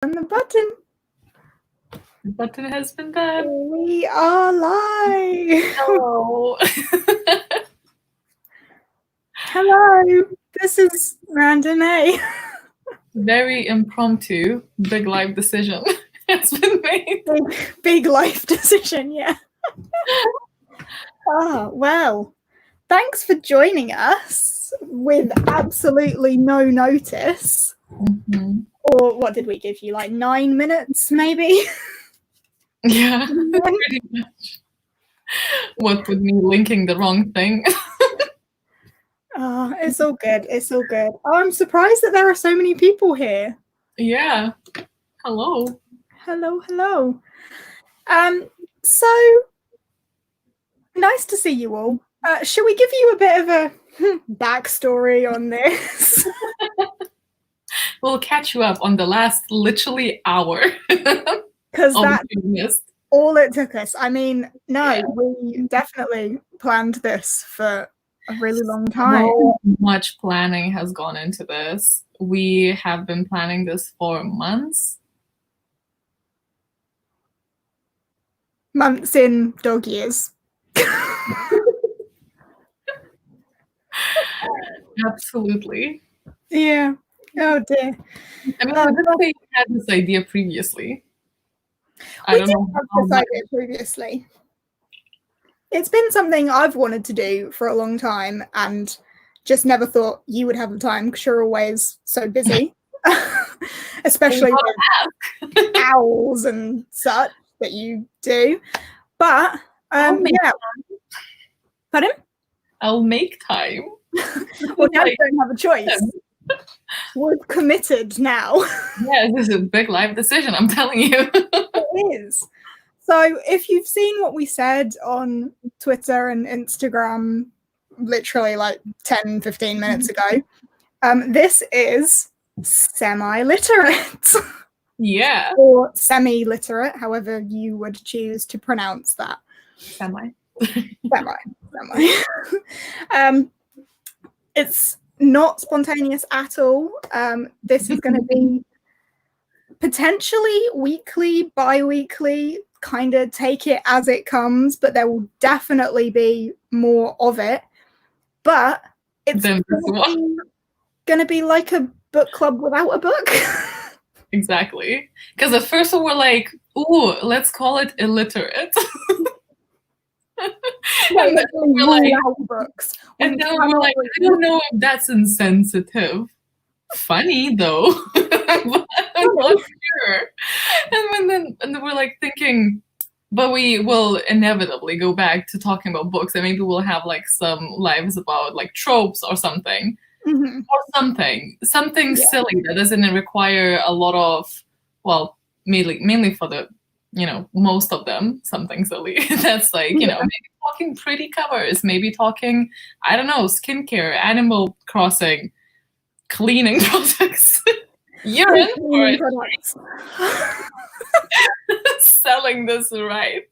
On the button. The button has been done. We are live. Hello. Hello. This is Random A. Very impromptu, big life decision has been made. Big life decision, yeah. Well, thanks for joining us with absolutely no notice. Mm-hmm. Or what did we give you, like 9 minutes maybe? Yeah, pretty much. What with me linking the wrong thing? It's all good. It's all good. Oh, I'm surprised that there are so many people here. Yeah. Hello. Hello, hello. So nice to see you all. Shall we give you a bit of a backstory on this? We'll catch you up on the last literally hour. Because that's all it took us. I mean, no, Yeah. we definitely planned this for a really long time. So much planning has gone into this. We have been planning this for months. Months in dog years. Absolutely. Yeah. Oh dear. I mean, we had this idea previously. We did have this idea previously. It's been something I've wanted to do for a long time and just never thought you would have the time because you're always so busy. Especially with owls and such that you do. But yeah. Pardon? I'll make time. Well, now you don't have a choice. We're committed now. Yeah, this is a big life decision, I'm telling you. It is. So if you've seen what we said on Twitter and Instagram literally like 10, 15 minutes ago, this is Semi-Literate. Yeah. Or semi-literate, however you would choose to pronounce that. Semi. It's not spontaneous at all. This is going to be potentially weekly, bi-weekly, kind of take it as it comes, but there will definitely be more of it. But it's going to be like a book club without a book. Exactly. Because at first we were like, ooh, let's call it illiterate. And then we're like, books. And then we're like, I don't know if that's insensitive. Funny though. But I'm not sure. And then we're like thinking, but we will inevitably go back to talking about books, and maybe we'll have like some lives about like tropes or something. Mm-hmm. Or something silly that doesn't require a lot of, well, mainly for the, most of them, something silly. That's like, maybe talking pretty covers, maybe talking, I don't know, skincare, Animal Crossing, cleaning products. You're in for it. Selling this right.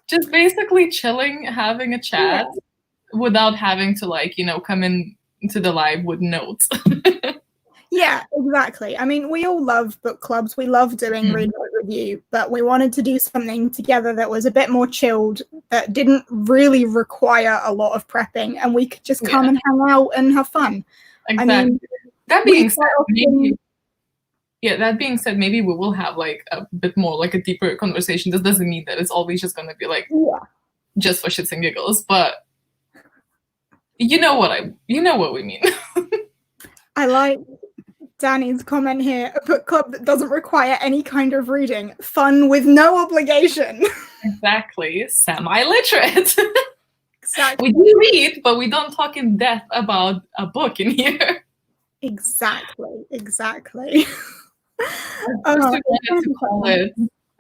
Just basically chilling, having a chat. Yeah. Without having to come in to the live with notes. Yeah, exactly. I mean, we all love book clubs. We love doing read note review, but we wanted to do something together that was a bit more chilled, that didn't really require a lot of prepping, and we could just come and hang out and have fun. Exactly. I mean, that being said, maybe we will have like a bit more like a deeper conversation. This doesn't mean that it's always just going to be like just for shits and giggles, but you know what we mean. I like Danny's comment here, a book club that doesn't require any kind of reading. Fun with no obligation. Exactly. Semi-literate. Exactly. We do read, but we don't talk in depth about a book in here. Exactly.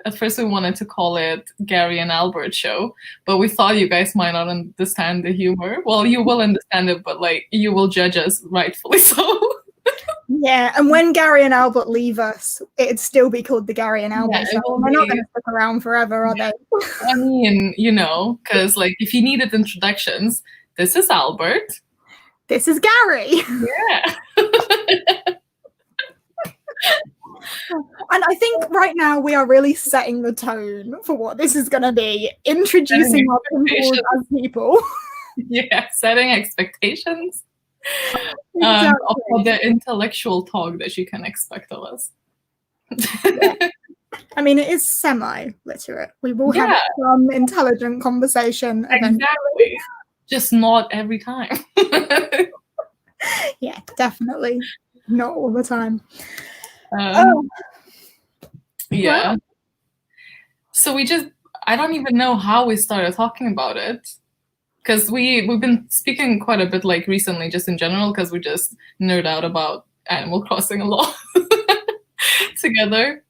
At first we wanted to call it Gary and Albert show, but we thought you guys might not understand the humor. Well, you will understand it, but you will judge us, rightfully so. Yeah, and when Gary and Albert leave us, it'd still be called the Gary and Albert show. They're not going to stick around forever, are they? I mean, because if you needed introductions, this is Albert. This is Gary. Yeah. And I think right now we are really setting the tone for what this is going to be, introducing our pimples as people. Yeah, setting expectations Exactly. of the intellectual talk that you can expect of us. Yeah. I mean, it is semi-literate. We will have some intelligent conversation eventually. Exactly. Just not every time. Yeah, definitely. Not all the time. Yeah. Wow. So I don't even know how we started talking about it. Because we've been speaking quite a bit like recently, just in general, because we just nerd out about Animal Crossing a lot together.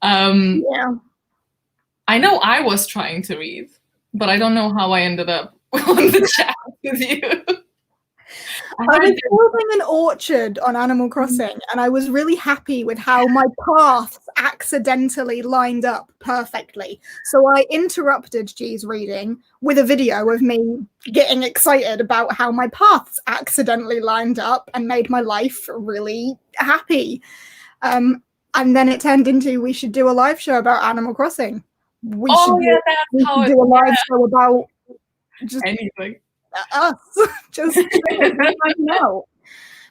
Yeah. I know I was trying to read, but I don't know how I ended up on the chat with you. I was building an orchard on Animal Crossing, and I was really happy with how my paths accidentally lined up perfectly. So I interrupted G's reading with a video of me getting excited about how my paths accidentally lined up and made my life really happy. And then it turned into we should do a live show about Animal Crossing. We should do a live show about just anything. Us just out.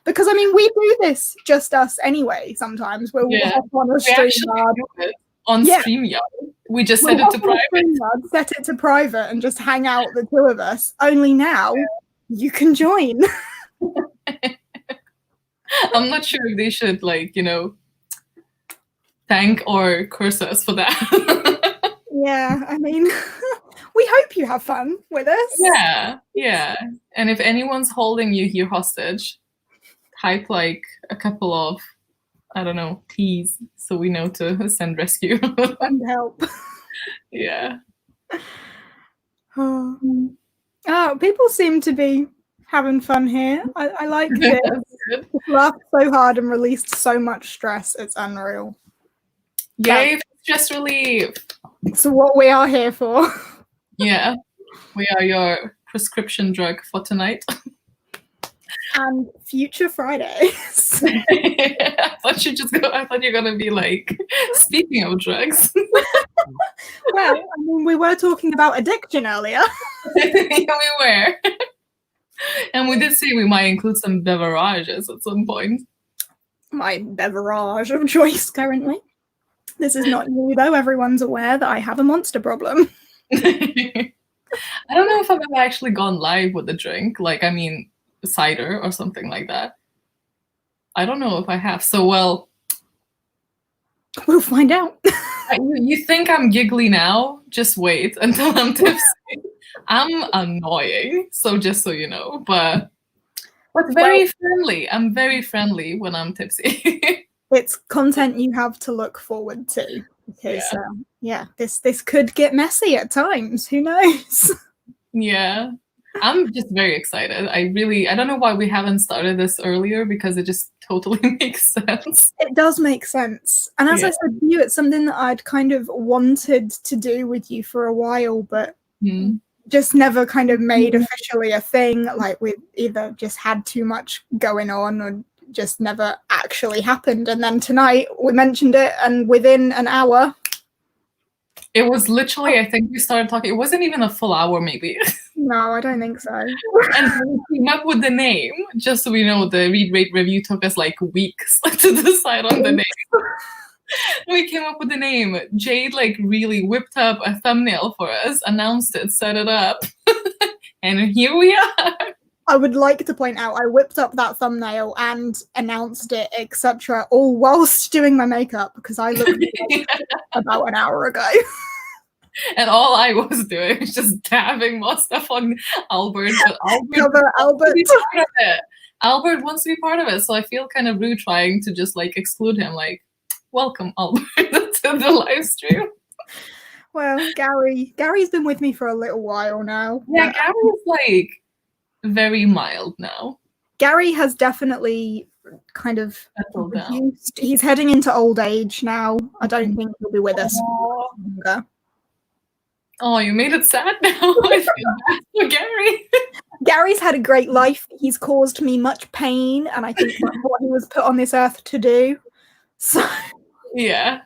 Because I mean we do this just us anyway. Sometimes we'll hop on a StreamYard on StreamYard. We just set it to private. Set it to private and just hang out the two of us. Only now you can join. I'm not sure if they should thank or curse us for that. Yeah, I mean we hope you have fun with us. Yeah. And if anyone's holding you here hostage, type a couple of, I don't know, T's so we know to send rescue. And help. Yeah. Oh, people seem to be having fun here. I like this. Laughed so hard and released so much stress. It's unreal. Yay, stress relief. It's what we are here for. Yeah, we are your prescription drug for tonight. And future Fridays. I thought you're gonna be speaking of drugs. Well, I mean, we were talking about addiction earlier. Yeah, we were. And we did say we might include some beverages at some point. My beverage of choice currently. This is not new though. Everyone's aware that I have a monster problem. I don't know if I've ever actually gone live with a drink, cider or something like that. I don't know if I have. So, well, we'll find out. You think I'm giggly now? Just wait until I'm tipsy. I'm annoying, so just so you know, but very friendly. I'm very friendly when I'm tipsy. It's content you have to look forward to. Because this could get messy at times. Who knows? Yeah, I'm just very excited. I don't know why we haven't started this earlier because it just totally makes sense. It does make sense. And as I said to you, it's something that I'd kind of wanted to do with you for a while, but just never kind of made officially a thing. We either just had too much going on or just never actually happened. And then tonight we mentioned it, and within an hour it was literally, I think we started talking, it wasn't even a full hour maybe. No, I don't think so. And we came up with the name, just so we know. The read, rate, review took us weeks to decide on the name. We came up with the name. Jade really whipped up a thumbnail for us, announced it, set it up, and here we are. I would like to point out I whipped up that thumbnail and announced it, etc., all whilst doing my makeup because I looked about an hour ago. And all I was doing was just dabbing more stuff on Albert. But Albert wants to be part of it, so I feel kind of rude trying to just exclude him. Welcome, Albert, to the live stream. Well, Gary's been with me for a little while now. Yeah, Gary's very mild now. Gary has definitely kind of reduced. He's heading into old age now. I don't think he'll be with us for longer. Oh, you made it sad now. I feel bad for Gary. Gary's had a great life. He's caused me much pain, and I think that's what he was put on this earth to do. So Yeah.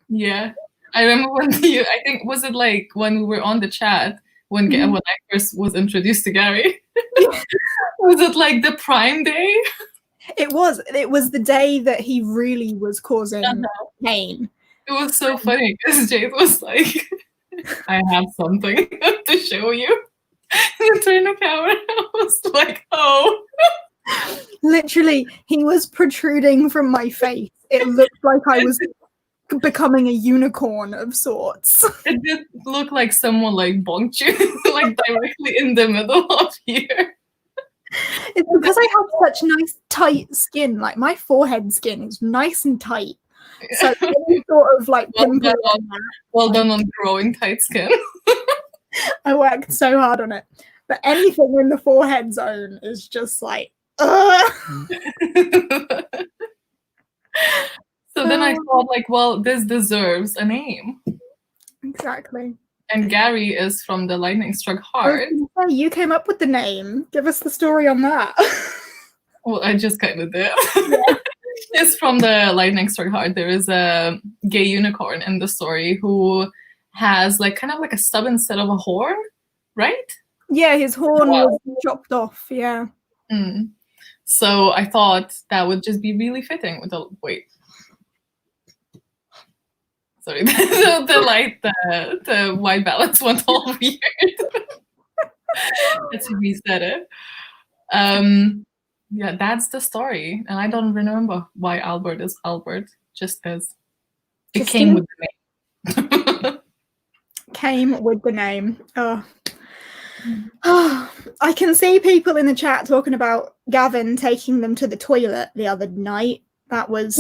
Yeah. I remember when I think, was it like when we were on the chat, when I first was introduced to Gary? Was it like the Prime Day? It was the day that he really was causing pain. It was so funny because Jade was like, I have something to show you. You turn the camera. I was like, oh. Literally, he was protruding from my face. It looked like I was becoming a unicorn of sorts. It did look like someone like bonked you like directly in the middle of here. It's because I have such nice tight skin. Like my forehead skin is nice and tight. So any sort of like pimple. Well done on growing tight skin. I worked so hard on it. But anything in the forehead zone is just like, So then I thought, like, well, this deserves a name. Exactly. And Gary is from the Lightning Struck Heart. You came up with the name. Give us the story on that. Well, I just kind of did. Yeah. It's from the Lightning Struck Heart. There is a gay unicorn in the story who has like kind of like a stub instead of a horn, right? Yeah, his horn was chopped off. Yeah. So I thought that would just be really fitting with the Sorry, the white balance went all weird. Let's reset it. Yeah, that's the story, and I don't remember why Albert is Albert. Just as it came with the name. Came with the name. Oh. I can see people in the chat talking about Gavin taking them to the toilet the other night. That was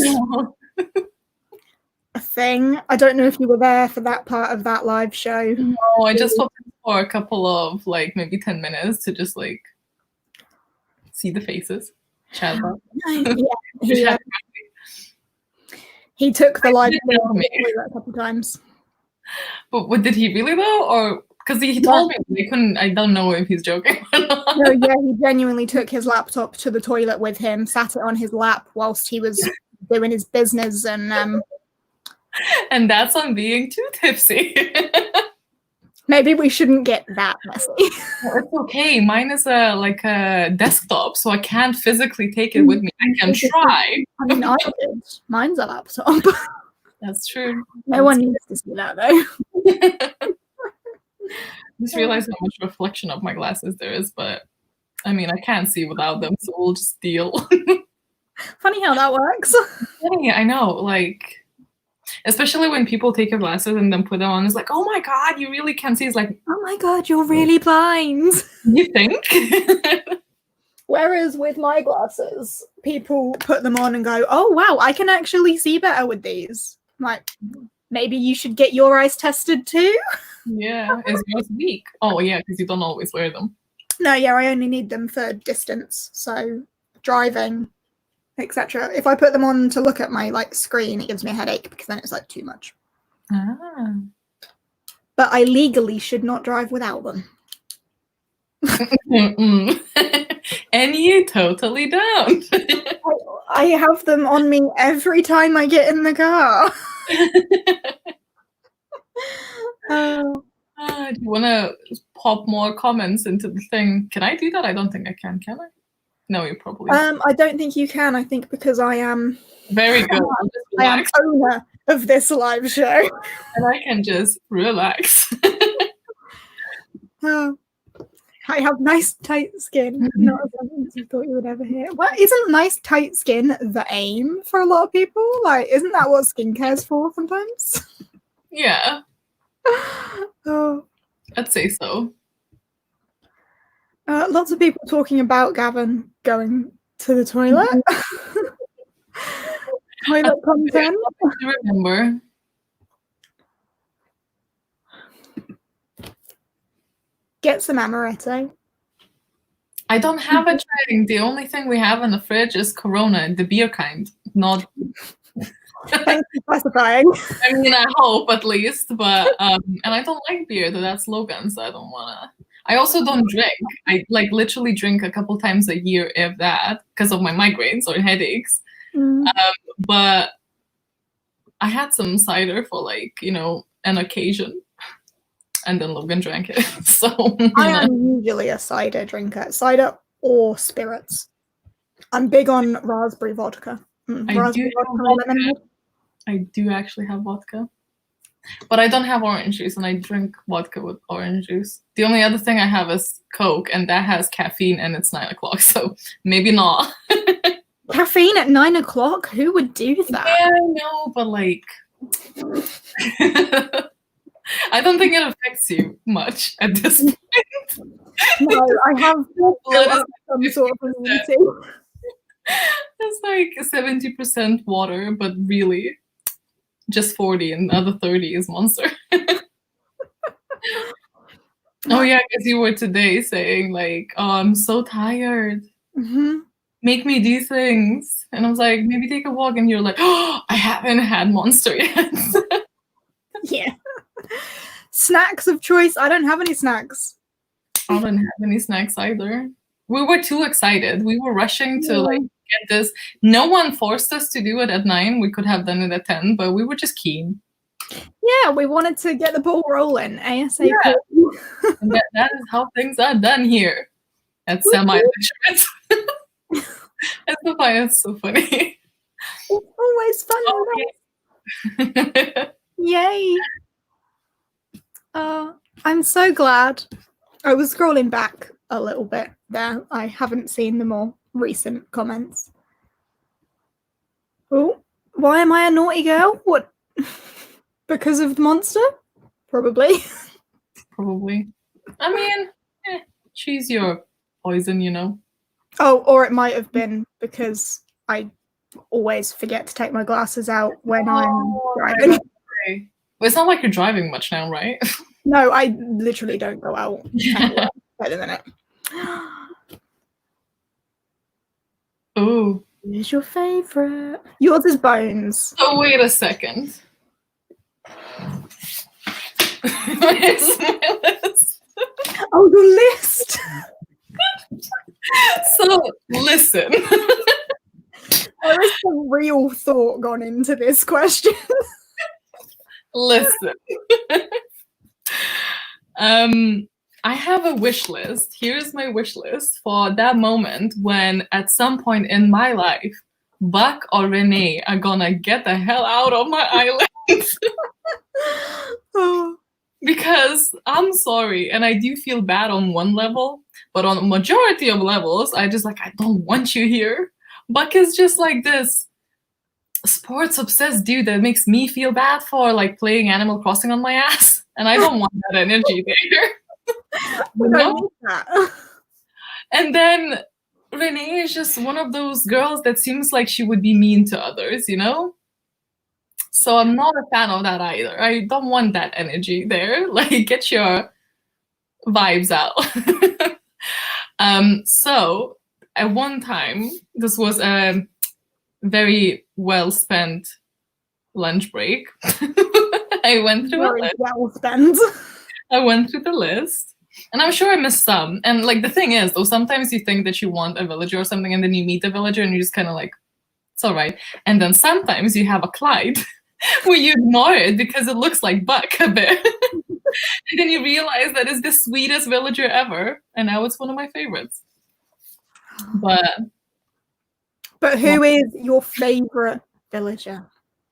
a thing. I don't know if you were there for that part of that live show. No, I just hopped in for a couple of like maybe 10 minutes to just like see the faces. Chat about. Yeah, he took the live show a couple times. But what did he really though, or because he told me they couldn't? I don't know if he's joking or not. No, yeah, he genuinely took his laptop to the toilet with him, sat it on his lap whilst he was doing his business, and that's on being too tipsy. Maybe we shouldn't get that messy. It's okay. Mine is like a desktop, so I can't physically take it with me. I can try. I mean, I did. Mine's a laptop. That's true. No one needs to see that though. Just realized how much reflection of my glasses there is, but I mean, I can't see without them, so we'll just deal. Funny how that works. Yeah, I know. Like, especially when people take your glasses and then put them on, it's like, oh my god, you really can't see. It's like, oh my god, you're really blind. You think? Whereas with my glasses, people put them on and go, oh wow, I can actually see better with these. Like, maybe you should get your eyes tested too. Yeah, is yours weak? Oh yeah, because you don't always wear them. No, yeah, I only need them for distance, so driving, etc. If I put them on to look at my like screen, it gives me a headache because then it's like too much. But I legally should not drive without them. And you totally don't. I have them on me every time I get in the car. Do you want to pop more comments into the thing? Can I do that? I don't think I can I? No, you probably. I don't think you can. I think because I am very good. I am owner of this live show, and I can just relax. I have nice tight skin. Not something you thought you would ever hear. Well, isn't nice tight skin the aim for a lot of people? Like, isn't that what skincare's for sometimes? Yeah. Oh. I'd say so. Lots of people talking about Gavin going to the toilet. Toilet content. I remember. Get some amaretto. I don't have a drink. The only thing we have in the fridge is Corona, the beer kind. Not. Thanks for specifying. I mean, I hope at least, but and I don't like beer. That's Logan, so I don't wanna. I also don't drink. I like literally drink a couple times a year, if that, because of my migraines or headaches. But I had some cider for like, an occasion. And then Logan drank it. So I am usually a cider drinker. Cider or spirits. I'm big on raspberry vodka. Raspberry vodka. I do actually have vodka. But I don't have orange juice, and I drink vodka with orange juice. The only other thing I have is Coke, and that has caffeine, and it's 9 o'clock, so maybe not. Caffeine at 9 o'clock? Who would do that? Yeah, I know, but like... I don't think it affects you much at this point. No, I have some sort of immunity. It's like 70% water, but really just 40, and the other 30 is Monster. Oh yeah, because you were today saying like, oh, I'm so tired. Make me do things. And I was like, maybe take a walk. And you're like, oh, I haven't had Monster yet. Yeah. Snacks of choice. I don't have any snacks. I don't have any snacks either. We were too excited. We were rushing to like get this. No one forced us to do it at 9. We could have done it at 10, but we were just keen. Yeah, we wanted to get the ball rolling ASAP. Yeah. And that is how things are done here at SEMI-LITERATE. It's so funny. It's always fun. Oh, yeah. Yay. I'm so glad. I was scrolling back a little bit there. I haven't seen the more recent comments. Oh, why am I a naughty girl? What? Because of the Monster? Probably. Probably. I mean, choose your poison, Oh, or it might have been because I always forget to take my glasses out when I'm driving. Okay. Well, it's not like you're driving much now, right? No, I literally don't go out. Wait a minute. Oh. Who's your favorite? Yours is Bones. Oh, wait a second. Where's my list? Oh, your list. So, listen. There is some real thought gone into this question. Listen. I have a wish list. Here's my wish list for that moment when at some point in my life, Buck or Renee are gonna get the hell out of my island. Because I'm sorry, and I do feel bad on one level, but on a majority of levels, I don't want you here. Buck is just like this sports obsessed dude that makes me feel bad for like playing Animal Crossing on my ass, and I don't want that energy there. And then Renee is just one of those girls that seems like she would be mean to others, So I'm not a fan of that either. I don't want that energy there. Like, get your vibes out. So at one time, this was a very well spent lunch break. I went through a list. Well spent. I went through the list, and I'm sure I missed some. And like the thing is, though, sometimes you think that you want a villager or something, and then you meet the villager, and you're just kind of like, it's all right. And then sometimes you have a Clyde where you ignore it because it looks like Buck a bit. And then you realize that it's the sweetest villager ever, and now it's one of my favorites. But who is your favorite villager?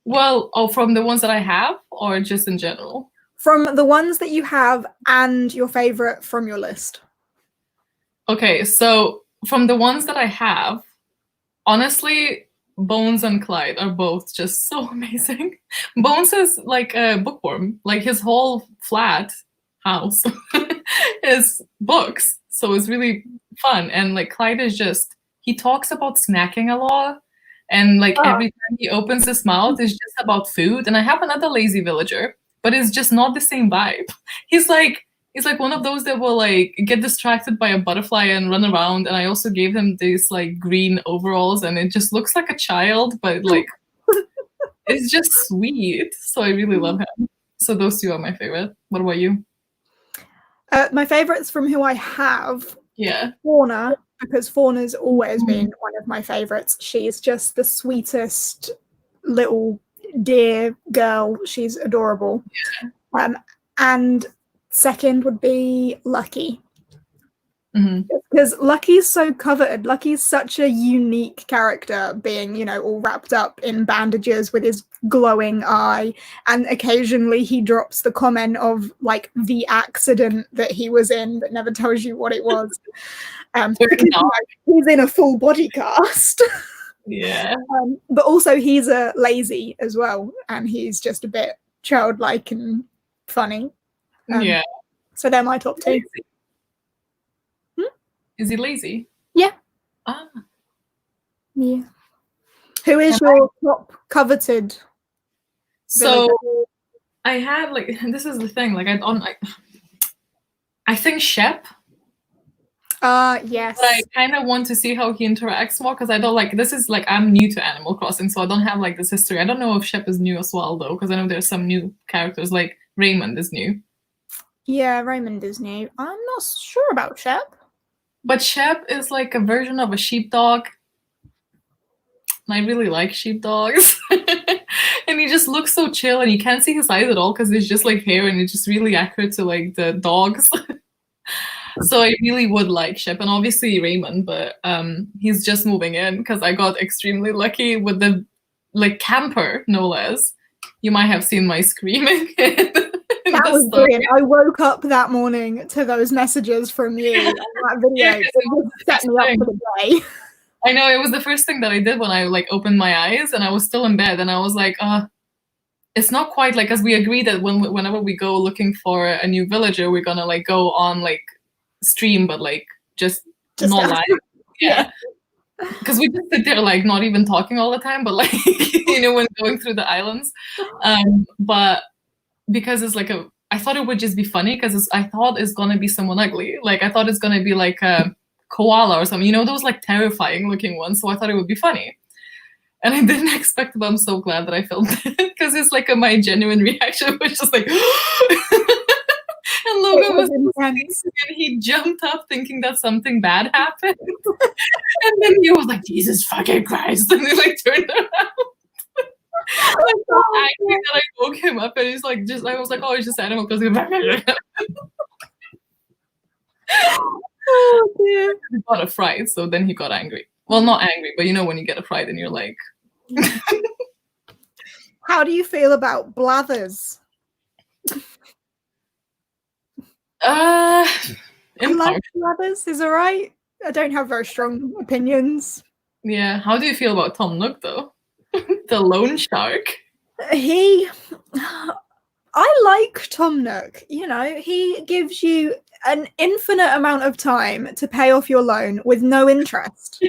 Well, from the ones that I have, or just in general? From the ones that you have and your favorite from your list. Okay, so from the ones that I have, honestly, Bones and Clyde are both just so amazing. Bones is like a bookworm. Like his whole flat house is books. So it's really fun. And like Clyde is just, he talks about snacking a lot. And like every time he opens his mouth, it's just about food. And I have another lazy villager, but it's just not the same vibe. He's like one of those that will like get distracted by a butterfly and run around. And I also gave him these like green overalls, and it just looks like a child, but like it's just sweet. So I really love him. So those two are my favorite. What about you? My favorites from who I have. Yeah. Fauna, because Fauna's always been one of my favorites. She's just the sweetest little dear girl. She's adorable. Yeah. And second would be Lucky. Mm-hmm. Because Lucky's so coveted. Lucky's such a unique character, being, you know, all wrapped up in bandages with his glowing eye. And occasionally he drops the comment of, like, the accident that he was in, but never tells you what it was. Because, you know, he's in a full body cast. Yeah. But also he's lazy as well. And he's just a bit childlike and funny. Yeah. So they're my top two. Is he lazy? Yeah. Ah. Yeah. Who is your top coveted? So villager? I had, like, this is the thing, like, I think Shep. Yes. But I kind of want to see how he interacts more, because I don't, like, this is, like, I'm new to Animal Crossing, so I don't have, like, this history. I don't know if Shep is new as well, though, because I know there's some new characters, like Raymond is new. Yeah, Raymond is new. I'm not sure about Shep. But Shep is like a version of a sheepdog. And I really like sheepdogs. And he just looks so chill, and you can't see his eyes at all because it's just like hair, and it's just really accurate to like the dogs. So I really would like Shep, and obviously Raymond, but he's just moving in because I got extremely lucky with the like camper, no less. You might have seen my screaming. That was brilliant. I woke up that morning to those messages from you and that video. Yeah, it set me up for the day. I know, it was the first thing that I did when I like opened my eyes, and I was still in bed, and I was like, it's not quite like, as we agreed that whenever we go looking for a new villager, we're gonna like go on like stream, but like just not live. Yeah. Because we just sit there like not even talking all the time, but like you know, when going through the islands. But because it's like I thought it would just be funny because I thought it's gonna be someone ugly. Like I thought it's gonna be like a koala or something, you know, those like terrifying looking ones. So I thought it would be funny. And I didn't expect it, but I'm so glad that I filmed it because it's like my genuine reaction was just like and Logan was intense, and he jumped up thinking that something bad happened. And then he was like, Jesus fucking Christ, and he like turned around. I was so angry that I woke him up, and he's like, I was like, oh, it's just Animal Crossing. Oh dear. He got a fright, so then he got angry. Well, not angry, but you know when you get a fright and you're like. How do you feel about Blathers? I like Blathers, is alright. I don't have very strong opinions. Yeah. How do you feel about Tom Nook though? The loan shark. I like Tom Nook. You know, he gives you an infinite amount of time to pay off your loan with no interest.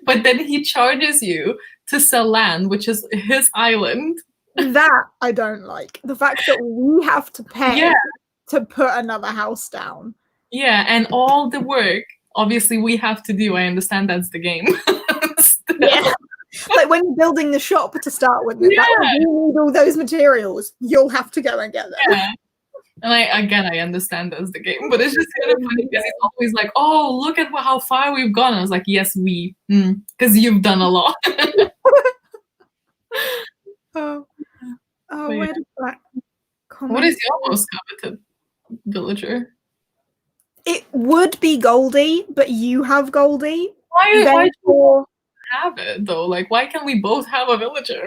But then he charges you to sell land, which is his island. That I don't like. The fact that we have to pay to put another house down. Yeah, and all the work, obviously, we have to do. I understand that's the game. Yeah. Like when you're building the shop to start with, you need all those materials. You'll have to go and get them. Yeah. And I understand that's the game, but it's just kind of funny because it's always like, oh, look at how far we've gone. I was like, yes, because you've done a lot. Where does that comment? What is your most coveted villager? It would be Goldie, but you have Goldie. Why do you have it though? Like, why can't we both have a villager?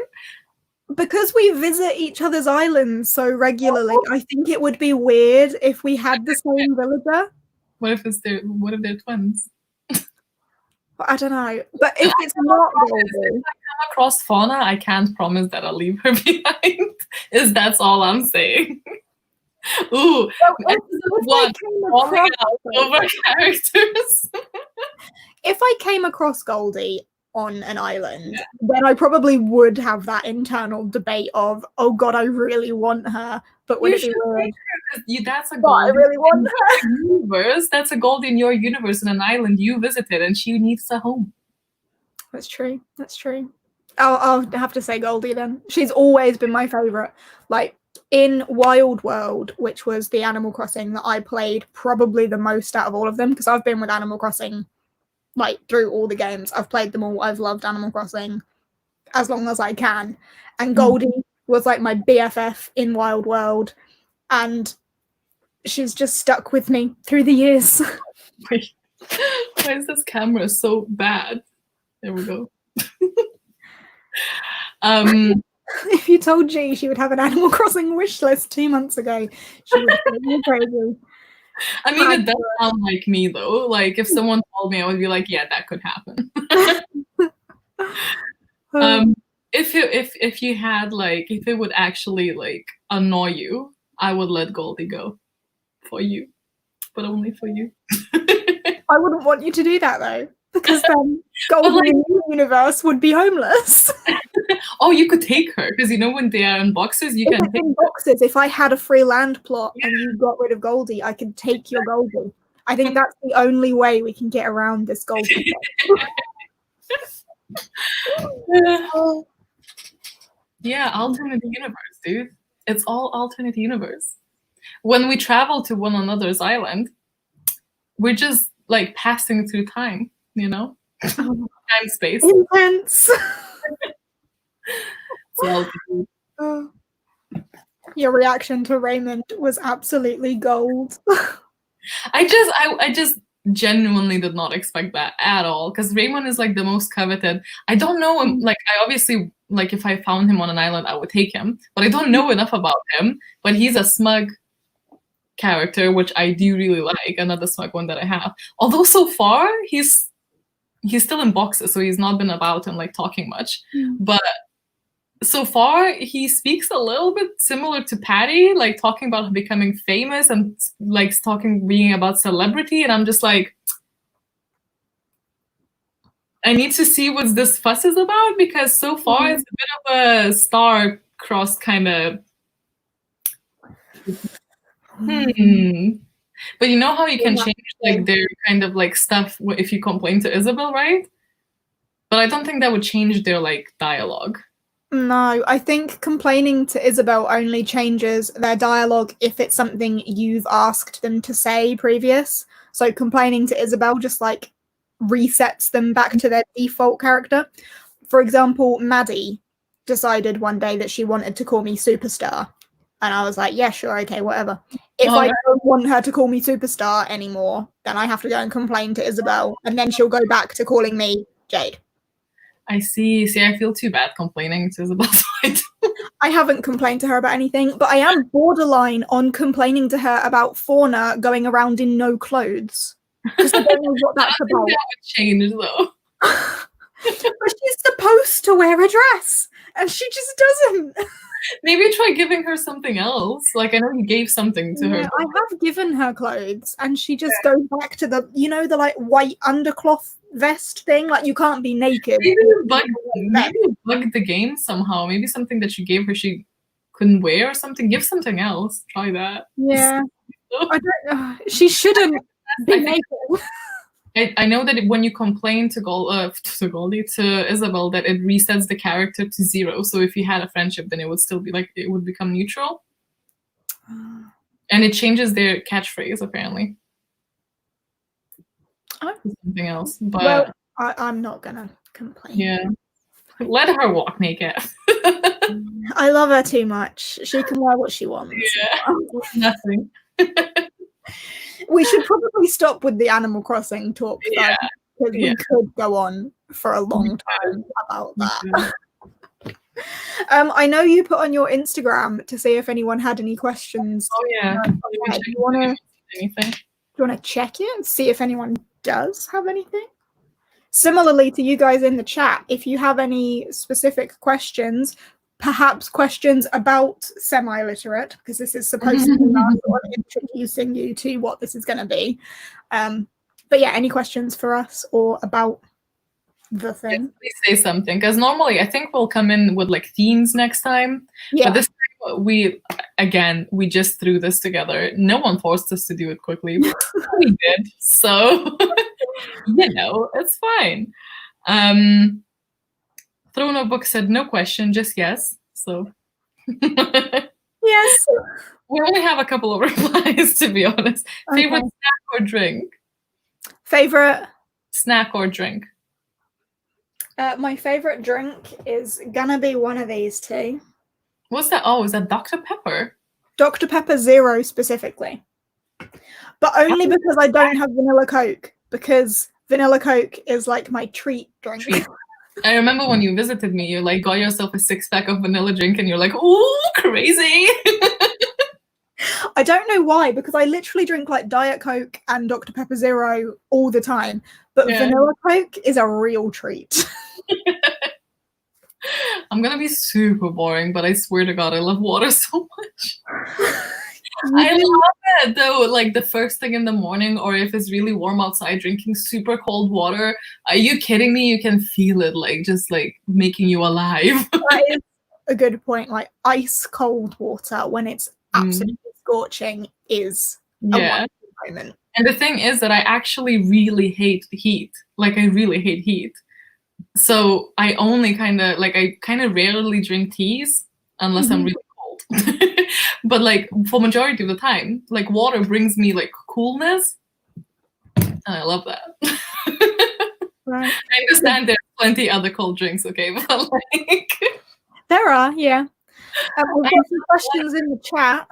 Because we visit each other's islands so regularly, I think it would be weird if we had the same villager. What if they're twins? I don't know. But if it's not Goldie, if I come across Fauna, I can't promise that I'll leave her behind. That's all I'm saying. Ooh, over characters. If I came across Goldie on an island, then I probably would have that internal debate of, oh god, I really want her, but would it be weird? That's a Goldie. I really want her. Universe. That's a Goldie in your universe, in an island you visited, and she needs a home. That's true. I'll have to say Goldie then. She's always been my favorite. Like in Wild World, which was the Animal Crossing that I played probably the most out of all of them, because I've been with Animal Crossing like through all the games. I've played them all. I've loved Animal Crossing. as long as I can. And Goldie was like my BFF in Wild World, and she's just stuck with me through the years. Wait, why is this camera so bad? There we go. If you told G she would have an Animal Crossing wish list 2 months ago, she would say you're crazy. I mean, it does sound like me though. Like if someone told me, I would be like, yeah, that could happen. If you had like, if it would actually like annoy you, I would let Goldie go for you, but only for you. I wouldn't want you to do that though, because then Goldie in the universe would be homeless. Oh, you could take her, because you know when they are in boxes, you can take boxes. If I had a free land plot and you got rid of Goldie, I could take your Goldie. I think that's the only way we can get around this Goldie. Yeah, alternate universe, dude. It's all alternate universe. When we travel to one another's island, we're just like passing through time, you know? Time space. Intense. Your reaction to Raymond was absolutely gold. I just genuinely did not expect that at all, because Raymond is like the most coveted. I don't know him. Like I obviously, like if I found him on an island, I would take him, but I don't know enough about him. But he's a smug character, which I do really like. Another smug one that I have. Although so far he's still in boxes, so he's not been about and like talking much. But so far he speaks a little bit similar to Patty, like talking about becoming famous and like being about celebrity, and I'm just like, I need to see what this fuss is about, because so far it's a bit of a star-crossed kind of But you know how you can change like their kind of like stuff if you complain to Isabel, right? But I don't think that would change their like dialogue. No, I think complaining to Isabel only changes their dialogue if it's something you've asked them to say previous. So complaining to Isabel just like resets them back to their default character. For example, Maddie decided one day that she wanted to call me Superstar. And I was like, yeah, sure, okay, whatever. If I don't want her to call me Superstar anymore, then I have to go and complain to Isabel, and then she'll go back to calling me Jade. I see. See, I feel too bad complaining to Isabel. I haven't complained to her about anything, but I am borderline on complaining to her about Fauna going around in no clothes. Because I don't know what that's about. That would change, though. But she's supposed to wear a dress, and she just doesn't. Maybe try giving her something else. Like, I know you gave something to her. I have given her clothes, and she just goes back to the, you know, the like white undercloth vest thing. Like, you can't be naked. Maybe you bugged the game somehow. Maybe something that you gave her she couldn't wear or something. Give something else. Try that. Yeah. I don't know. She shouldn't be naked. I know that when you complain to Goldie, to Isabel, that it resets the character to 0. So if you had a friendship, then it would still be like, it would become neutral. And it changes their catchphrase, apparently. Something else. But well, I'm not gonna complain. Yeah. Let her walk naked. I love her too much. She can wear what she wants. Yeah. Nothing. We should probably stop with the Animal Crossing talk, because we could go on for a long time about that. I know you put on your Instagram to see if anyone had any questions. Oh yeah. Do you want to check it and see if anyone does have anything? Similarly to you guys in the chat, if you have any specific questions, perhaps questions about semi-literate, because this is supposed to be sort of introducing you to what this is going to be. But yeah, any questions for us or about the thing? Yes, please say something, because normally I think we'll come in with like themes next time. Yeah. But this time we just threw this together. No one forced us to do it quickly. We did. So, you know, it's fine. Throne of Book said no question, just yes. So yes. We only have a couple of replies, to be honest. Okay. Favorite snack or drink? Favorite snack or drink? My favorite drink is gonna be one of these two. What's that? Oh, is that Dr. Pepper? Dr. Pepper Zero specifically. But only because I don't have vanilla Coke, because vanilla Coke is like my treat drink. I remember when you visited me, you like got yourself a 6-pack of vanilla drink and you're like, ooh, crazy. I don't know why, because I literally drink like Diet Coke and Dr. Pepper Zero all the time. But vanilla Coke is a real treat. I'm gonna be super boring, but I swear to God, I love water so much. I love it though, like the first thing in the morning, or if it's really warm outside, drinking super cold water. Are you kidding me? You can feel it, like just like making you alive. That is a good point. Like ice cold water when it's absolutely scorching is a wonderful moment. And the thing is that I actually really hate heat. Like I really hate heat. So I only kind of rarely drink teas unless I'm really cold. But like for majority of the time, like water brings me like coolness. And I love that. Right. I understand there's plenty other cold drinks, okay? But like there are, yeah. We've got some questions in the chat.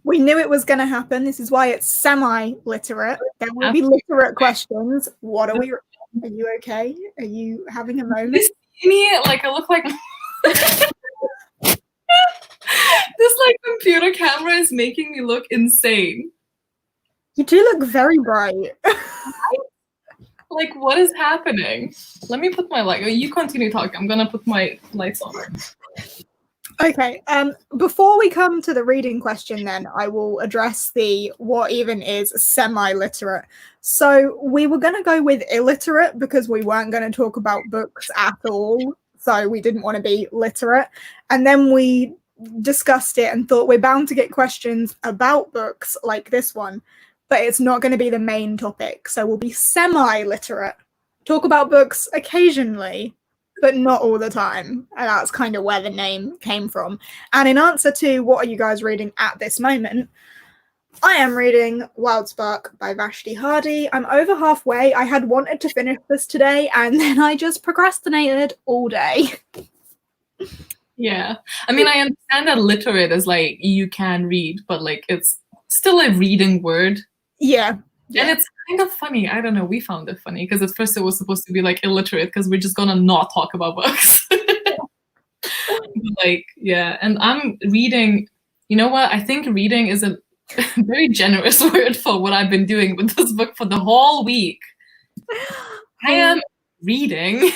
We knew it was going to happen. This is why it's semi-literate. There will be literate questions. What are we? Are you okay? Are you having a moment? You see me? Like I look like this like computer camera is making me look insane. You do look very bright. Like what is happening? Let me put my light. You continue talking. I'm gonna put my lights on. Okay, before we come to the reading question then, I will address the what even is semi-literate. So we were going to go with illiterate because we weren't going to talk about books at all. So we didn't want to be literate. And then we discussed it and thought we're bound to get questions about books like this one, but it's not going to be the main topic. So we'll be semi-literate. Talk about books occasionally, but not all the time. And that's kind of where the name came from. And in answer to what are you guys reading at this moment, I am reading Wild Spark by Vashti Hardy. I'm over halfway. I had wanted to finish this today, and then I just procrastinated all day. Yeah. I mean, I understand that literate is like you can read, but like it's still a reading word. Yeah. And it's kind of funny. I don't know. We found it funny because at first it was supposed to be like illiterate because we're just gonna not talk about books. Like, yeah. And I'm reading, you know what? I think reading is a very generous word for what I've been doing with this book for the whole week. I am reading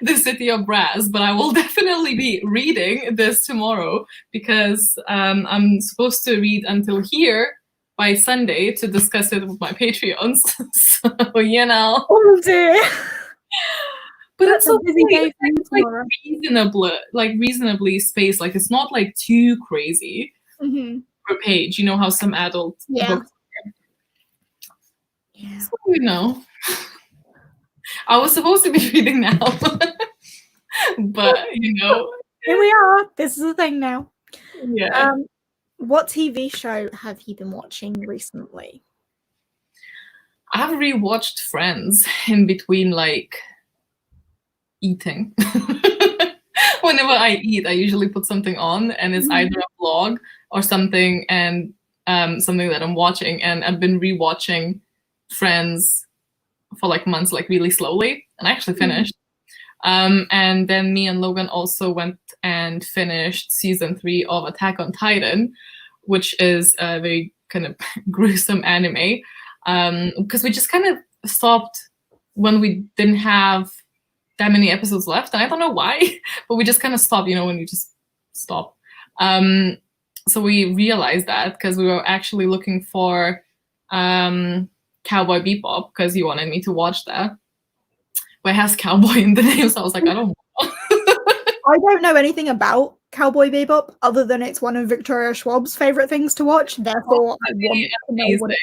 The City of Brass, but I will definitely be reading this tomorrow because I'm supposed to read until here by Sunday to discuss it with my Patreons. So, you know. Oh dear. But it's so busy day. It's like reasonably spaced. Like it's not like too crazy per page. You know how some adult books are. Yeah. So, you know. I was supposed to be reading now. But you know. Here we are. This is the thing now. Yeah. What TV show have you been watching recently? I've rewatched Friends in between like eating. Whenever I eat, I usually put something on and it's either a vlog or something and something that I'm watching. And I've been rewatching Friends for like months, like really slowly, and I actually finished. And then me and Logan also went and finished season 3 of Attack on Titan, which is a very kind of gruesome anime. Because we just kind of stopped when we didn't have that many episodes left. And I don't know why, but we just kind of stopped, you know, when you just stop. So we realized that because we were actually looking for Cowboy Bebop because you wanted me to watch that. But it has cowboy in the name, so I was like, I don't know. I don't know anything about Cowboy Bebop other than it's one of Victoria Schwab's favorite things to watch. Therefore, I want to know what it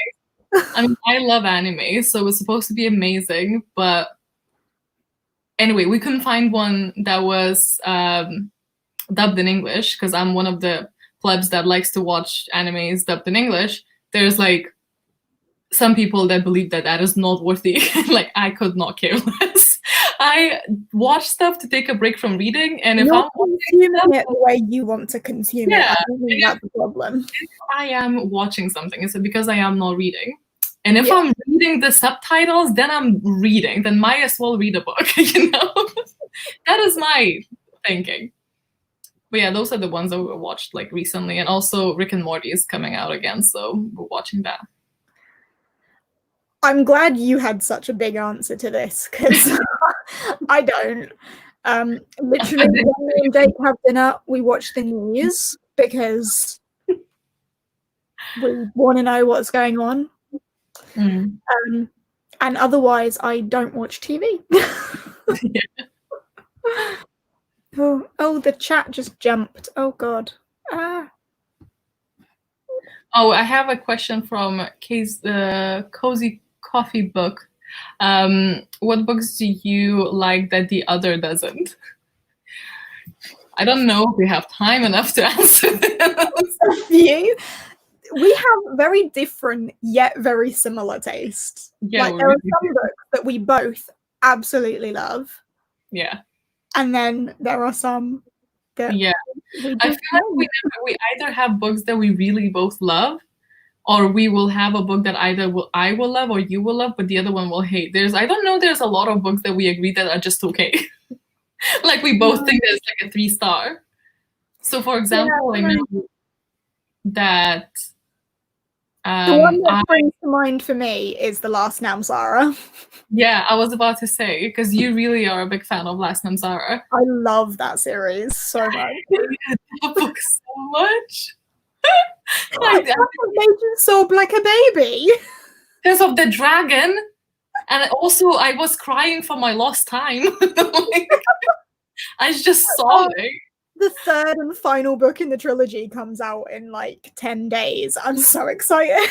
is. I mean, I love anime, so it was supposed to be amazing. But anyway, we couldn't find one that was dubbed in English because I'm one of the plebs that likes to watch animes dubbed in English. There's like some people that believe that that is not worthy. Like, I could not care less. I watch stuff to take a break from reading, and if You're I'm consuming it the way you want to consume it, I don't think that's the problem. If I am watching something, it's because I am not reading. And if I'm reading the subtitles, then I'm reading. Then might as well read a book, That is my thinking. But yeah, those are the ones that we watched like recently. And also Rick and Morty is coming out again, so we're watching that. I'm glad you had such a big answer to this, because I don't. Literally, when me and Jake have dinner, we watch the news because we want to know what's going on. And otherwise, I don't watch TV. Oh, the chat just jumped. Oh, God. Oh, I have a question from Cozy Coffee Book. What books do you like that the other doesn't? I don't know if we have time enough to answer this. We have very different yet very similar tastes. Yeah, like, there are some books that we both absolutely love. Yeah. And then there are some that I feel like we either have books that we really both love, or we will have a book that either I will love or you will love, but the other one will hate. There's a lot of books that we agree that are just okay. Like, we both think there's like a 3-star. So for example, I know that the one that brings to mind for me is The Last Namsara. Yeah, I was about to say, because you really are a big fan of Last Namsara. I love that series so much. I hate that book so much. It made you sob like a baby. Because of the dragon. And also, I was crying for my lost time. I was just sobbing. The third and final book in the trilogy comes out in like 10 days. I'm so excited.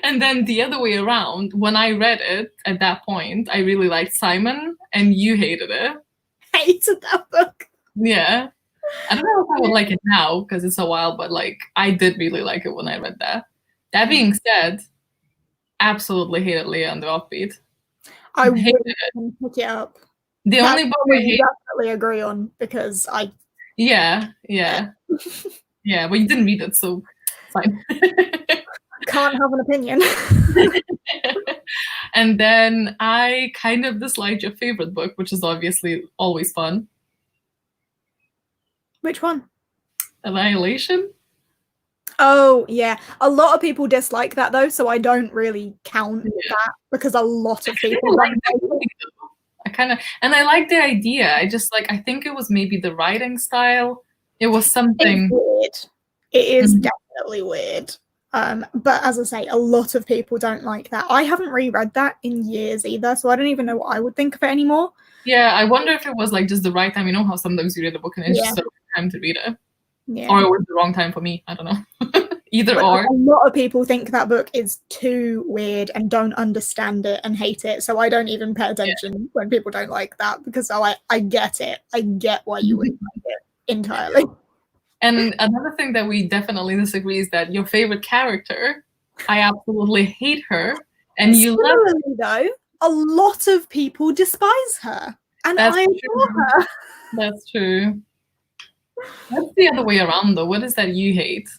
And then the other way around, when I read it at that point, I really liked Simon, and you hated it. Hated that book. Yeah. I don't know if I would like it now, because it's a while, but like, I did really like it when I read that. That being said, absolutely hated Leah and the Offbeat. I hated it. Pick it up. The only book I hate, definitely agree on, because I. Yeah. But you didn't read it, so fine. Can't have an opinion. And then I kind of disliked your favorite book, which is obviously always fun. Which one? Annihilation. Oh, yeah. A lot of people dislike that, though, so I don't really count that, because a lot of people like it. And I like the idea. I think it was maybe the writing style. It was something. It's weird. It is definitely weird. But as I say, a lot of people don't like that. I haven't reread that in years either, so I don't even know what I would think of it anymore. Yeah, I wonder if it was like just the right time. You know how sometimes you read a book and it's just the right time to read it. Yeah. Or it was the wrong time for me. I don't know. Either or. A lot of people think that book is too weird and don't understand it and hate it. So I don't even pay attention when people don't like that, because I get it. I get why you wouldn't like it entirely. And another thing that we definitely disagree is that your favorite character, I absolutely hate her. And you love her. Though, a lot of people despise her. And I adore her. That's true. That's the other way around, though. What is that you hate?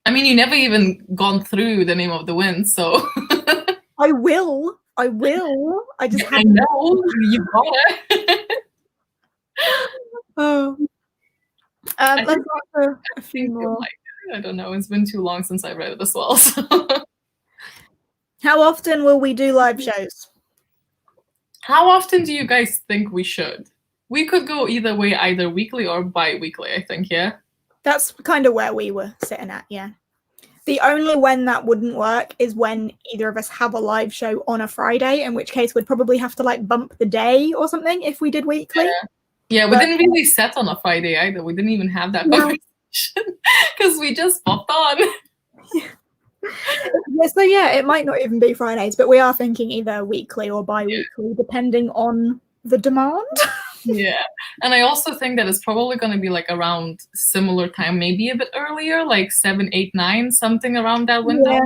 I mean, you never even gone through The Name of the Wind, so. I will. I just I know. You got it. Oh. Let's go a few more. I don't know. It's been too long since I read it as well. So. How often will we do live shows? How often do you guys think we should? We could go either way, either weekly or bi-weekly, I think, yeah? That's kind of where we were sitting at, yeah. The only when that wouldn't work is when either of us have a live show on a Friday, in which case we'd probably have to like bump the day or something if we did weekly. Yeah, we didn't really set on a Friday either. We didn't even have that conversation because we just popped on. Yeah, so yeah, it might not even be Fridays, but we are thinking either weekly or bi-weekly, depending on the demand. Yeah. And I also think that it's probably going to be like around similar time, maybe a bit earlier, like 7, 8, 9, something around that window.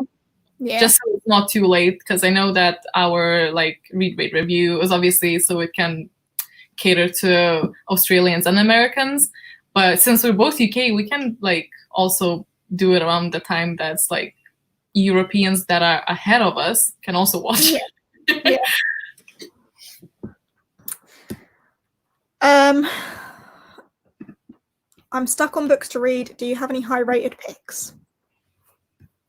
Yeah. Just so it's not too late, because I know that our like read rate review is obviously so it can cater to Australians and Americans. But since we're both UK, we can like also do it around the time that's like Europeans that are ahead of us can also watch. Yeah. I'm stuck on books to read. Do you have any high-rated picks?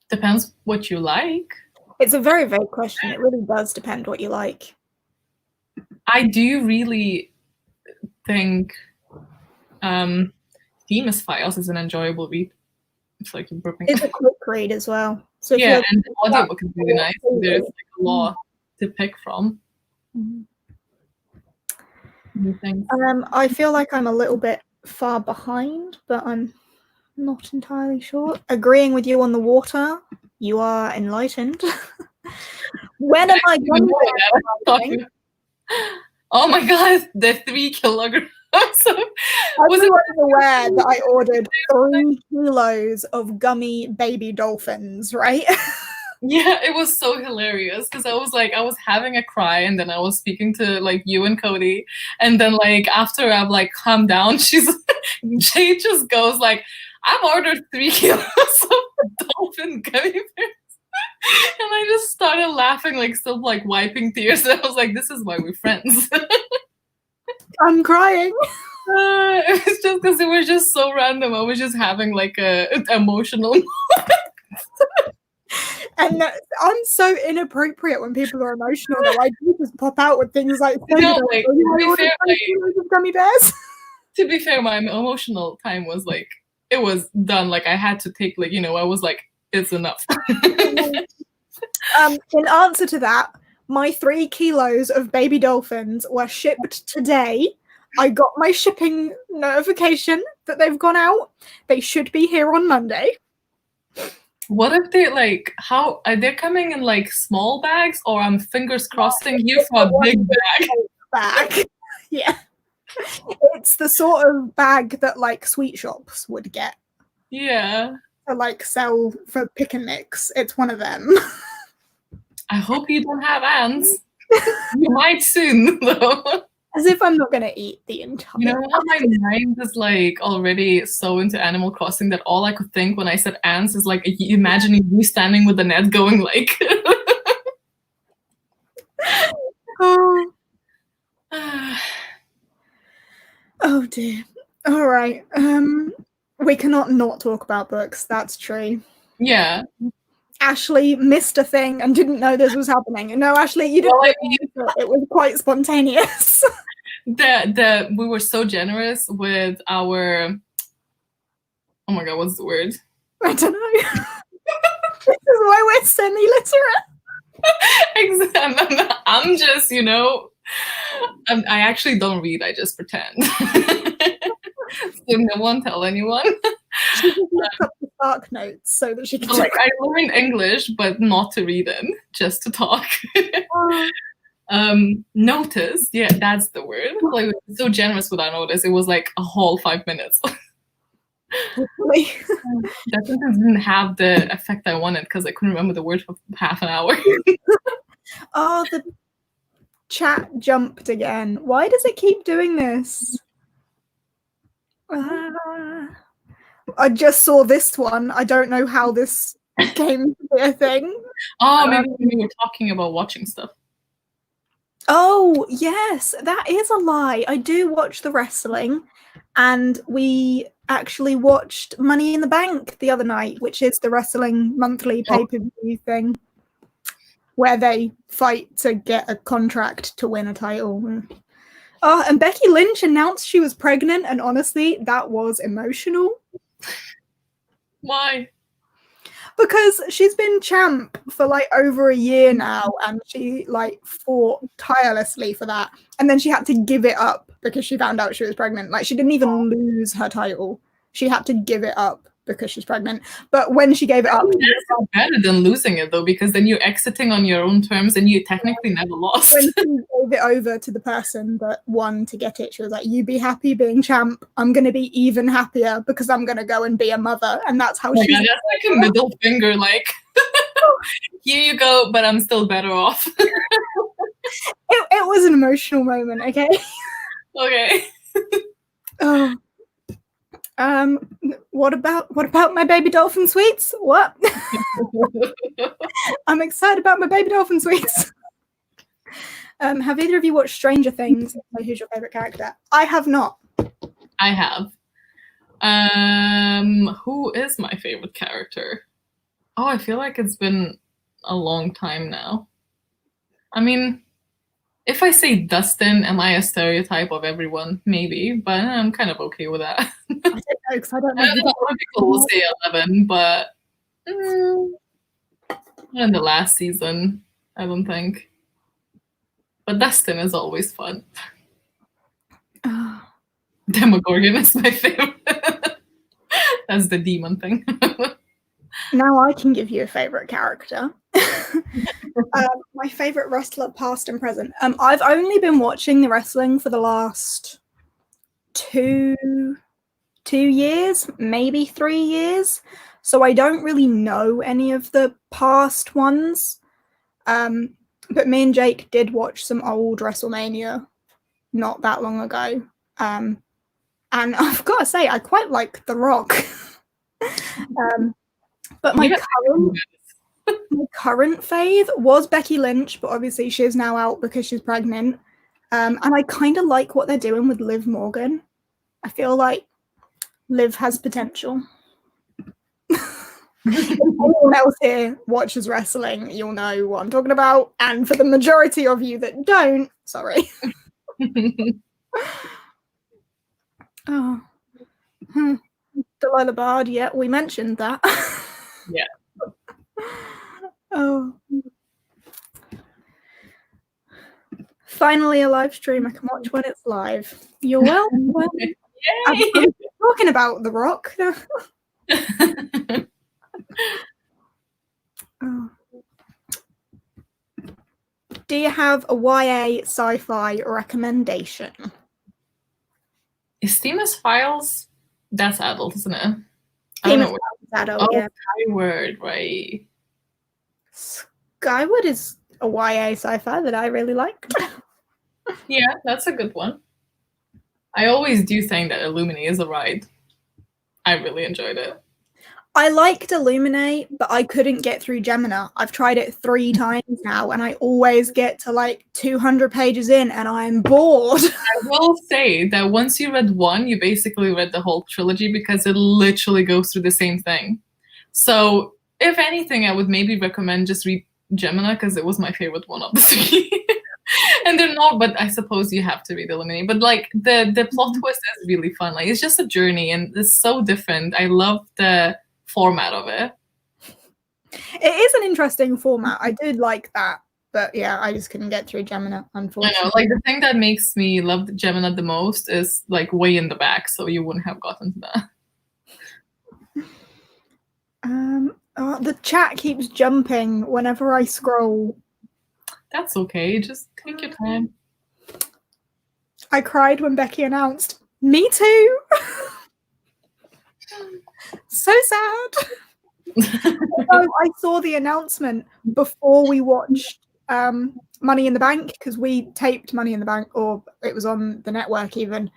Depends what you like. It's a very vague question. It really does depend what you like. I do really think Themis Files is an enjoyable read. It's like a burping. It's a quick read as well. So yeah, and the audiobook is really nice. There's like a lot to pick from. I feel like I'm a little bit far behind, but I'm not entirely sure. Agreeing with you on the water. You are enlightened. When am I going to? Oh my god, the 3 kilograms. Everyone is aware that I ordered 3 kilos of gummy baby dolphins, right? Yeah, it was so hilarious because I was having a cry, and then I was speaking to like you and Cody, and then like after I've like calmed down, Jay just goes like, I've ordered 3 kilos of dolphin gummy bears. And I just started laughing, like still like wiping tears. And I was like, this is why we're friends. I'm crying. It was just because it was just so random. I was just having like an emotional moment. And I'm so inappropriate when people are emotional that I do just pop out with things like, gummy bears. To be fair, my emotional time was like, it was done. Like I had to take like, I was like, it's enough. In answer to that, my 3 kilos of baby dolphins were shipped today. I got my shipping notification that they've gone out. They should be here on Monday. What if they like, how are they coming in like small bags, or I'm fingers crossing here for a big bag? Yeah. It's the sort of bag that like sweet shops would get. Yeah. To like sell for pick and mix. It's one of them. I hope you don't have ants. You might soon, though. As if I'm not going to eat the entire. You know how my mind is like already so into Animal Crossing that all I could think when I said ants is like imagining you standing with the net going like. Oh. Oh dear. All right. We cannot not talk about books. That's true. Yeah. Ashley missed a thing and didn't know this was happening. No, Ashley, you didn't. It was quite spontaneous. We were so generous with our. Oh my god, what's the word? I don't know. This is why we're semi-literate. Exactly. I'm just, I actually don't read. I just pretend. So no one tell anyone. She just looked up the Spark Notes so that she can. Like I learned English, but not to read in, just to talk. Notice, yeah, that's the word. Like so generous with our notice. It was like a whole 5 minutes. That sentence didn't have the effect I wanted because I couldn't remember the word for half an hour. Oh, the chat jumped again. Why does it keep doing this? I just saw this one. I don't know how this came to be a thing. Oh, maybe we were talking about watching stuff. Oh, yes, that is a lie. I do watch the wrestling, and we actually watched Money in the Bank the other night, which is the wrestling monthly pay-per-view thing, where they fight to get a contract to win a title. Oh, and Becky Lynch announced she was pregnant, and honestly, that was emotional. Why? Because she's been champ for like over a year now, and she like fought tirelessly for that, and then she had to give it up because she found out she was pregnant. Like she didn't even lose her title; she had to give it up because she's pregnant. But when she gave it up, that's better than losing it, though, because then you're exiting on your own terms and you technically never lost. When she gave it over to the person that won to get it, she was like, "You be happy being champ. I'm going to be even happier because I'm going to go and be a mother." And that's how she. That's like a middle finger, like, here you go, but I'm still better off. It was an emotional moment. Okay. Okay. Oh. What about my baby dolphin sweets? What? I'm excited about my baby dolphin sweets. Have either of you watched Stranger Things? Who's your favorite character? I have not. I have. Who is my favorite character? Oh, I feel like it's been a long time now. I mean, if I say Dustin, am I a stereotype of everyone? Maybe, but I'm kind of okay with that. I don't know, because I don't know. A lot of people will say 11, but in the last season, I don't think. But Dustin is always fun. Demogorgon is my favorite. That's the demon thing. Now I can give you a favorite character. My favorite wrestler, past and present. I've only been watching the wrestling for the last two years, maybe 3 years. So I don't really know any of the past ones. But me and Jake did watch some old WrestleMania not that long ago. And I've got to say, I quite like The Rock. But my current fave was Becky Lynch, but obviously she's now out because she's pregnant. And I kind of like what they're doing with Liv Morgan. I feel like Liv has potential. If anyone else here watches wrestling, you'll know what I'm talking about. And for the majority of you that don't, sorry. Oh. Delilah Bard, yeah, we mentioned that. Yeah. Oh. Finally, a live stream I can watch when it's live. You're welcome. I'm talking about The Rock. Oh. Do you have a YA sci-fi recommendation? Is Themis Files? That's adult, isn't it? Themis Files is adult, yeah. Skyward, right. Skyward is a YA sci-fi that I really like. Yeah, that's a good one. I always do think that Illuminae is a ride. I really enjoyed it. I liked Illuminae, but I couldn't get through Gemina. I've tried it 3 times now, and I always get to like 200 pages in, and I'm bored. I will say that once you read 1, you basically read the whole trilogy because it literally goes through the same thing. So, if anything, I would maybe recommend just read Gemina because it was my favorite one of the 3. And they're not, but I suppose you have to read Illuminae. But like the plot twist is really fun. Like it's just a journey, and it's so different. I love the format of it. It is an interesting format. I did like that, but yeah, I just couldn't get through Gemina, unfortunately. I know, like the thing that makes me love Gemina the most is like way in the back, so you wouldn't have gotten to that. The chat keeps jumping whenever I scroll. That's okay. Just take your time. I cried when Becky announced. Me too. So sad. I saw the announcement before we watched Money in the Bank because we taped Money in the Bank, or it was on the network even.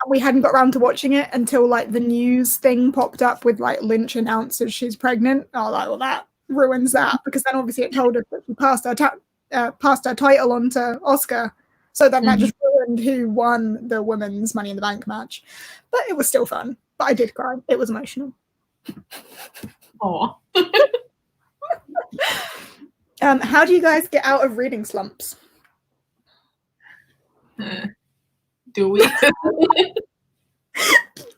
We hadn't got around to watching it until like the news thing popped up with like Lynch announces she's pregnant. I was like, well, that ruins that, because then obviously it told us that she passed her title on to Oscar. So then that just ruined who won the women's Money in the Bank match. But it was still fun. But I did cry. It was emotional. Oh. How do you guys get out of reading slumps? Do we?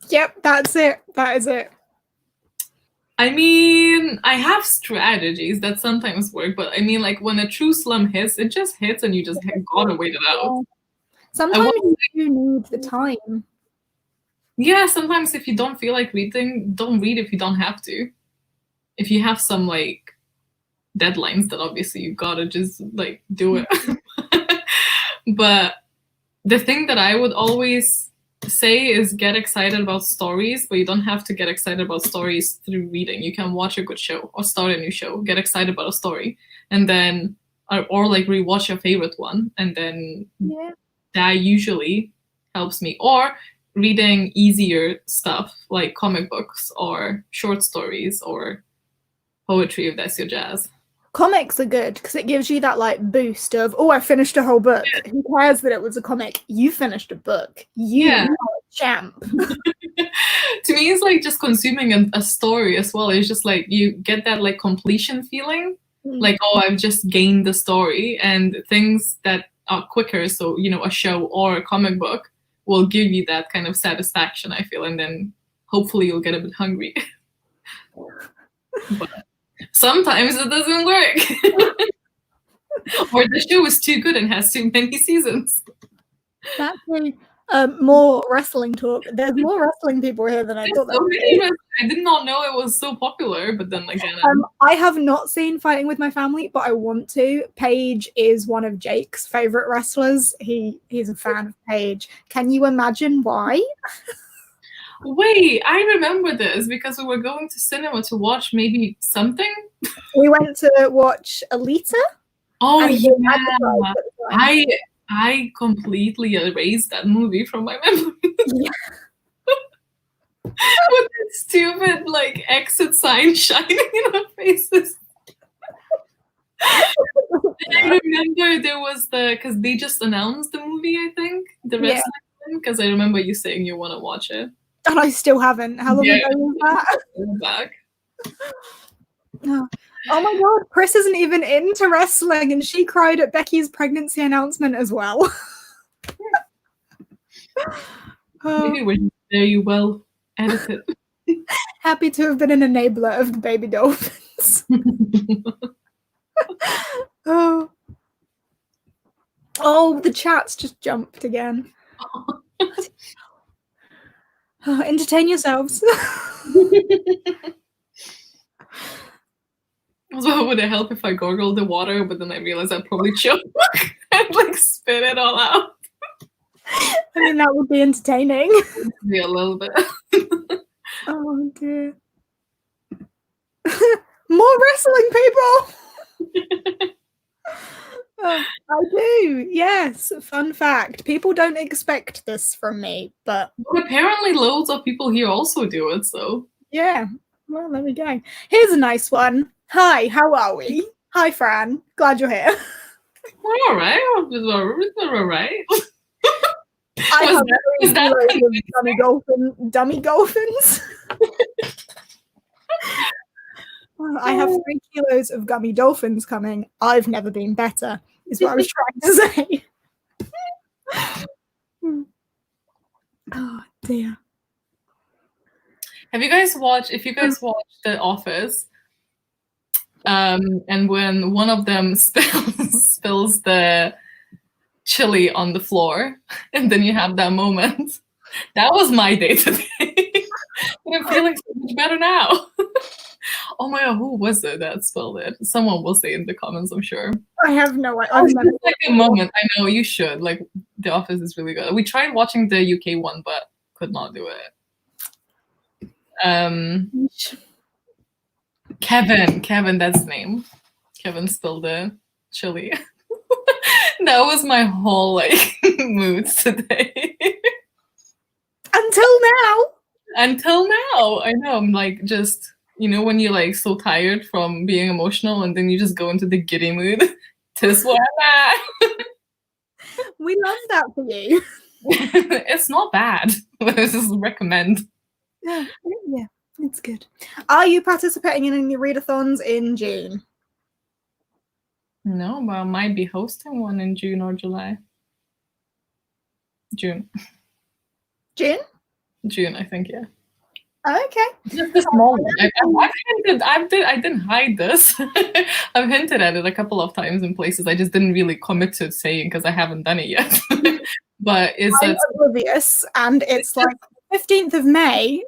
Yep, that's it. That is it. I mean, I have strategies that sometimes work, but I mean, like when a true slump hits, it just hits and you just gotta wait it out. Sometimes you need the time. Yeah, sometimes if you don't feel like reading, don't read if you don't have to. If you have some like deadlines, then obviously you gotta just like do it. But the thing that I would always say is get excited about stories, but you don't have to get excited about stories through reading. You can watch a good show or start a new show, get excited about a story, and then or like rewatch your favorite one, and then that usually helps me. Or reading easier stuff like comic books or short stories or poetry, if that's your jazz. Comics are good because it gives you that like boost of, oh, I finished a whole book. Yeah. Who cares that it was a comic? You finished a book. You are a champ. To me, it's like just consuming a story as well. It's just like you get that like completion feeling, like, oh, I've just gained the story, and things that are quicker. So, you know, a show or a comic book will give you that kind of satisfaction, I feel, and then hopefully you'll get a bit hungry. But sometimes it doesn't work. Or the show is too good and has too many seasons. That's more wrestling talk. There's more wrestling people here than I thought. I did not know it was so popular, but then again... I have not seen Fighting With My Family, but I want to. Paige is one of Jake's favorite wrestlers. He's a fan of Paige. Can you imagine why? Wait, I remember this because we were going to cinema to watch maybe something. We went to watch Alita. Oh yeah, I completely erased that movie from my memory. Yeah. With that stupid like exit sign shining in our faces. I remember there was because they just announced the movie, I think, the wrestling one, because I remember you saying you want to watch it. And I still haven't. How long ago was that? Back. Oh my god, Chris isn't even into wrestling, and she cried at Becky's pregnancy announcement as well. Maybe we're very well edited. Happy to have been an enabler of the baby dolphins. Oh, the chat's just jumped again. Entertain yourselves. Also, would it help if I gargled the water, but then I realized I'd probably choke and like spit it all out? I mean, that would be entertaining. Yeah, a little bit. Oh dear. More wrestling people. I do, yes. Fun fact. People don't expect this from me, but apparently loads of people here also do it, so. Yeah. Well, there we go. Here's a nice one. Hi, how are we? Hi, Fran. Glad you're here. We're all right. We're all right. I have dummy dolphins. I have 3 kilos of gummy dolphins coming. I've never been better, is what I was trying to say. Oh, dear. If you guys watch The Office, and when one of them spills the chili on the floor, and then you have that moment, that was my day today. But I'm feeling so much better now. Oh my god, who was it that spilled it? Someone will say in the comments, I'm sure. I have no idea. It's like a moment. I know you should. Like, The Office is really good. We tried watching the UK one, but could not do it. Kevin, that's his name. Kevin spilled the chili. That was my whole like mood today. Until now, I know. I'm like just, you know, when you're like so tired from being emotional, and then you just go into the giddy mood. This what I'm at. We love that for you. It's not bad. Let's just recommend. Yeah, it's good. Are you participating in any readathons in June? No, but I might be hosting one in June or July. June, I think, yeah. Okay. Just a small one. I didn't hide this. I've hinted at it a couple of times in places. I just didn't really commit to saying because I haven't done it yet. But I'm oblivious, and it's like 15th of May?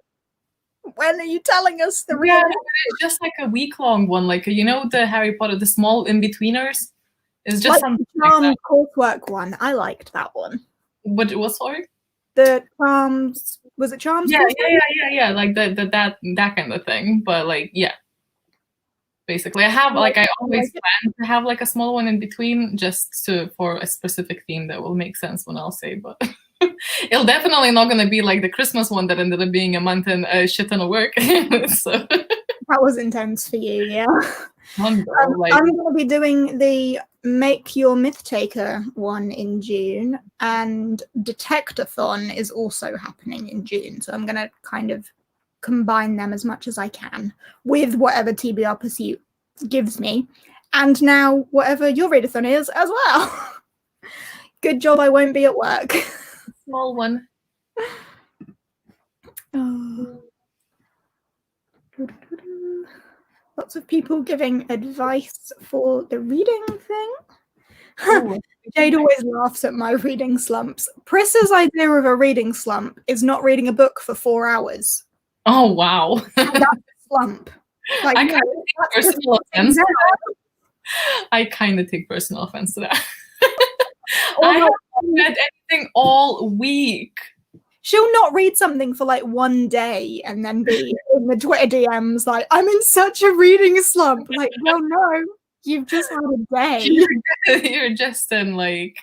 When are you telling us the real? Yeah, it's just like a week-long one, like the Harry Potter, the small in-betweeners. It's just like something the Charms like coursework one. I liked that one. What? Sorry. The Charms, was it Charms? Yeah. Like that kind of thing. But like, yeah. Basically, I always plan to have like a small one in between, just for a specific theme that will make sense when I'll say. But it'll definitely not going to be like the Christmas one that ended up being a month and a shit ton of work. So that was intense for you, yeah. I'm going to be doing the Make Your Myth Taker one in June, and Detectathon is also happening in June. So I'm going to kind of combine them as much as I can with whatever TBR Pursuit gives me, and now whatever your readathon is as well. Good job I won't be at work. Small one. Oh. Lots of people giving advice for the reading thing. Oh, Jade always laughs at my reading slumps. Pris's idea of a reading slump is not reading a book for 4 hours. Oh, wow. That's a slump. Like, I kind of take personal offense to that. I kind of take personal offense to that. I haven't read anything all week. She'll not read something for like 1 day and then be in the Twitter DMs like, I'm in such a reading slump. Like, well, no, you've just had a day. You're just in like...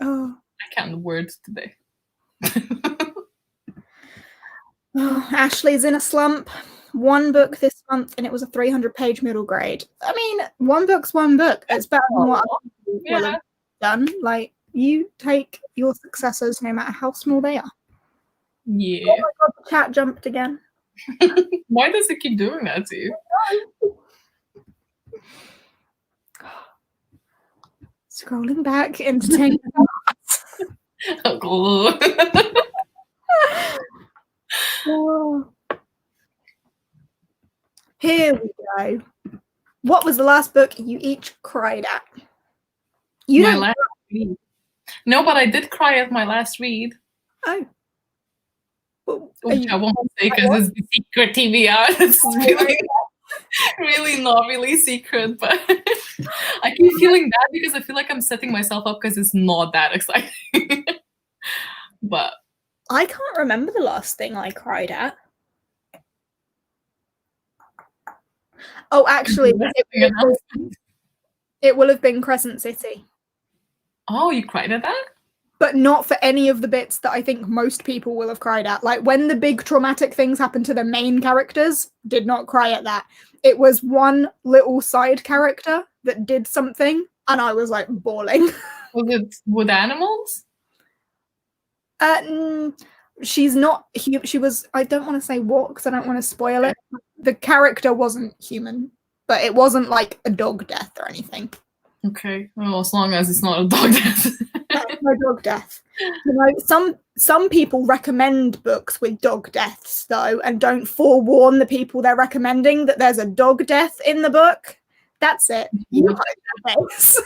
Oh. I can't words today. Oh, Ashley's in a slump. 1 book this month, and it was a 300-page middle grade. I mean, 1 book's 1 book. It's better than what I will have done. Like, you take your successes no matter how small they are. Yeah. Oh my god, the chat jumped again. Why does it keep doing that to you? Scrolling back, entertaining. Oh. Here we go. What was the last book you each cried at? My last read. No, but I did cry at my last read. Oh. Which I won't say because it's the secret TBR. It's really not really secret, but I keep feeling bad because I feel like I'm setting myself up because it's not that exciting. But I can't remember the last thing I cried at. Oh, actually, it will have been Crescent City. Oh, you cried at that? But not for any of the bits that I think most people will have cried at. Like, when the big traumatic things happen to the main characters, did not cry at that. It was one little side character that did something, and I was, like, bawling. Was it with animals? She's not... She was... I don't want to say what, because I don't want to spoil it. The character wasn't human, but it wasn't, like, a dog death or anything. Okay, well, as long as it's not a dog death. No dog death. You know, some people recommend books with dog deaths though, and don't forewarn the people they're recommending that there's a dog death in the book. That's it. You know that face.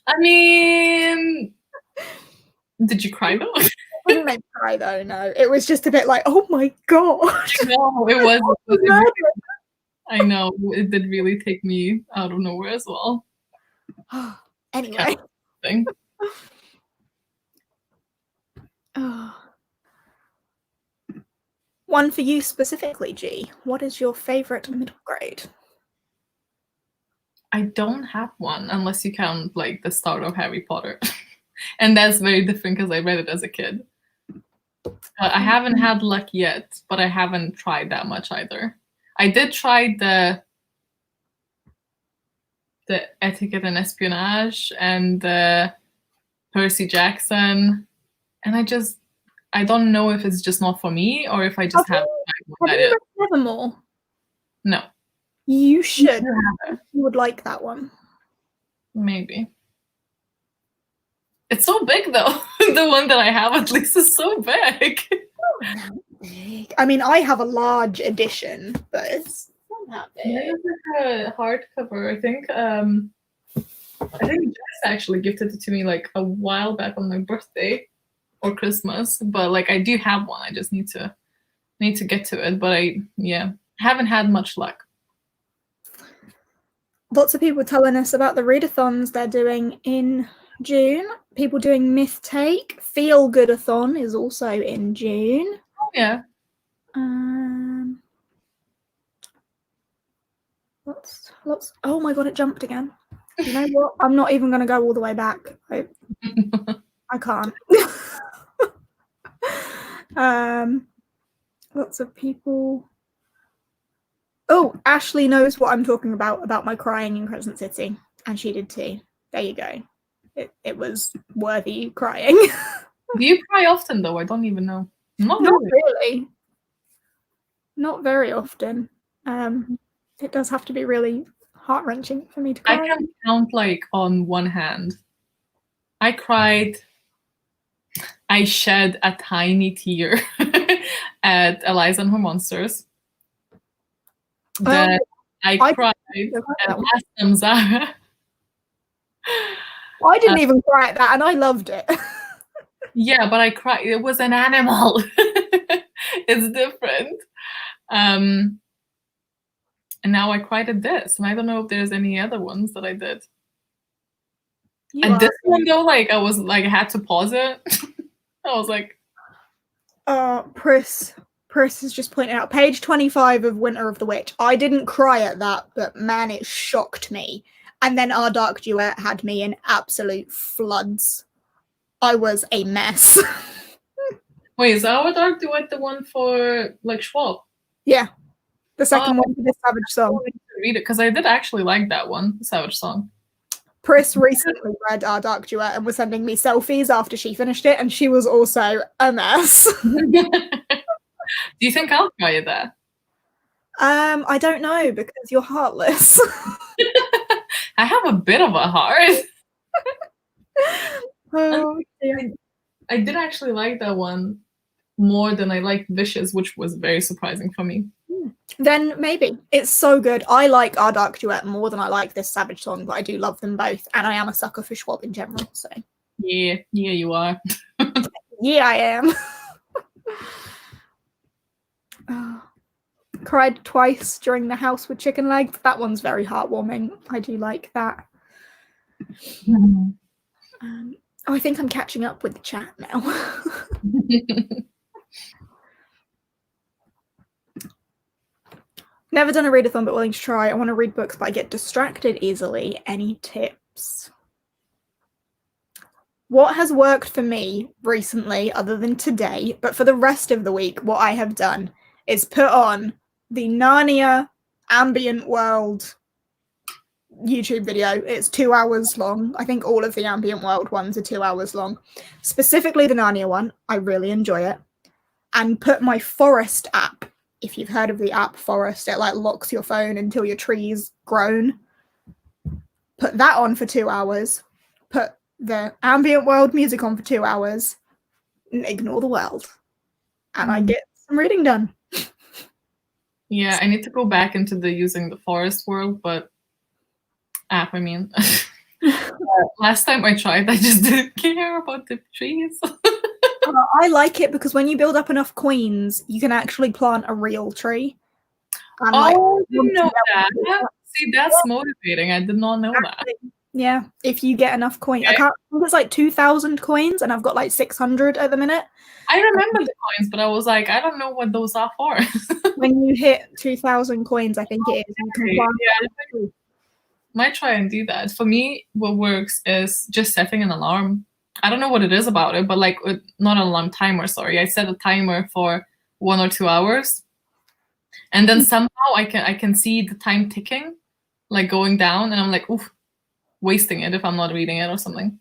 I mean, did you cry though? It didn't make me cry though. No, it was just a bit like, oh my god. No, it was. I know it did really take me out of nowhere as well. Anyway. One for you specifically, G. What is your favorite middle grade? I don't have one unless you count like the start of Harry Potter. And that's very different because I read it as a kid. I haven't had luck yet, but I haven't tried that much either. I did try the Etiquette and Espionage and the Percy Jackson, and I don't know if it's just not for me or if I just haven't tried it. Have you read Nevermore? No. You should. You would like that one. Maybe. It's so big though. The one that I have at least is so big. Big. I mean, I have a large edition, but it's not that big. It's like a hardcover. I think Jess actually gifted it to me like a while back on my birthday. or Christmas, but like I do have one. I just need to get to it, but I haven't had much luck. Lots of people telling us about the readathons they're doing in June. People doing Myth Take. Feel Good-a-thon is also in June. Oh, yeah. Lots. Oh my god, it jumped again. You know what? I'm not even going to go all the way back. I can't. Lots of people. Oh, Ashley knows what I'm talking about my crying in Crescent City, and she did too. There you go. It was worthy crying. Do you cry often though? I don't even know. Not really. Not very often. It does have to be really heart-wrenching for me to cry. I can count like on one hand. I cried. I shed a tiny tear at Eliza and Her Monsters. Then I cried at Aston Zara. I didn't even cry at that, and I loved it. Yeah, but I cried. It was an animal. It's different. And now I cried at this, and I don't know if there's any other ones that I did. And this one though, like I was like I had to pause it. I was like, Pris is just pointing out page 25 of Winter of the Witch. I didn't cry at that, but man, it shocked me. And then Our Dark Duet had me in absolute floods. I was a mess. Wait, is Our Dark Duet the one for like Schwab? Yeah, the second one for the Savage Song. I need to read it because I did actually like that one, the Savage Song. Pris recently read Our Dark Duet and was sending me selfies after she finished it, and she was also a mess. Do you think I'll cry at that? I don't know, because you're heartless. I have a bit of a heart. Oh, I did actually like that one more than I liked Vicious, which was very surprising for me. Then maybe. It's so good. I like Our Dark Duet more than I like this Savage Song, but I do love them both, and I am a sucker for Schwab in general, so. Yeah, you are. Yeah, I am. Cried twice during The House with Chicken Legs. That one's very heartwarming. I do like that. I think I'm catching up with the chat now. Never done a readathon, but willing to try. I want to read books, but I get distracted easily. Any tips? What has worked for me recently, other than today, but for the rest of the week, what I have done is put on the Narnia Ambient World YouTube video. It's 2 hours long. I think all of the Ambient World ones are 2 hours long. Specifically the Narnia one. I really enjoy it. And put my Forest app. If you've heard of the app Forest, it like locks your phone until your tree's grown. Put that on for 2 hours. Put the Ambient World music on for 2 hours. And ignore the world. And I get some reading done. Yeah, I need to go back into the using the Forest world, but app, I mean. Last time I tried, I just didn't care about the trees. I like it because when you build up enough queens, you can actually plant a real tree. And I didn't know that. See, that's motivating. I did not know that. Yeah, if you get enough coins. I think it's like 2,000 coins, and I've got like 600 at the minute. I remember the coins, but I was like, I don't know what those are for. When you hit 2,000 coins, I think it is. You can plant might try and do that. For me, what works is just setting an alarm. I don't know what it is about it, but like not an alarm timer, sorry. I set a timer for 1 or 2 hours. And then somehow I can see the time ticking, like going down, and I'm like, oof, wasting it if I'm not reading it or something.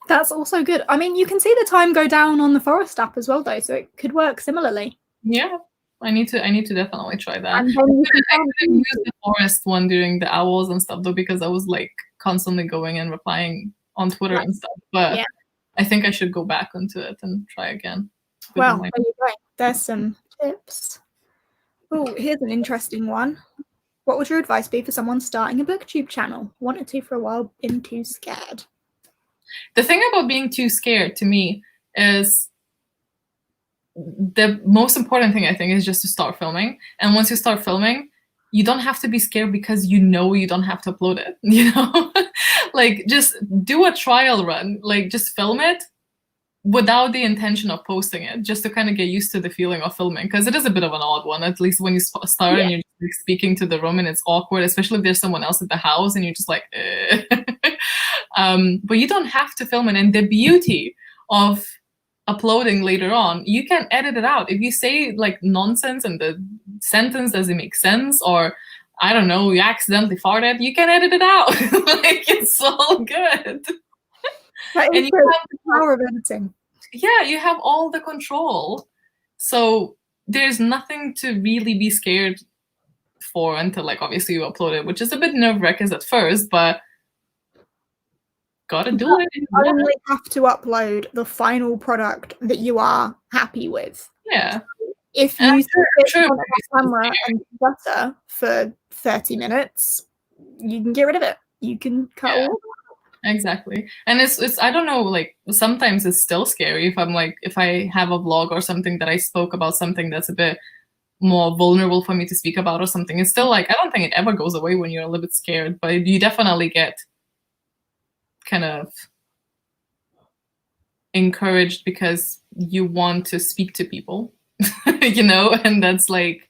That's also good. I mean, you can see the time go down on the Forest app as well, though, so it could work similarly. Yeah, I need to definitely try that. I couldn't use the Forest one during the owls and stuff though, because I was like constantly going and replying on Twitter and stuff. But I think I should go back into it and try again. Well, there you go. There's some tips. Oh, here's an interesting one. What would your advice be for someone starting a booktube channel? Wanted to for a while, been too scared. The thing about being too scared to me is the most important thing, I think, is just to start filming. And once you start filming, you don't have to be scared because you don't have to upload it, Like, just do a trial run, like just film it without the intention of posting it, just to kind of get used to the feeling of filming, because it is a bit of an odd one, at least when you start and you're just, like, speaking to the room and it's awkward, especially if there's someone else at the house and you're just like, but you don't have to film it. And the beauty of uploading later on, you can edit it out. If you say like nonsense and the sentence doesn't make sense, or I don't know, you accidentally farted, you can edit it out. Like, it's all good. And you have the power of editing. Yeah, you have all the control. So there's nothing to really be scared for until, like, obviously you upload it, which is a bit nerve-wracking at first, but gotta do it. You only have to upload the final product that you are happy with. Yeah. If you sit on a camera and butter for 30 minutes, you can get rid of it. You can cut all. Exactly. And it's I don't know, like, sometimes it's still scary if I have a vlog or something that I spoke about something that's a bit more vulnerable for me to speak about or something. It's still like, I don't think it ever goes away when you're a little bit scared, but you definitely get kind of encouraged because you want to speak to people, and that's like,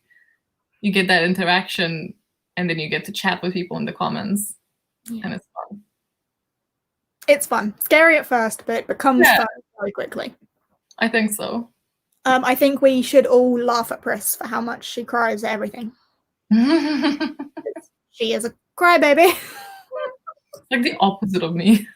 you get that interaction and then you get to chat with people in the comments, and it's fun. It's fun. Scary at first, but it becomes fun very quickly. I think so. I think we should all laugh at Pris for how much she cries at everything. She is a crybaby. Like the opposite of me.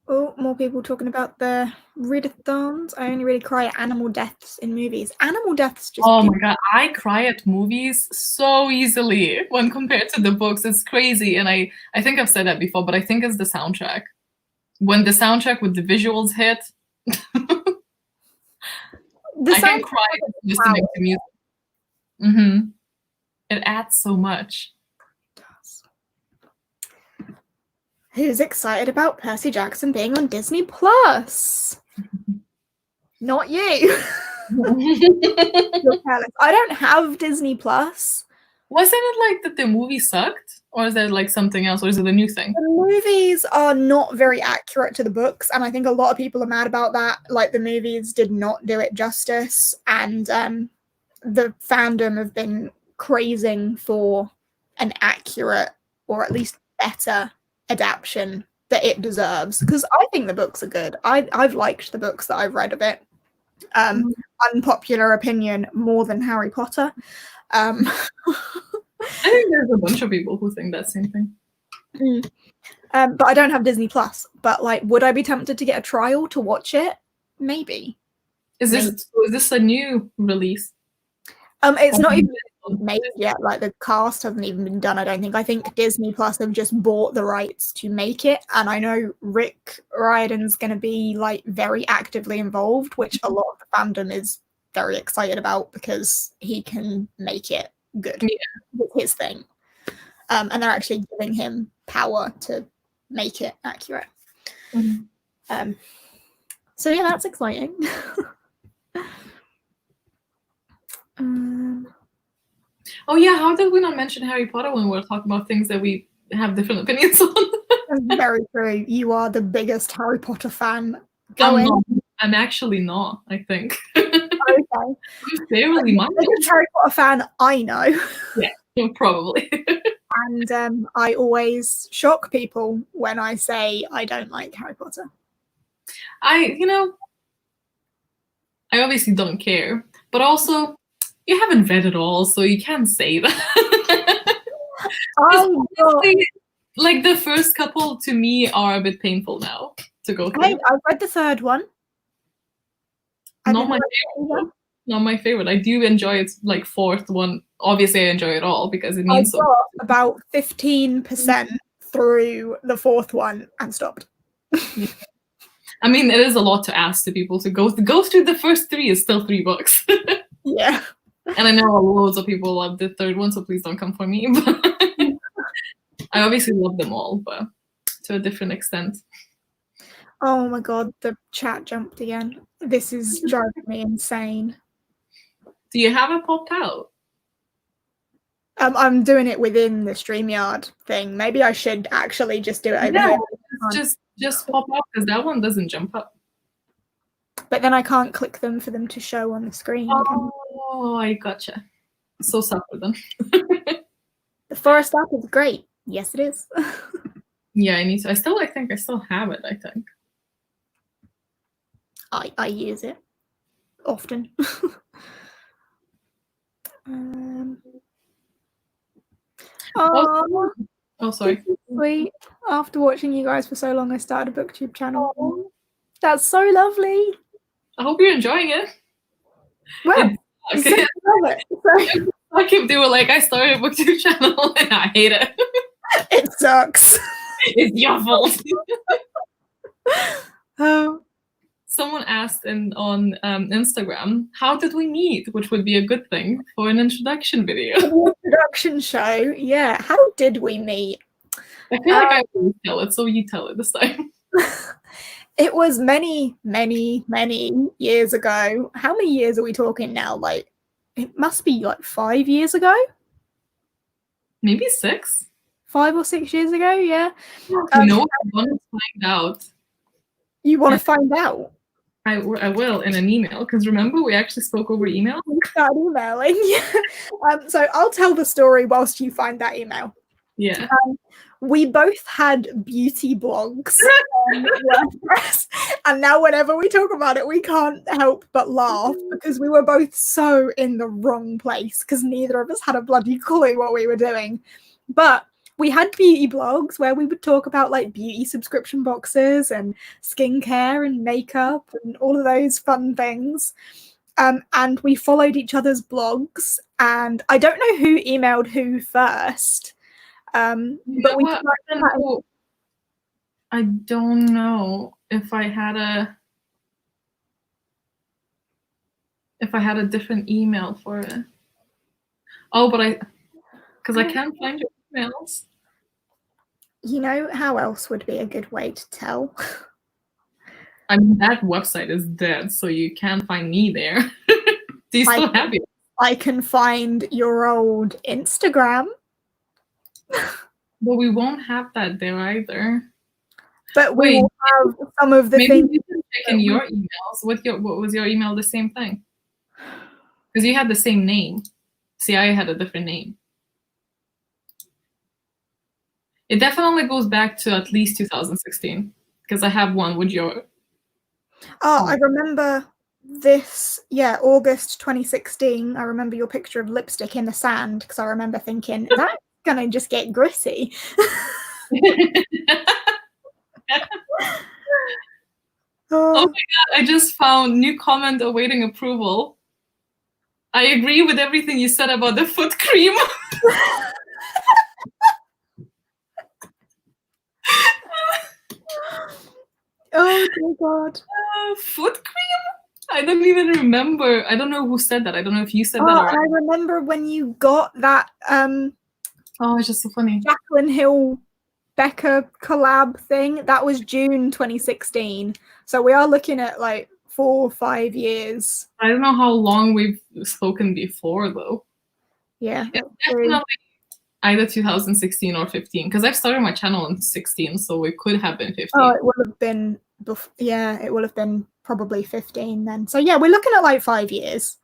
Oh, more people talking about the readathons. I only really cry at animal deaths in movies. Animal deaths just... Oh my god, I cry at movies so easily when compared to the books. It's crazy. And I think I've said that before, but I think it's the soundtrack. When the soundtrack with the visuals hit, I can cry listening to music. It adds so much. Who's excited about Percy Jackson being on Disney Plus? Not you. You're careless. I don't have Disney Plus. Wasn't it like that the movie sucked? Or is there like something else? Or is it a new thing? The movies are not very accurate to the books, and I think a lot of people are mad about that. Like, the movies did not do it justice, and the fandom have been crazing for an accurate, or at least better, adaptation that it deserves, because I think the books are good. I've liked the books that I've read of it. Unpopular opinion, more than Harry Potter. I think there's a bunch of people who think that same thing. But I don't have Disney Plus. But, like, would I be tempted to get a trial to watch it? Maybe. Is this a new release? It's not even made yet. Like, the cast hasn't even been done, I don't think. I think Disney Plus have just bought the rights to make it, and I know Rick Riordan's going to be, like, very actively involved, which a lot of the fandom is very excited about because he can make it good. With his thing. And they're actually giving him power to make it accurate. So yeah, that's exciting. Oh yeah, how did we not mention Harry Potter when we were talking about things that we have different opinions on? That's very true. You are the biggest Harry Potter fan. I'm actually not, I think. Okay. I'm fairly much. The biggest Harry Potter fan I know. Yeah, probably. And I always shock people when I say I don't like Harry Potter. I obviously don't care, but also you haven't read it all, so you can't say that. Honestly, like, the first couple to me are a bit painful now to go through. I've read the third one. Not my favorite. I do enjoy its, like, fourth one. Obviously, I enjoy it all because it means I got about 15% through the fourth one and stopped. Yeah. I mean, it is a lot to ask to people to go through the first three. Is still 3 books. Yeah. And I know loads of people love the third one, so please don't come for me. But I obviously love them all, but to a different extent. Oh my god, the chat jumped again. This is driving me insane. Do you have it popped out? I'm doing it within the StreamYard thing. Maybe I should actually just do it over here. Just pop up, because that one doesn't jump up. But then I can't click them for them to show on the screen. Oh, I gotcha. So sorry then. The Forest app is great. Yes, it is. Yeah, I need to. I think I still have it, I think. I use it often. Oh, sorry. Sweet. After watching you guys for so long, I started a Booktube channel. Oh, that's so lovely. I hope you're enjoying it. Well, I love it. I keep doing like, I started a Booktube channel and I hate it. It sucks. It's your fault. Oh. Someone asked on Instagram, how did we meet? Which would be a good thing for an introduction video. An introduction show, yeah. How did we meet? I feel like I always tell it, so you tell it this time. It was many, many, many years ago. How many years are we talking now? Like, it must be like 5 years ago? Maybe 6? 5 or 6 years ago, yeah. You know, I want to find out. You want to find out? I will in an email, because remember we actually spoke over email? We started emailing, yeah. So I'll tell the story whilst you find that email. Yeah. We both had beauty blogs on WordPress, and now whenever we talk about it, we can't help but laugh because we were both so in the wrong place because neither of us had a bloody clue what we were doing. But we had beauty blogs where we would talk about like beauty subscription boxes and skincare and makeup and all of those fun things. And we followed each other's blogs, and I don't know who emailed who first. But we I don't know if I had a different email for it. Oh, but because I can't find your emails. You know how else would be a good way to tell? I mean, that website is dead, so you can't find me there. Do you still have it? I can find your old Instagram. But we won't have that there either. But we will have some of the maybe things. You can check in your emails. What was your email? The same thing? Because you had the same name. See, I had a different name. It definitely goes back to at least 2016 because I have one with your. Oh, I remember this. Yeah, August 2016. I remember your picture of lipstick in the sand because I remember thinking that's gonna just get gritty. Oh my god! I just found new comment awaiting approval. I agree with everything you said about the foot cream. Oh dear God. Foot cream? I don't even remember. I don't know who said that. I don't know if you said that or I remember when you got that oh, it's just so funny. Jacqueline Hill Becca collab thing. That was June 2016. So we are looking at like 4 or 5 years. I don't know how long we've spoken before though. Yeah. It's definitely either 2016 or 15 because I started my channel in 16, so it could have been 15. Oh, it would have been it would have been probably 15 then. So yeah, we're looking at like 5 years.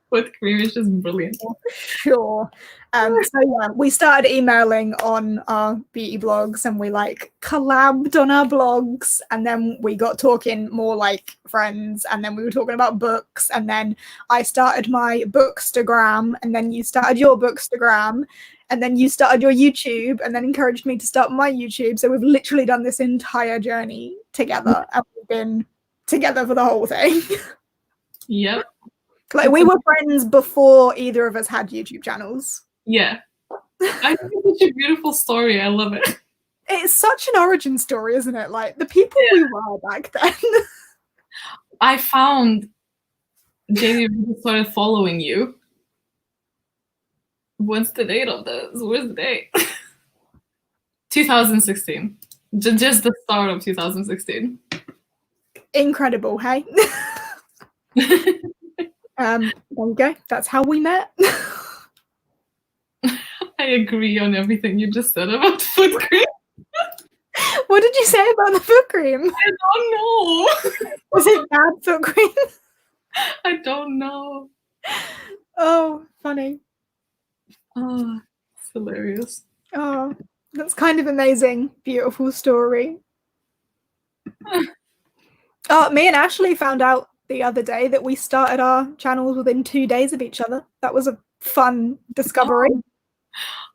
Foot cream is just brilliant. Sure. So yeah, we started emailing on our beauty blogs and we like collabed on our blogs, and then we got talking more like friends, and then we were talking about books, and then I started my Bookstagram, and then you started your Bookstagram, and then you started your YouTube, and then encouraged me to start my YouTube. So we've literally done this entire journey together, and we've been together for the whole thing. Yep. Like we were friends before either of us had YouTube channels. Yeah. I think it's such a beautiful story. I love it. It's such an origin story, isn't it? Like the people we were back then. I found Jamie started following you. What's the date of this? Where's the date? 2016. Just the start of 2016. Incredible, hey? There we go. That's how we met. I agree on everything you just said about foot cream. What did you say about the foot cream? I don't know. Was it bad foot cream? I don't know. Oh, funny. Oh, it's hilarious. Oh, that's kind of amazing. Beautiful story. Me and Ashley found out the other day that we started our channels within 2 days of each other. That was a fun discovery.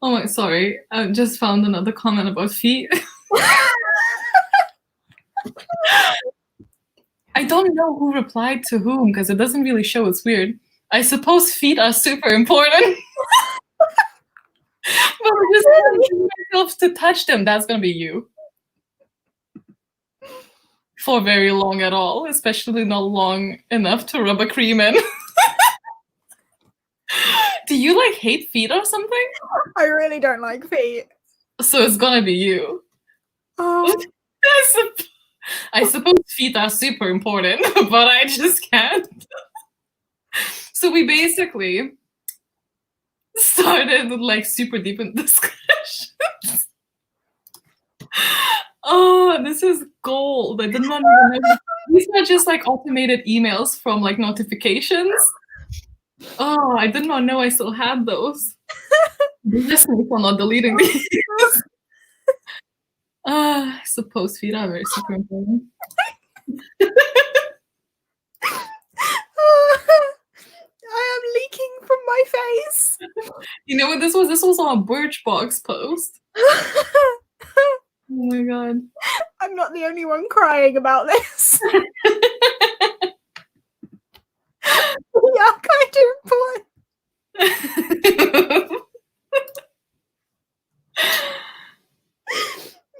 Oh my, sorry. I just found another comment about feet. I don't know who replied to whom because it doesn't really show. It's weird. I suppose feet are super important. But I just want myself to touch them. That's gonna be you. For very long at all, especially not long enough to rub a cream in. Do you like hate feet or something? I really don't like feet. So it's gonna be you. Oh. I suppose feet are super important, but I just can't. So we basically started like super deep in discussions. Oh, this is gold. I did not even know. These are just like automated emails from like notifications. Oh, I did not know I still had those. Bless me for not deleting these. I suppose feet are very super important. I am leaking from my face. You know what this was? This was on a Birchbox post. Oh my god. I'm not the only one crying about this. Yeah, kind of important.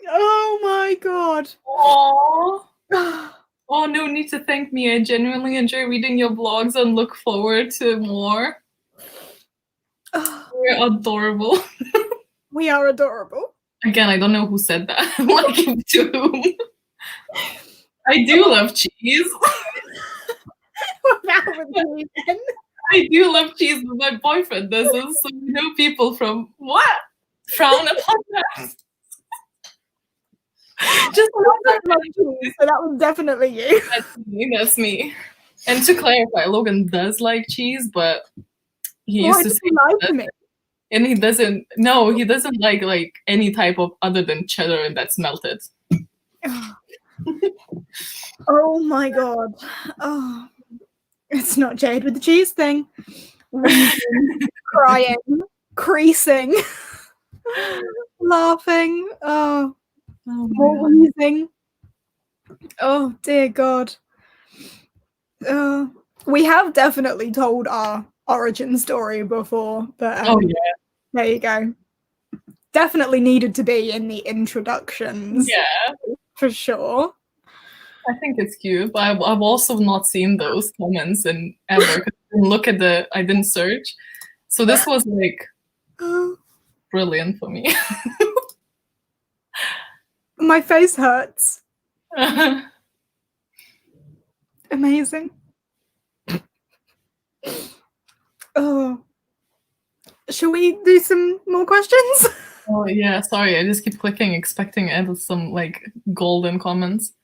Oh my god. Aww. Oh, no need to thank me. I genuinely enjoy reading your blogs and look forward to more. We're adorable. We are adorable. Again, I don't know who said that. Like, to whom? I do love cheese. I do love cheese, but my boyfriend doesn't. So we know people from what? Frown upon that. Just love cheese, so that was definitely you. That's me. And to clarify, Logan does like cheese, but he used to say like me. And he doesn't. No, he doesn't like any type of other than cheddar and that's melted. Oh my god. Oh, it's not Jade with the cheese thing. Crying, creasing, laughing. Oh, wheezing. Oh dear God. We have definitely told our origin story before, but oh yeah, there you go. Definitely needed to be in the introductions. Yeah, for sure. I think it's cute, but I've also not seen those comments in ever. I didn't look at I didn't search, so this was like brilliant for me. My face hurts. Amazing. Oh, shall we do some more questions? Oh yeah, sorry, I just keep clicking, expecting some like golden comments.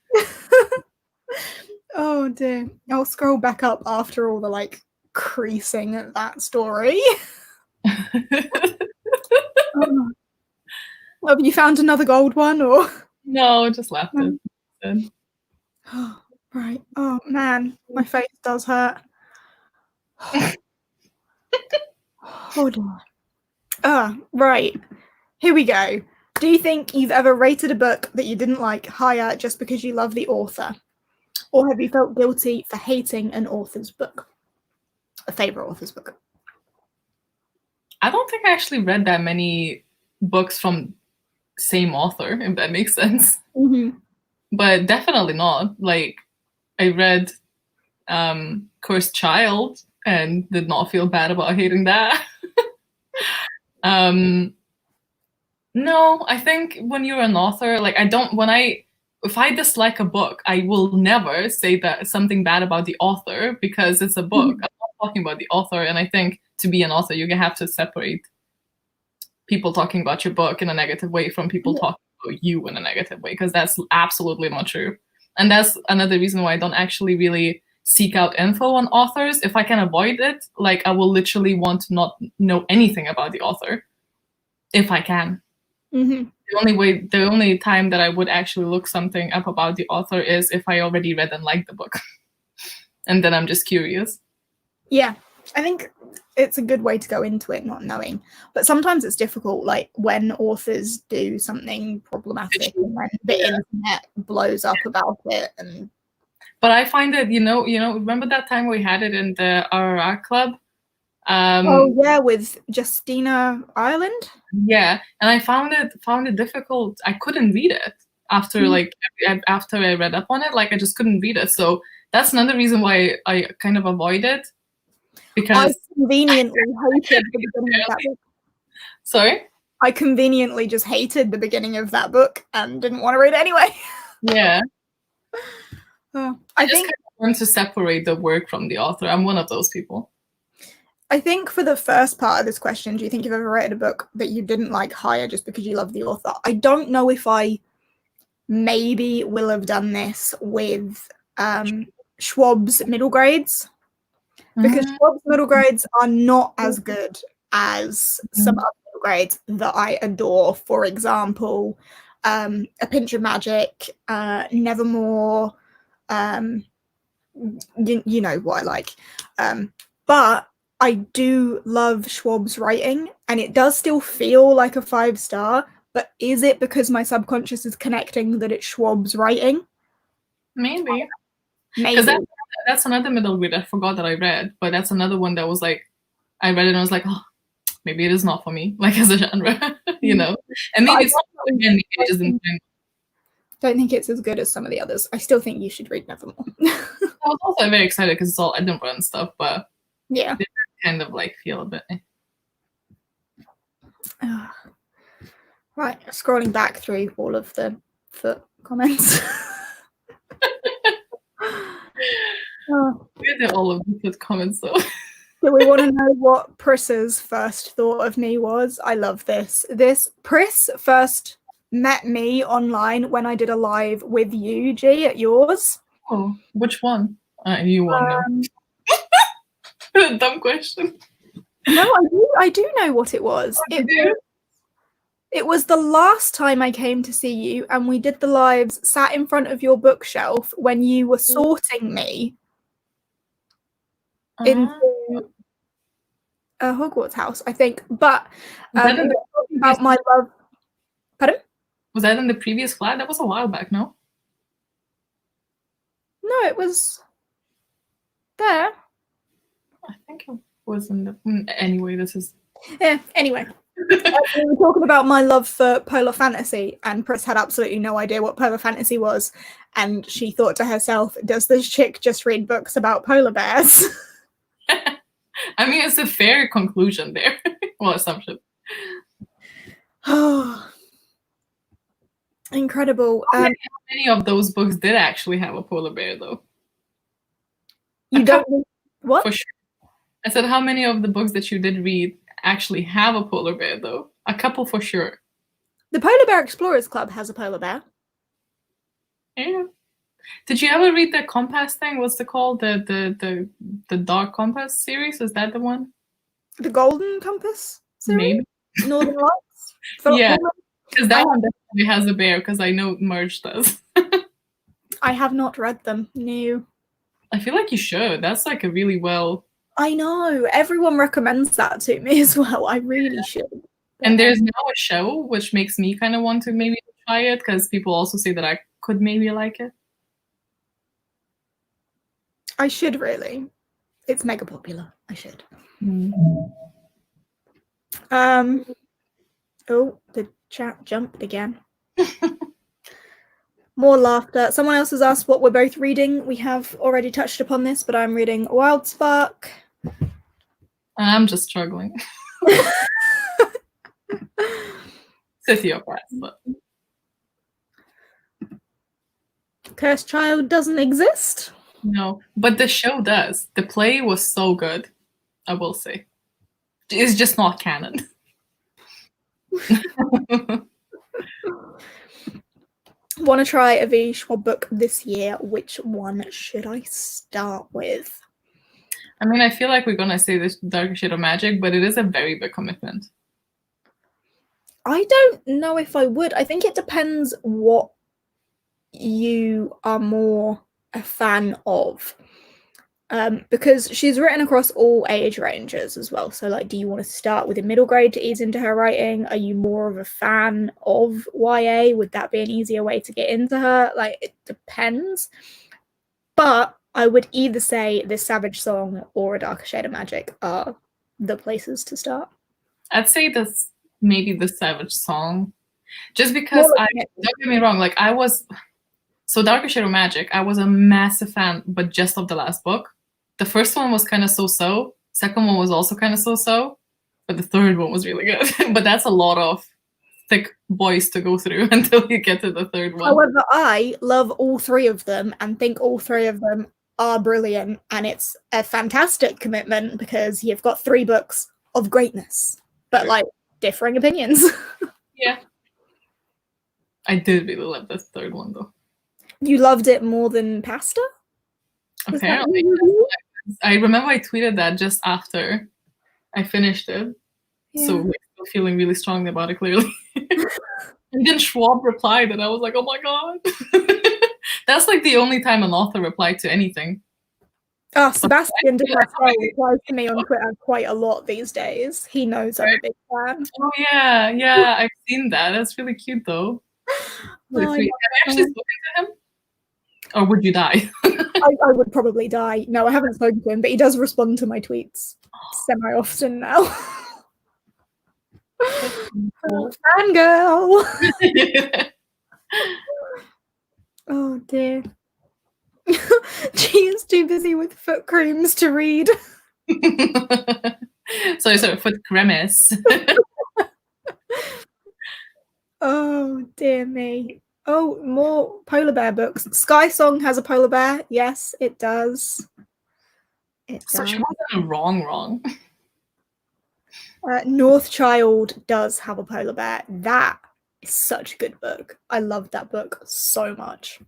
Oh dear. I'll scroll back up after all the like creasing at that story. Have you found another gold one or? No, just left it. Right. Oh man, my face does hurt. Hold on. Right. Here we go. Do you think you've ever rated a book that you didn't like higher just because you love the author? Or have you felt guilty for hating an author's book? A favorite author's book? I don't think I actually read that many books from same author, if that makes sense. Mm-hmm. But definitely not. Like, I read Cursed Child and did not feel bad about hating that. No, I think when you're an author, like if I dislike a book, I will never say that something bad about the author because it's a book. I'm not talking about the author. And I think to be an author, you have to separate people talking about your book in a negative way from people talking about you in a negative way, because that's absolutely not true. And that's another reason why I don't actually really seek out info on authors. If I can avoid it, like I will literally want to not know anything about the author if I can. Mm-hmm. The only time that I would actually look something up about the author is if I already read and liked the book. And then I'm just curious. Yeah, I think it's a good way to go into it, not knowing. But sometimes it's difficult, like when authors do something problematic and when the internet blows up about it. But I find that, remember that time we had it in the RRR club? Oh yeah, with Justina Ireland. Yeah, and I found it difficult. I couldn't read it after after I read up on it. Like I just couldn't read it. So that's another reason why I kind of avoid it. Because I conveniently hated the beginning of that book. Sorry? I conveniently just hated the beginning of that book and didn't want to read it anyway. Yeah. I think kind of want to separate the work from the author. I'm one of those people. I think for the first part of this question, do you think you've ever read a book that you didn't like higher just because you love the author? I don't know if I maybe will have done this with Schwab's middle grades, because Schwab's middle grades are not as good as some other middle grades that I adore. For example, A Pinch of Magic, Nevermore, you know what I like. But I do love Schwab's writing, and it does still feel like a 5-star, but is it because my subconscious is connecting that it's Schwab's writing? Maybe. Because that's another middle grade I forgot that I read, but that's another one that was like, I read it and I was like, oh, maybe it is not for me, like as a genre, you know? And maybe it's not, again, maybe it isn't. Don't think it's as good as some of the others. I still think you should read Nevermore. I was also very excited because it's all Edinburgh and stuff, but yeah, it kind of like feel a bit. Right, scrolling back through all of the foot comments. We did all of the foot comments though. Do we want to know what Pris's first thought of me was? I love this. Pris first met me online when I did a live with you, G, at yours. Oh, which one? You won. Dumb question. No, I do know what it was. It was the last time I came to see you, and we did the lives sat in front of your bookshelf when you were sorting me into a Hogwarts house, I think. But about my love. Pardon? Was that in the previous flat? That was a while back, no? No, it was there. I think it was in the. Anyway, this is. Yeah. Anyway. We were talking about my love for polar fantasy, and Pris had absolutely no idea what polar fantasy was, and she thought to herself, does this chick just read books about polar bears? I mean, it's a fair conclusion there. Well, assumption. Oh, incredible. How many of those books did actually have a polar bear, though? You don't know what? For sure. I said, how many of the books that you did read actually have a polar bear, though? A couple for sure. The Polar Bear Explorers Club has a polar bear. Yeah. Did you ever read the Compass thing? What's it called? The Dark Compass series? Is that the one? The Golden Compass series? Maybe. Northern Lights? Yeah. Because that one definitely has a bear, because I know Merge does. I have not read them. No. I feel like you should. That's like a really well... I know. Everyone recommends that to me as well. I really should. And there's now a show, which makes me kind of want to maybe try it, because people also say that I could maybe like it. I should really. It's mega popular. I should. Oh, the chat jumped again. More laughter. Someone else has asked what we're both reading. We have already touched upon this, but I'm reading Wild Spark. I'm just struggling. Sociopaths, but Cursed Child doesn't exist? no. But the show does. The play was so good, I will say. It's just not canon. Want to try a V. Schwab book this year? Which one should I start with? I mean, I feel like we're gonna say this Darker Shade of Magic, but it is a very big commitment. I don't know if I would. I think it depends what you are more a fan of. Because she's written across all age ranges as well. So, like, do you want to start with a middle grade to ease into her writing? Are you more of a fan of YA? Would that be an easier way to get into her? Like, it depends. But I would either say this Savage Song or A Darker Shade of Magic are the places to start. I'd say that's maybe the Savage Song. Just because, don't get me wrong, like, so Darker Shade of Magic, I was a massive fan, but just of the last book. The first one was kind of so-so. Second one was also kind of so-so. But the third one was really good. But that's a lot of thick boys to go through until you get to the third one. However, I love all three of them and think all three of them are brilliant. And it's a fantastic commitment because you've got 3 books of greatness. But, like, differing opinions. Yeah. I did really love the third one, though. You loved it more than Pasta? Apparently. I remember I tweeted that just after I finished it. Yeah. So like, still feeling really strongly about it, clearly. And then Schwab replied, and I was like, oh my god. That's like the only time an author replied to anything. Oh, Sebastian replies to me on Twitter quite a lot these days. He knows I'm a big fan. Oh yeah, I've seen that. That's really cute, though. Really sweet. Have you actually spoken to him? Or would you die? I would probably die. No, I haven't spoken to him, but he does respond to my tweets semi-often now. Fangirl! Oh dear. She is too busy with foot creams to read. So sort of foot cremes. Oh dear me. Oh, more polar bear books. Sky Song has a polar bear. Yes, it does. So she wasn't wrong. North Child does have a polar bear. That is such a good book. I love that book so much.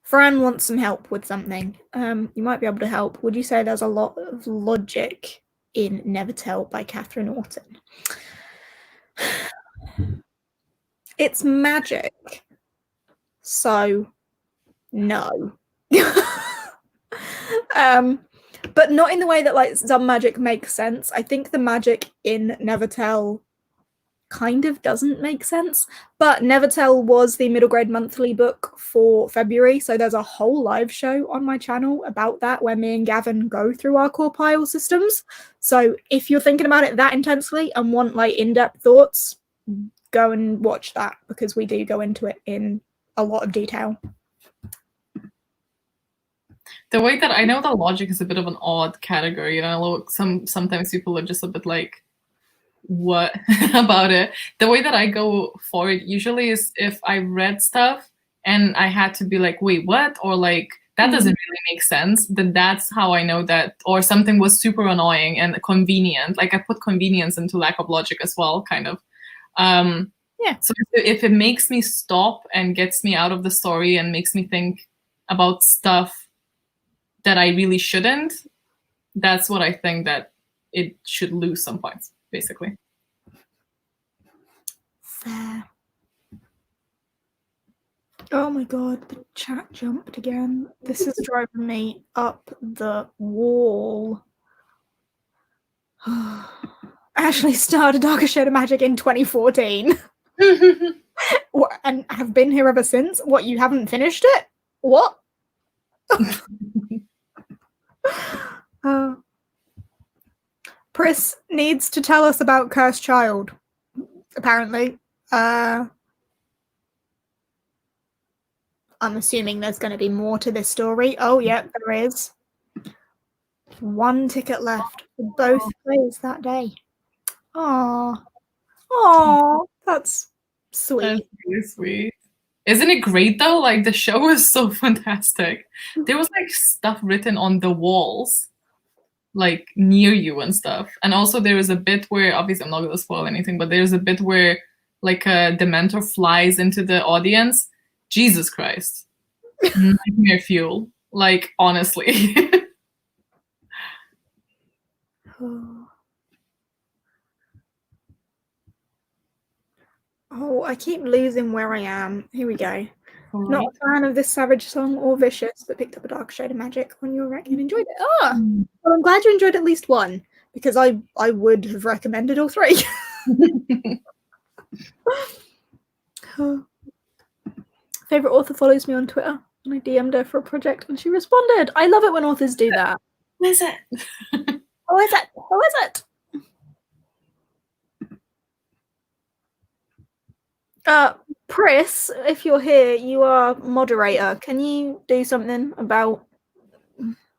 Fran wants some help with something. You might be able to help. Would you say there's a lot of logic in Never Tell by Catherine Orton? It's magic. So, no. But not in the way that like some magic makes sense. I think the magic in Never Tell kind of doesn't make sense. But Never Tell was the middle grade monthly book for February, so there's a whole live show on my channel about that where me and Gavin go through our core pile systems. So if you're thinking about it that intensely and want like in-depth thoughts, go and watch that because we do go into it in a lot of detail. The way that I know that logic is a bit of an odd category, and I know sometimes people are just a bit like, what about it? The way that I go for it usually is if I read stuff and I had to be like, wait, what? Or like, that doesn't really make sense, then that's how I know that, or something was super annoying and convenient. Like I put convenience into lack of logic as well, kind of. Yeah. So if it makes me stop and gets me out of the story and makes me think about stuff that I really shouldn't, that's what I think that it should lose some points, basically. Fair. Oh my god, the chat jumped again. This is driving me up the wall. Ashley started Darker Shade of Magic in 2014. And have been here ever since? What, you haven't finished it? What? Pris needs to tell us about Cursed Child, apparently. I'm assuming there's going to be more to this story. Oh, yeah, there is. 1 ticket left for both plays that day. Oh, that's sweet. That's really sweet. Isn't it great though? Like the show is so fantastic. There was like stuff written on the walls, like near you and stuff. And also there is a bit where, obviously I'm not gonna spoil anything, but there's a bit where like a Dementor flies into the audience. Jesus Christ. Nightmare fuel. Like honestly. Oh, I keep losing where I am. Here we go. Right. Not a fan of this savage song or vicious, but picked up a dark shade of magic on your rec and enjoyed it. Well, I'm glad you enjoyed at least one, because I would have recommended all 3. Favorite author follows me on Twitter, and I DM'd her for a project, and she responded. I love it when authors do that. Who is it? Who is it? Who is it? Pris, if you're here, you are moderator. Can you do something about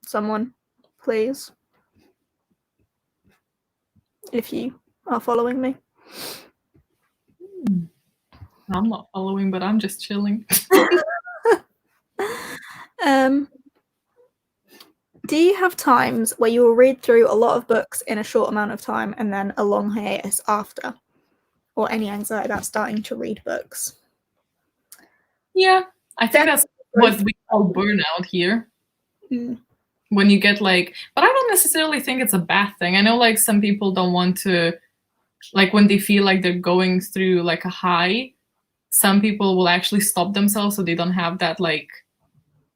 someone, please? If you are following me. I'm not following, but I'm just chilling. Do you have times where you will read through a lot of books in a short amount of time and then a long hiatus after? Or any anxiety about starting to read books? Yeah, I think that's what we call burnout here. When you get like, but I don't necessarily think it's a bad thing. I know like some people don't want to, like when they feel like they're going through like a high, some people will actually stop themselves so they don't have that like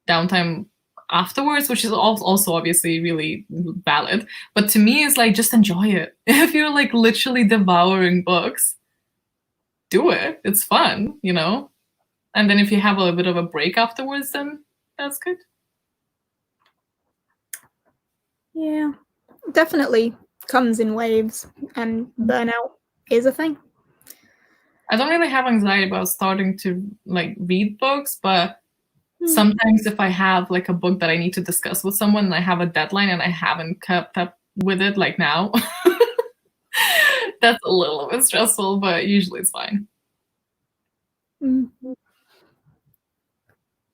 downtime afterwards, which is also obviously really valid. But to me, it's like, just enjoy it. If you're like literally devouring books, do it. It's fun, you know? And then if you have a bit of a break afterwards, then that's good. Yeah, definitely comes in waves, and burnout is a thing. I don't really have anxiety about starting to like read books, but sometimes if I have like a book that I need to discuss with someone and I have a deadline and I haven't kept up with it like now, that's a little bit stressful, but usually it's fine.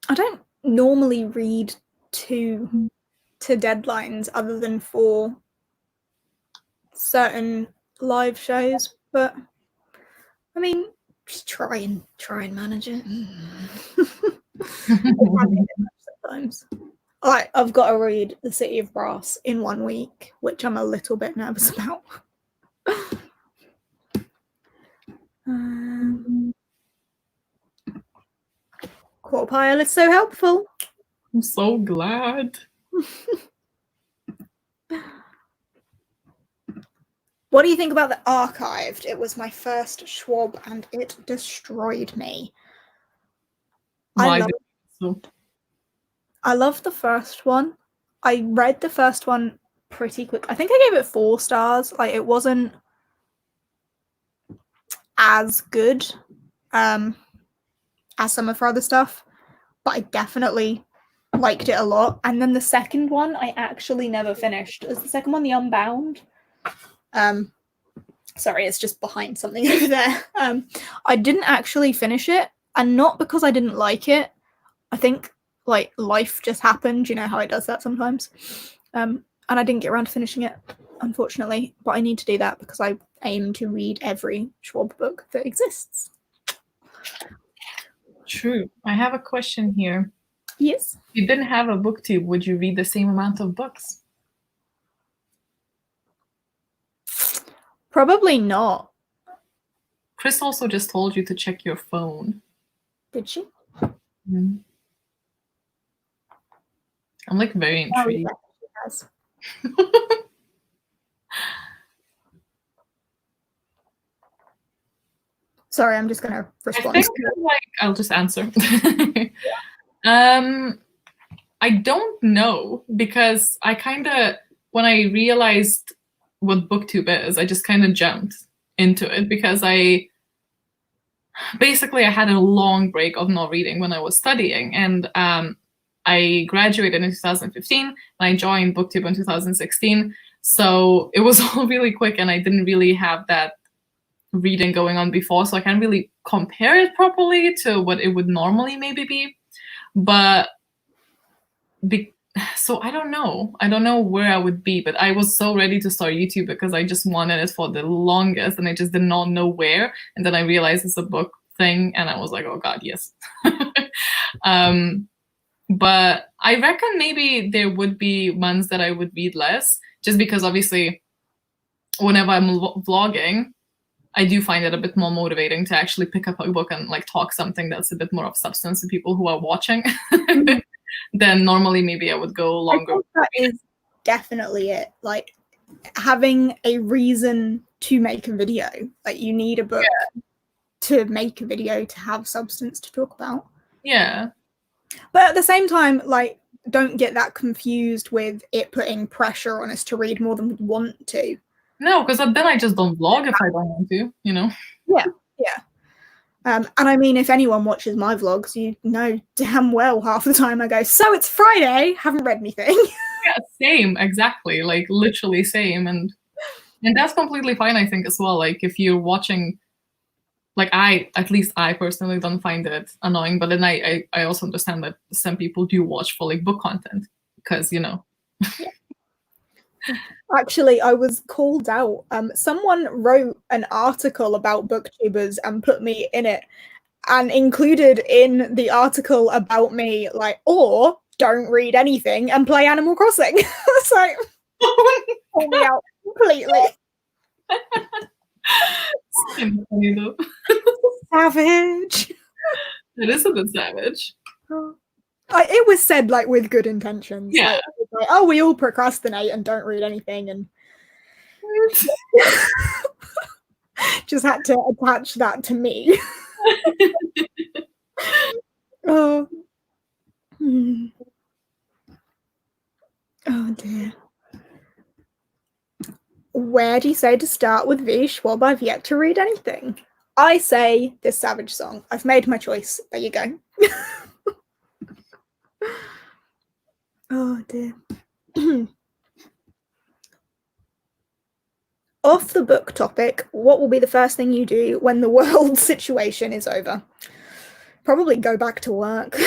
I don't normally read to deadlines other than for certain live shows, but I mean, just try and manage it. Sometimes I've got to read The City of Brass in 1 week, which I'm a little bit nervous about. Quarter Pile is so helpful. I'm so glad. What do you think about The Archived? It was my first Schwab and it destroyed me. I love the first one. I read the first one pretty quick. I think I gave it 4 stars. Like, it wasn't as good as some of her other stuff, but I definitely liked it a lot. And then the second one I actually never finished. Is the second one The Unbound? Sorry, it's just behind something over there. I didn't actually finish it, and not because I didn't like it. I think like life just happened, you know how it does that sometimes. And I didn't get around to finishing it, unfortunately, but I need to do that because I aim to read every Schwab book that exists. True. I have a question here. Yes. If you didn't have a booktube, would you read the same amount of books? Probably not. Chris also just told you to check your phone. Did she? I'm like very intrigued. Oh, yeah, she has. Sorry, I'm just gonna respond. I'll just answer. I don't know, because I kind of, when I realized what Booktube is, I just kind of jumped into it because I had a long break of not reading when I was studying, and I graduated in 2015 and I joined Booktube in 2016. So it was all really quick and I didn't really have that reading going on before. So I can't really compare it properly to what it would normally maybe be. But so I don't know. I don't know where I would be, but I was so ready to start YouTube because I just wanted it for the longest and I just did not know where. And then I realized it's a book thing and I was like, oh God, yes. But I reckon maybe there would be months that I would read less, just because obviously whenever I'm vlogging, I do find it a bit more motivating to actually pick up a book and like talk something that's a bit more of substance to people who are watching. Then normally maybe I would go longer. I think that is definitely it. Like having a reason to make a video. Like you need a book to make a video to have substance to talk about. Yeah. But at the same time, like, don't get that confused with it putting pressure on us to read more than we want to. No, because then I just don't vlog if I don't want to, you know? Yeah, yeah. And I mean, if anyone watches my vlogs, you know damn well half the time I go, so it's Friday, haven't read anything. Yeah, same, exactly. Like literally same. And that's completely fine, I think, as well. Like if you're watching, like at least I personally don't find it annoying, but then I also understand that some people do watch for like book content because, you know. Yeah. Actually, I was called out. Someone wrote an article about booktubers and put me in it and included in the article about me, like, or don't read anything and play Animal Crossing. It's like, pull me out completely. Savage. It is a bit savage. It was said like with good intentions. Yeah. Like, oh, we all procrastinate and don't read anything, and just had to attach that to me. Oh. Oh dear. Where do you say to start with V? Schwab, I've yet to read anything. I say this Savage song. I've made my choice. There you go. Oh dear. Off the book topic, what will be the first thing you do when the world situation is over? Probably go back to work.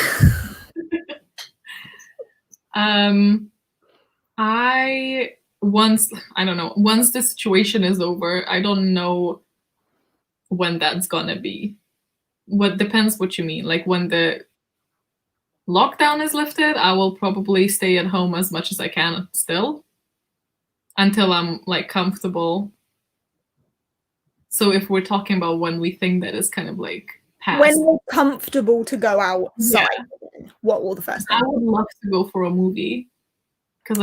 Once the situation is over, I don't know when that's gonna be. What depends what you mean. Like when the lockdown is lifted, I will probably stay at home as much as I can still until I'm like comfortable. So if we're talking about when we think that is kind of like past. When we're comfortable to go outside, what will the first thing? I would love to go for a movie because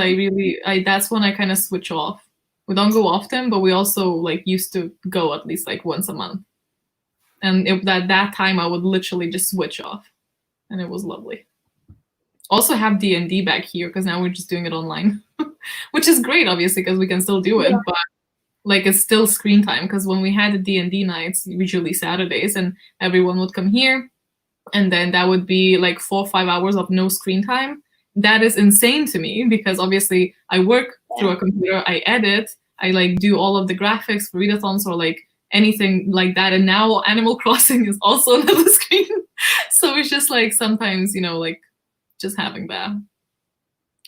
that's when I kind of switch off. We don't go often, but we also like used to go at least like once a month. And that time I would literally just switch off and it was lovely. Also have D&D back here because now we're just doing it online, which is great, obviously, because we can still do it, but like it's still screen time because when we had the D&D nights, usually Saturdays, and everyone would come here and then that would be like 4 or 5 hours of no screen time. That is insane to me because obviously I work through a computer, I edit, I like do all of the graphics for Readathons or like anything like that. And now Animal Crossing is also another screen. So it's just like sometimes, you know, like just having that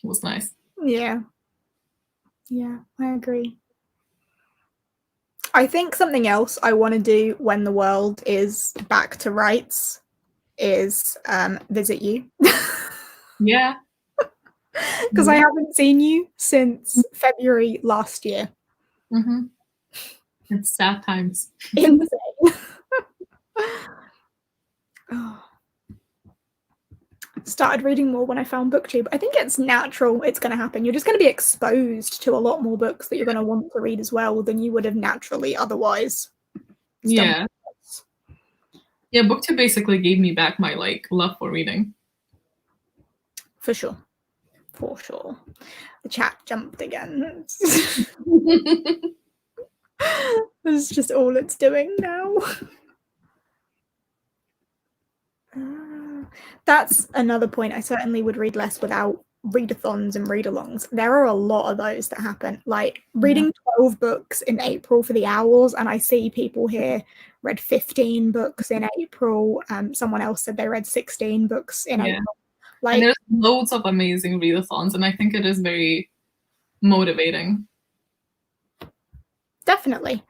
was nice. Yeah. Yeah, I agree. I think something else I want to do when the world is back to rights is visit you. Yeah. Because I haven't seen you since February last year. Mm-hmm. It's sad times. Insane. Oh. Started reading more when I found Booktube. I think it's natural. It's going to happen. You're just going to be exposed to a lot more books that you're going to want to read as well than you would have naturally otherwise. Yeah. Yeah, Booktube basically gave me back my like love for reading. For sure. For sure. The chat jumped again. That's just all it's doing now. That's another point. I certainly would read less without readathons and read-alongs. There are a lot of those that happen. Like reading 12 books in April for the owls, and I see people here read 15 books in April. Someone else said they read 16 books in April. Like, and there's loads of amazing readathons, and I think it is very motivating. Definitely.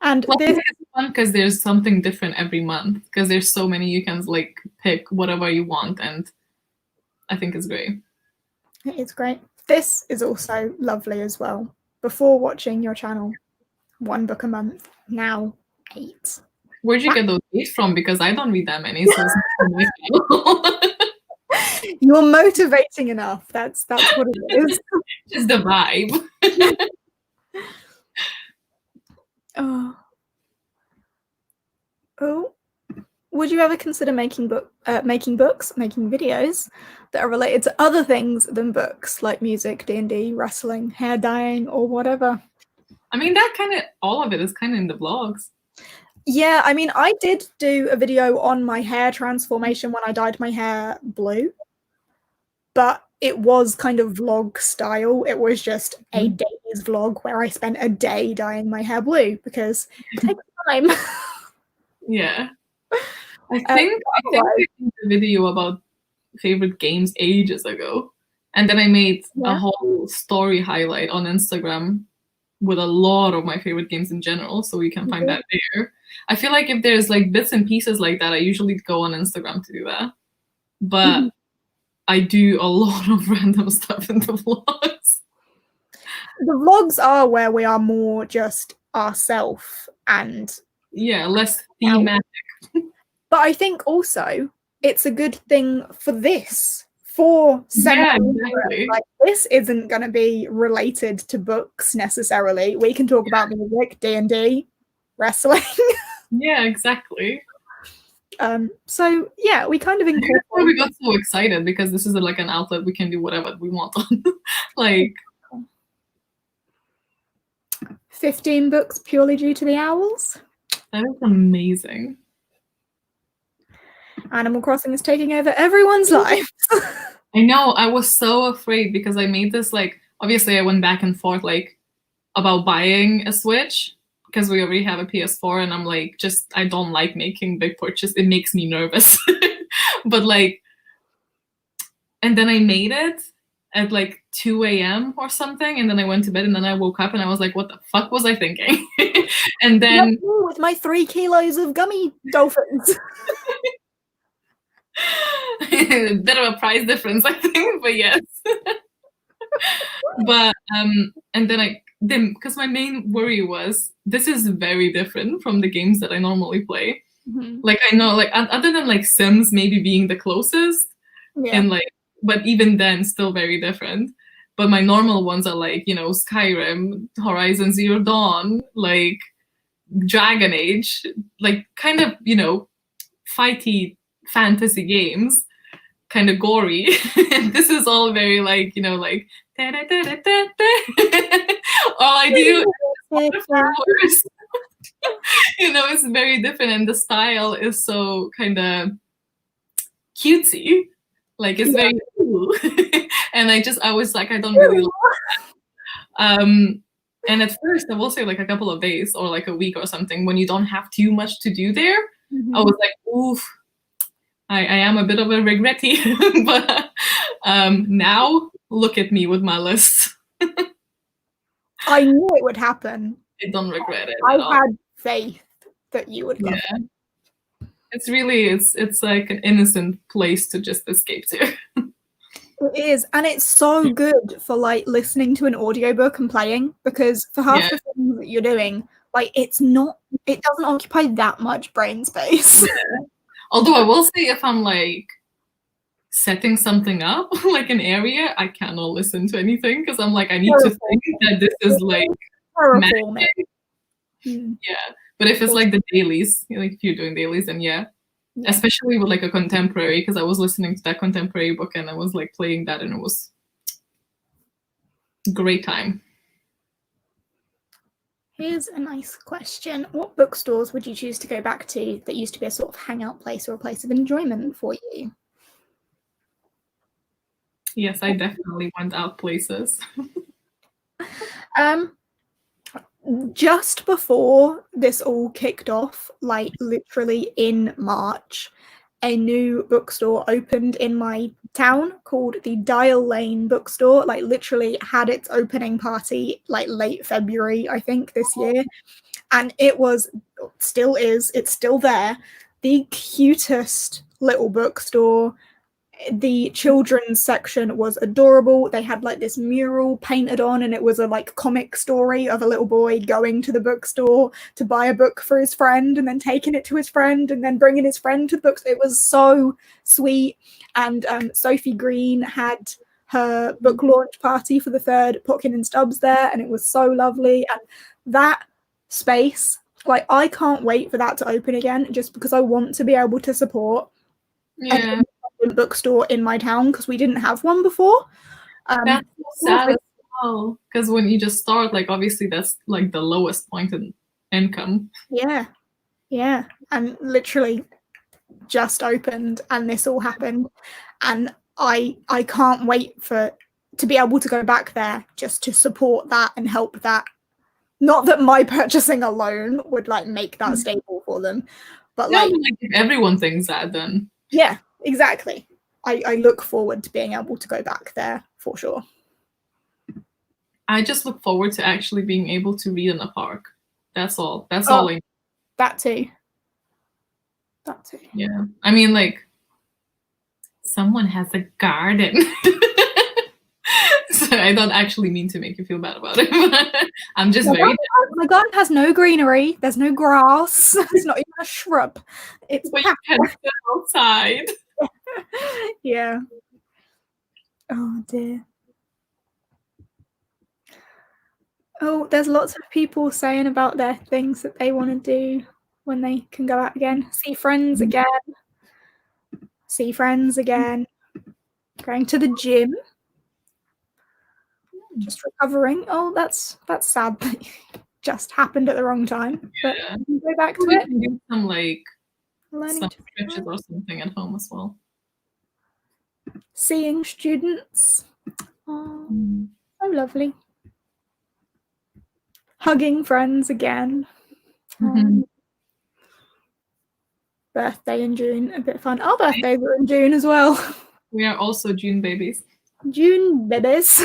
And this is fun because there's something different every month, because there's so many you can like pick whatever you want, and I think it's great. It's great. This is also lovely as well. Before watching your channel, 1 book a month, now 8. Where'd you get those 8 from? Because I don't read that many, so it's You're motivating enough. That's what it is. Just the vibe. Oh. Would you ever consider making videos that are related to other things than books, like music, D&D, wrestling, hair dyeing, or whatever? I mean, that kind of, all of it is kind of in the vlogs. Yeah, I mean, I did do a video on my hair transformation when I dyed my hair blue, but it was kind of vlog style. It was just a day's vlog where I spent a day dyeing my hair blue because it takes time. Yeah. I think I did a video about favorite games ages ago. And then I made a whole story highlight on Instagram with a lot of my favorite games in general, so you can find that there. I feel like if there's like bits and pieces like that, I usually go on Instagram to do that. But I do a lot of random stuff in the vlogs. The vlogs are where we are more just ourselves and less thematic. But I think also it's a good thing for this. For exactly. Like, this isn't going to be related to books necessarily. We can talk about music, D&D, wrestling. Yeah, exactly. So yeah, we kind of incorporate. That's why we got so excited, because this is like an outlet we can do whatever we want on. Like 15 books purely due to the owls. That is amazing. Animal Crossing is taking over everyone's life. I know. I was so afraid because I made this, like, obviously I went back and forth like about buying a Switch because we already have a PS4, and I'm like, just, I don't like making big purchases. It makes me nervous. But like, and then I made it at like 2 a.m. or something, and then I went to bed, and then I woke up and I was like, what the fuck was I thinking? And then with my 3 kilos of gummy dolphins. A bit of a price difference, I think, but yes. But and then because my main worry was, this is very different from the games that I normally play. Like, I know, like, other than like Sims maybe being the closest, and like, but even then still very different. But my normal ones are like, you know, Skyrim, Horizon Zero Dawn, like Dragon Age, like kind of, you know, fighty fantasy games, kind of gory. And this is all very like, you know, like all I do is you know, it's very different, and the style is so kind of cutesy, like it's very cool. And I was like, I don't really like that. And at first, I will say, like a couple of days or like a week or something, when you don't have too much to do there, I was like, oof, I am a bit of a regretty. But now look at me with my list. I knew it would happen. I don't regret it. I had faith that you would love it. It's really, it's like an innocent place to just escape to. It is, and it's so good for like listening to an audiobook and playing, because for half the things that you're doing, like it doesn't occupy that much brain space. Although I will say, if I'm like setting something up, like an area, I cannot listen to anything, because I'm like, I need to think that this is like magic. Yeah, but if it's like the dailies, like if you're doing dailies, then especially with like a contemporary, because I was listening to that contemporary book and I was like playing that, and it was a great time. Here's a nice question. What bookstores would you choose to go back to that used to be a sort of hangout place or a place of enjoyment for you? Yes, I definitely went out places. Just before this all kicked off, like literally in March, a new bookstore opened in my town called the Dial Lane Bookstore. Like literally had its opening party like late February, I think, this year. And it was, still is, it's still there, the cutest little bookstore. The children's section was adorable. They had like this mural painted on, and it was a like comic story of a little boy going to the bookstore to buy a book for his friend and then taking it to his friend and then bringing his friend to the books. It was so sweet. And Sophie Green had her book launch party for the third Potkin and Stubbs there, and it was so lovely. And that space, like, I can't wait for that to open again, just because I want to be able to support a bookstore in my town, because we didn't have one before. That's so sad as well, because when you just start, like, obviously that's like the lowest point in income. Yeah, and literally just opened and this all happened, and I can't wait to be able to go back there just to support that and help that. Not that my purchasing alone would like make that stable for them, but like if everyone thinks that, then yeah, exactly. I look forward to being able to go back there for sure. I just look forward to actually being able to read in a park. That's all. That's all. That too. Yeah. I mean, like, someone has a garden. So I don't actually mean to make you feel bad about it. I'm just my garden has no greenery. There's no grass. There's not even a shrub. It's but you can sit outside. Yeah. Oh dear. Oh, there's lots of people saying about their things that they want to do when they can go out again. See friends again. Going to the gym. Just recovering. Oh, that's sad that just happened at the wrong time. But go back to it. Do some stretches or something at home as well. Seeing students. Oh, so lovely. Hugging friends again. Birthday in June, a bit fun. Our birthdays are in June as well. We are also June babies. June babies.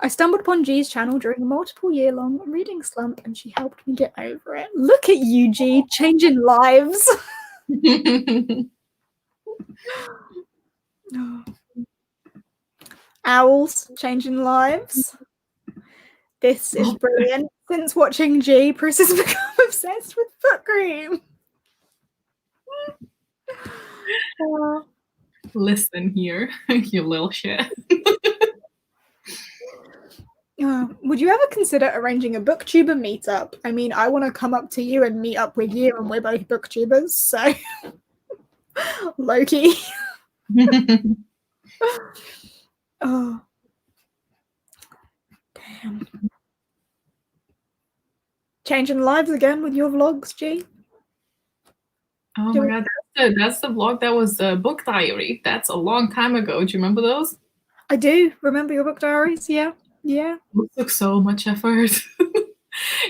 I stumbled upon G's channel during a multiple-year-long reading slump, and she helped me get over it. Look at you, G, changing lives. Owls changing lives. This is brilliant. Since watching G, Pris has become obsessed with foot cream. Listen here, you little shit. Would you ever consider arranging a booktuber meetup? I mean, I want to come up to you and meet up with you, and we're both booktubers, so low-key. Oh. Damn. Changing lives again with your vlogs, G. Oh my god, that's the vlog that was a book diary. That's a long time ago. Do you remember those? I do remember your book diaries, yeah. It took so much effort.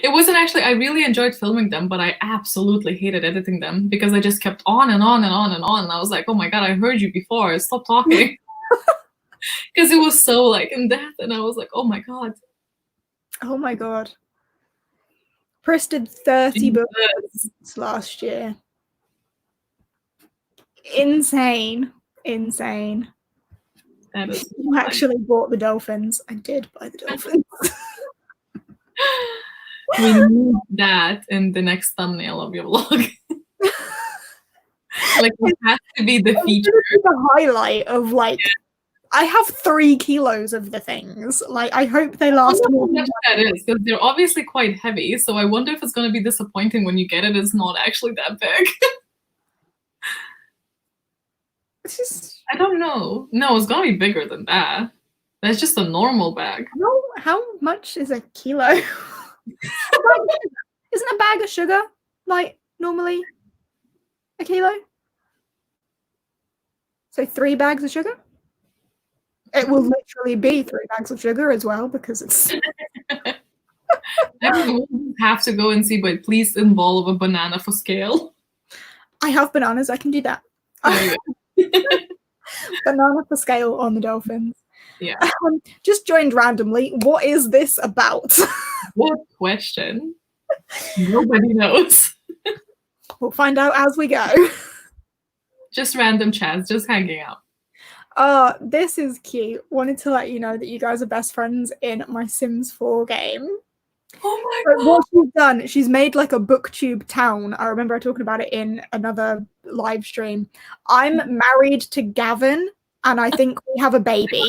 It wasn't actually, I really enjoyed filming them, but I absolutely hated editing them because I just kept on and on and on and on. And I was like, oh my god, I heard you before. Stop talking. Because it was so like in depth, and I was like, oh my god. Oh my god. Pris did 30 books last year. Insane. That is you actually bought the dolphins. I did buy the dolphins. We need that in the next thumbnail of your vlog. Like, it has to be the feature. The highlight of like, I have 3 kilos of the things. Like, I hope they last more. How much that is, because they're obviously quite heavy. So I wonder if it's going to be disappointing when you get it. It's not actually that big. I don't know. No, it's going to be bigger than that. That's just a normal bag. How much is a kilo? Isn't a bag of sugar like normally a kilo? So 3 bags of sugar? It will literally be 3 bags of sugar as well because it's... I have to go and see, but please involve a banana for scale. I have bananas. I can do that. Banana for scale on the dolphins. Yeah. Just joined randomly. What is this about? What question? Nobody knows. We'll find out as we go. Just random chats, just hanging out. This is cute. Wanted to let you know that you guys are best friends in my Sims 4 game. Oh my god. What she's done, she's made like a booktube town. I remember talking about it in another live stream. I'm married to Gavin, and I think we have a baby.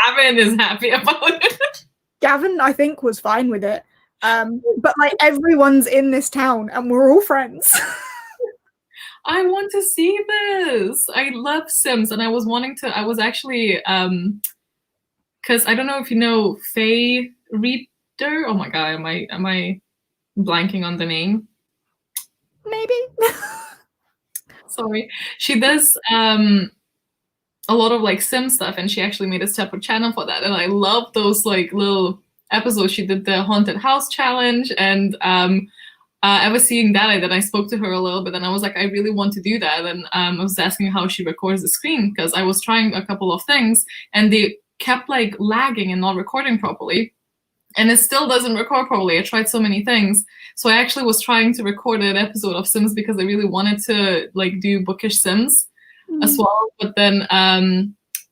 Gavin is happy about it. Gavin, I think, was fine with it. But like everyone's in this town and we're all friends. I want to see this. I love Sims, and I was actually because I don't know if you know Faye Reader. Oh my god, am I blanking on the name? Maybe. Sorry. She does a lot of like Sim stuff, and she actually made a separate channel for that. And I love those like little episodes. She did the haunted house challenge, and I was seeing that, and I spoke to her a little bit, and I was like, I really want to do that. And I was asking how she records the screen, because I was trying a couple of things, and they kept like lagging and not recording properly. And it still doesn't record properly. I tried so many things. So I actually was trying to record an episode of Sims because I really wanted to like do bookish Sims as well. But then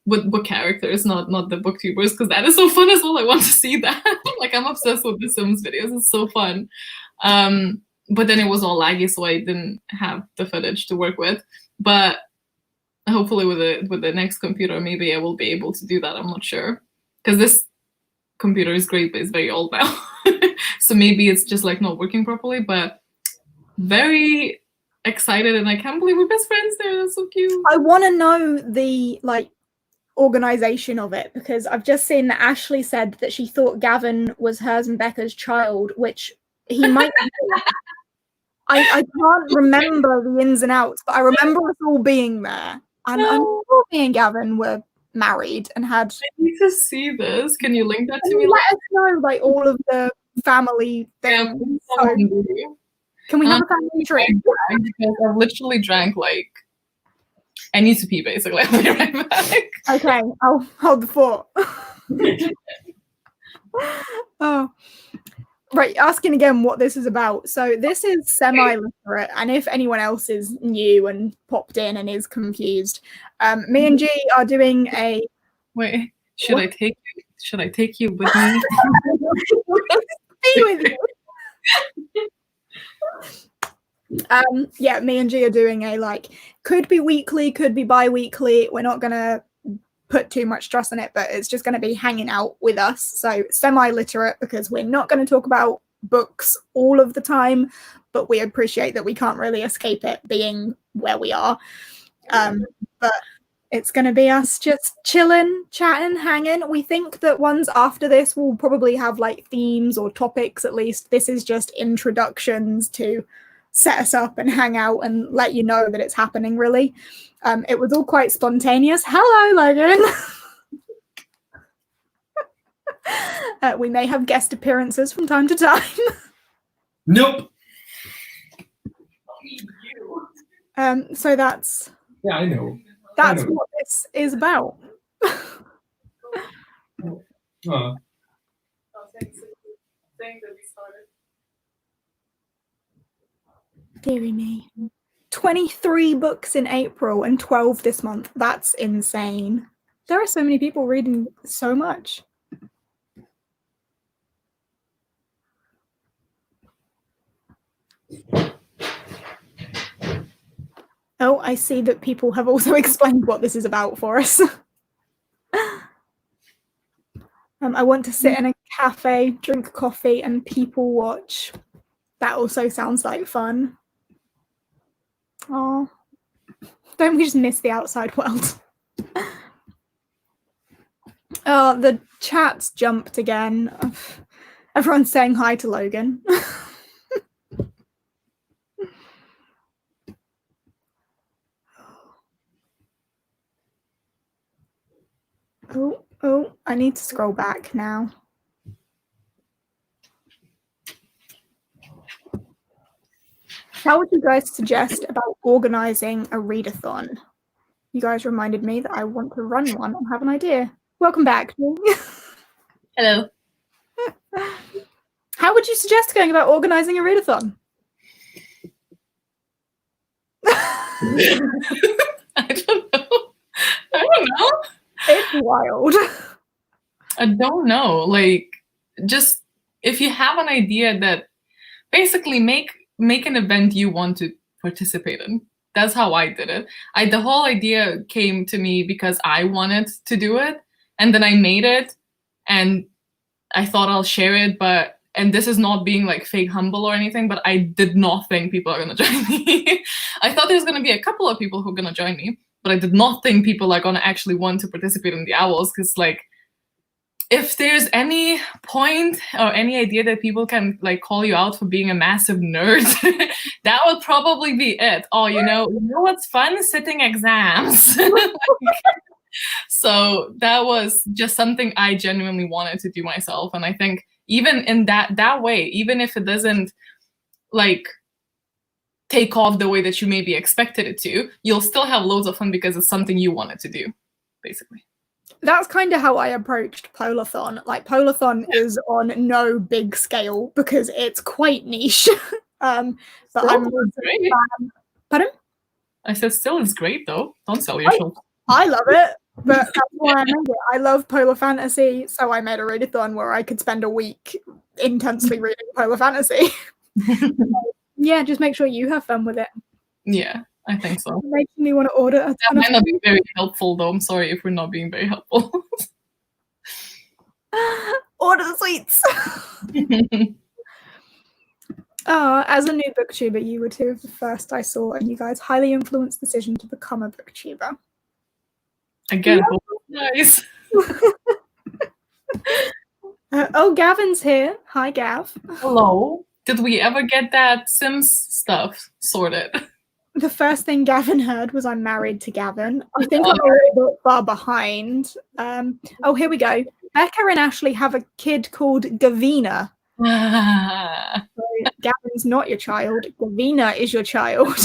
with book characters, not the booktubers, because that is so fun as well. I want to see that. Like I'm obsessed with the Sims videos. It's so fun. But then it was all laggy, so I didn't have the footage to work with. But hopefully with the next computer, maybe I will be able to do that. I'm not sure. Because this computer is great, but it's very old now. So maybe it's just like not working properly, but very excited, and I can't believe we're best friends there. That's so cute. I want to know the like organization of it, because I've just seen that Ashley said that she thought Gavin was hers and Becca's child, which he might be. I can't remember the ins and outs, but I remember us all being there. And I know me and Gavin were married and had... I need to see this. Can you link that to me? Let us know like all of the family things. Yeah, can we have a family drink? Because I've literally drank like... I need to pee, basically. I'll be right back. Okay, I'll hold the fort. Oh. Right, asking again what this is about. So this is Semi-Literate, and if anyone else is new and popped in and is confused, me and G are doing a... Wait, should I take you with me? Be with you. Yeah, me and G are doing a like, could be weekly, could be bi-weekly. We're not gonna put too much stress on it, but it's just going to be hanging out with us. So semi-literate, because we're not going to talk about books all of the time, but we appreciate that we can't really escape it being where we are. But it's going to be us just chilling, chatting, hanging. We think that ones after this will probably have like themes or topics. At least this is just introductions to set us up and hang out and let you know that it's happening, really. It was all quite spontaneous. Hello, Logan. We may have guest appearances from time to time. Nope. So that's... Yeah, I know. That's what this is about. Deary me. 23 books in April and 12 this month. That's insane. There are so many people reading so much. Oh, I see that people have also explained what this is about for us. I want to sit in a cafe, drink coffee, and people watch. That also sounds like fun. Oh, don't we just miss the outside world? Oh, the chat's jumped again. Everyone's saying hi to Logan. Oh, I need to scroll back now. How would you guys suggest about organizing a readathon? You guys reminded me that I want to run one and have an idea. Welcome back. Hello. How would you suggest going about organizing a readathon? I don't know. It's wild. I don't know. Like, just if you have an idea that basically make an event you want to participate in. That's how I did it. The whole idea came to me because I wanted to do it, and then I made it, and I thought I'll share it, and this is not being like fake humble or anything, but I did not think people are gonna join me. I thought there's gonna be a couple of people who are gonna join me, but I did not think people are gonna actually want to participate in the owls, because like, if there's any point or any idea that people can like call you out for being a massive nerd, that would probably be it. Oh, you know what's fun? Sitting exams. So that was just something I genuinely wanted to do myself. And I think even in that way, even if it doesn't like take off the way that you maybe expected it to, you'll still have loads of fun because it's something you wanted to do, basically. That's kind of how I approached Polathon. Like, Polathon is on no big scale because it's quite niche. But I'm great. Pardon? I said still is great though. Don't sell yourself. I love it, but that's why I made it. I love Polar Fantasy, so I made a readathon where I could spend a week intensely reading Polar Fantasy. Yeah, just make sure you have fun with it. Yeah, I think so. Making me want to order a ton that might not be very helpful though. I'm sorry if we're not being very helpful. Order the sweets. As a new booktuber, you were two of the first I saw, and you guys highly influenced the decision to become a booktuber. Again, nice. Gavin's here. Hi, Gav. Hello. Did we ever get that Sims stuff sorted? The first thing Gavin heard was I'm married to Gavin. I think I'm a little bit far behind. Here we go. Becca and Ashley have a kid called Gavina. So Gavin's not your child. Gavina is your child.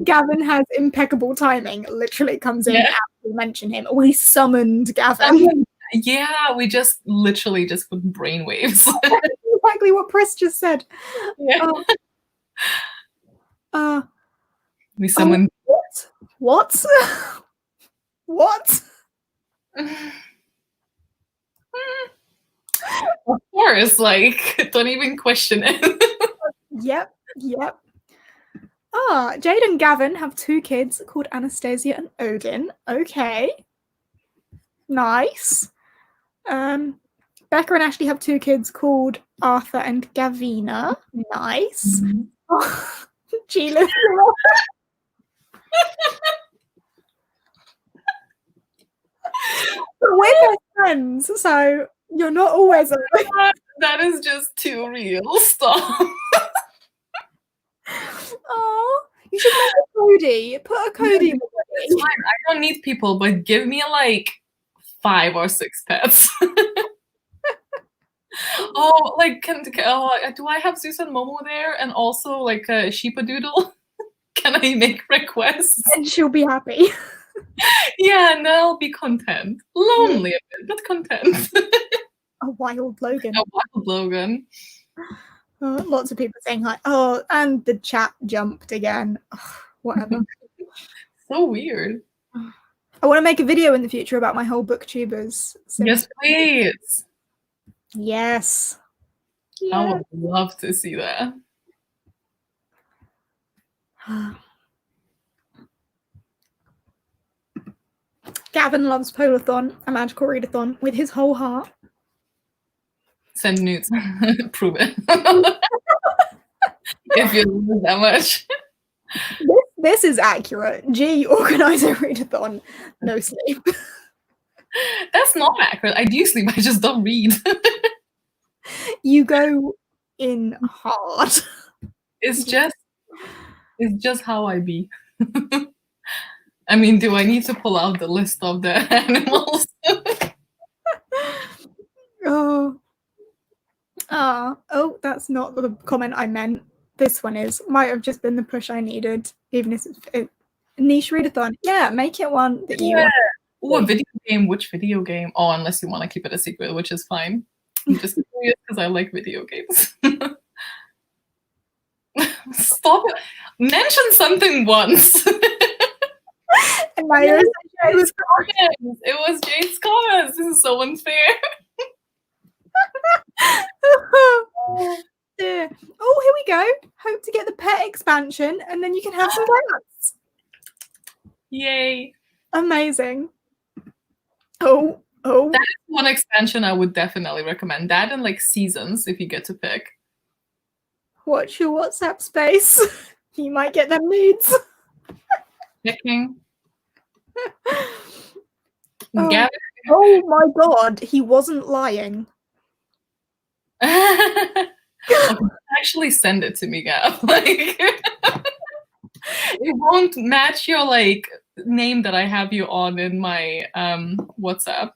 Gavin has impeccable timing. Literally comes in after we mention him. We summoned Gavin. Yeah, we just literally just put brainwaves. Exactly what Chris just said. Yeah. We summoned. What? What? Of course, like, don't even question it. Yep. Jade and Gavin have two kids called Anastasia and Odin. Okay. Nice. Becca and Ashley have two kids called Arthur and Gavina. Nice. Gila. We're best friends, so you're not always alone. That is just too real. Stop. Oh, you should make a Cody. Put a Cody in the It's fine. I don't need people, but give me like 5 or 6 pets. Oh, like, do I have Zeus and Momo there, and also like a Sheepadoodle? Can I make requests? And she'll be happy. Yeah, and I'll be content. Lonely a bit, but content. A wild Logan. A wild Logan. Lots of people saying hi. Oh, and the chat jumped again. Whatever. So weird. I want to make a video in the future about my whole booktubers. Yes, please. Yes. I would love to see that. Gavin loves Polathon, a magical readathon, with his whole heart. Send nudes. Prove it. If you love that much. This is accurate. G, organize a readathon. No sleep. That's not accurate. I do sleep. I just don't read. You go in hard. It's just how I be. I mean, do I need to pull out the list of the animals? Oh. Oh, that's not the comment I meant. This one is. Might have just been the push I needed, even if it's a niche readathon. Yeah, make it one that you want. Oh, a video game. Which video game? Oh, unless you want to keep it a secret, which is fine. I'm just curious because I like video games. Stop it. Mention something once. And now you're it was Jade's comments. This is so unfair. Yeah. Oh, here we go. Hope to get the pet expansion, and then you can have some cats. Yay. Amazing. Oh. That is one expansion I would definitely recommend. That and like seasons, if you get to pick. Watch your WhatsApp space. You might get them nudes. Picking. Oh my god, he wasn't lying. Okay, actually send it to me, Gab. Like it won't match your like name that I have you on in my WhatsApp,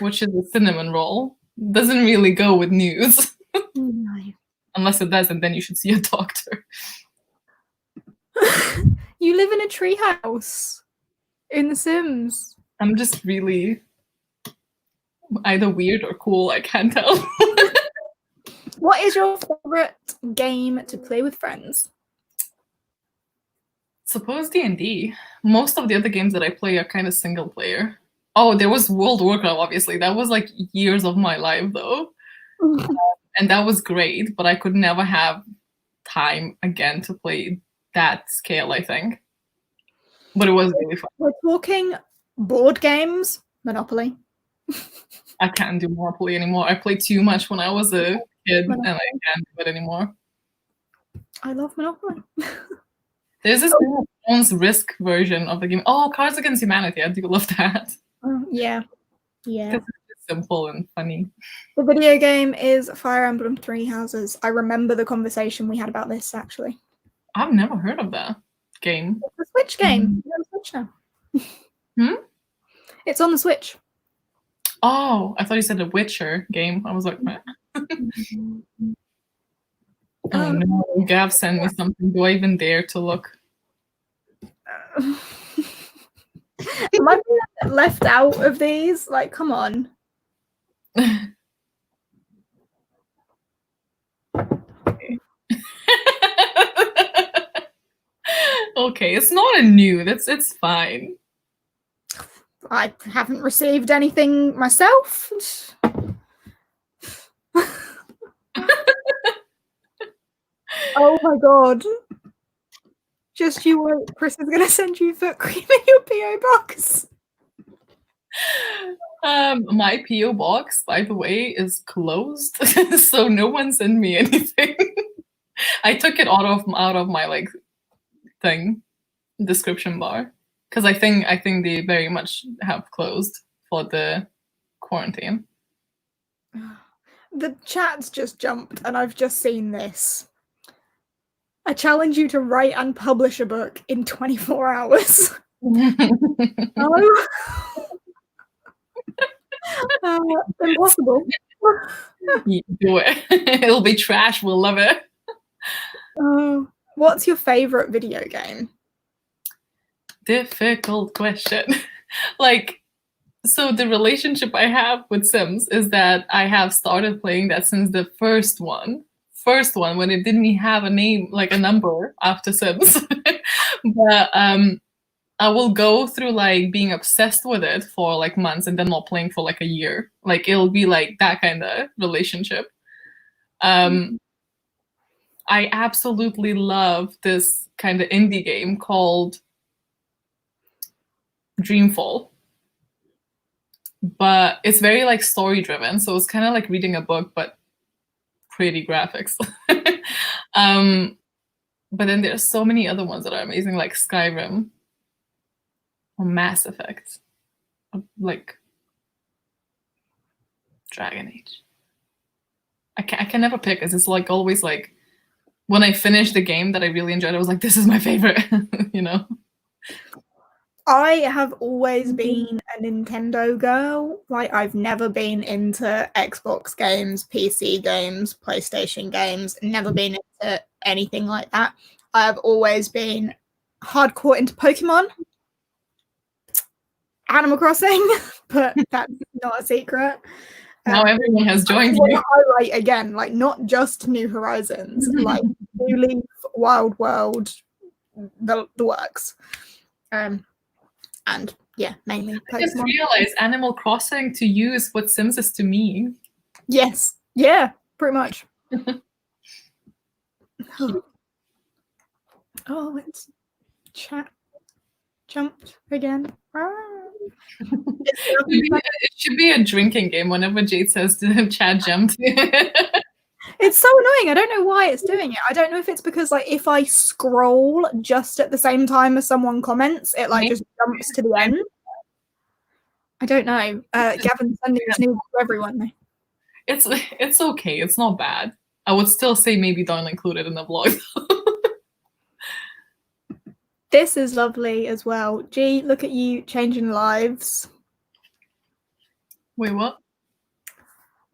which is a cinnamon roll. Doesn't really go with news. No. Unless it does, and then you should see a doctor. You live in a treehouse in The Sims. I'm just really either weird or cool. I can't tell. What is your favorite game to play with friends? Suppose D&D. Most of the other games that I play are kind of single player. Oh, there was World of Warcraft, obviously. That was like years of my life, though. And that was great, but I could never have time again to play that scale, I think. But it was really fun. We're talking board games, Monopoly. I can't do Monopoly anymore. I played too much when I was a kid, and I can't do it anymore. I love Monopoly. There's this Jones Risk version of the game. Oh, Cards Against Humanity. I do love that. Yeah. Because it's simple and funny. The video game is Fire Emblem Three Houses. I remember the conversation we had about this, actually. I've never heard of that game. It's a Switch game. It's on the Switch now. It's on the Switch. Oh, I thought you said a Witcher game. I was like, man. Oh no, Gav sent me something. Do I even dare to look? Am I being left out of these? Like, come on. Okay, it's not a nude. It's fine. I haven't received anything myself. Oh my god. Just you wait. Chris is gonna send you foot cream in your PO box. My PO box, by the way, is closed, so no one sent me anything. I took it out of my like thing description bar because I think they very much have closed for the quarantine. The chat's just jumped, and I've just seen this. I challenge you to write and publish a book in 24 hours. Oh. Impossible. You do it. It'll be trash. We'll love it. What's your favorite video game? Difficult question. So the relationship I have with Sims is that I have started playing that since the first one when it didn't even have a name, like a number after Sims. But I will go through like being obsessed with it for like months and then not playing for like a year. Like it'll be like that kind of relationship. I absolutely love this kind of indie game called Dreamfall. But it's very like story driven, so it's kind of like reading a book, but pretty graphics. But then there's so many other ones that are amazing, like Skyrim or Mass Effect, or like Dragon Age. I can never pick, because it's like always like when I finish the game that I really enjoyed, I was like, this is my favorite, you know. I have always been a Nintendo girl. Like, I've never been into Xbox games, PC games, PlayStation games, never been into anything like that. I have always been hardcore into Pokemon, Animal Crossing, but that's not a secret. Now everyone has joined I you. highlight again, like, not just New Horizons, like New Leaf, Wild World, the works. And yeah, mainly Pokemon. I just realized Animal Crossing to you is what Sims is to me. Yes. Yeah, pretty much. Oh, it's chat jumped again. It should be a drinking game whenever Jade says the chat jumped. It's so annoying. I don't know why it's doing it. I don't know if it's because, like, if I scroll just at the same time as someone comments, it like just jumps to the end. I don't know. Gavin's sending this news to everyone though. It's okay. It's not bad. I would still say maybe don't include it in the vlog. This is lovely as well. Gee, look at you changing lives. Wait, what?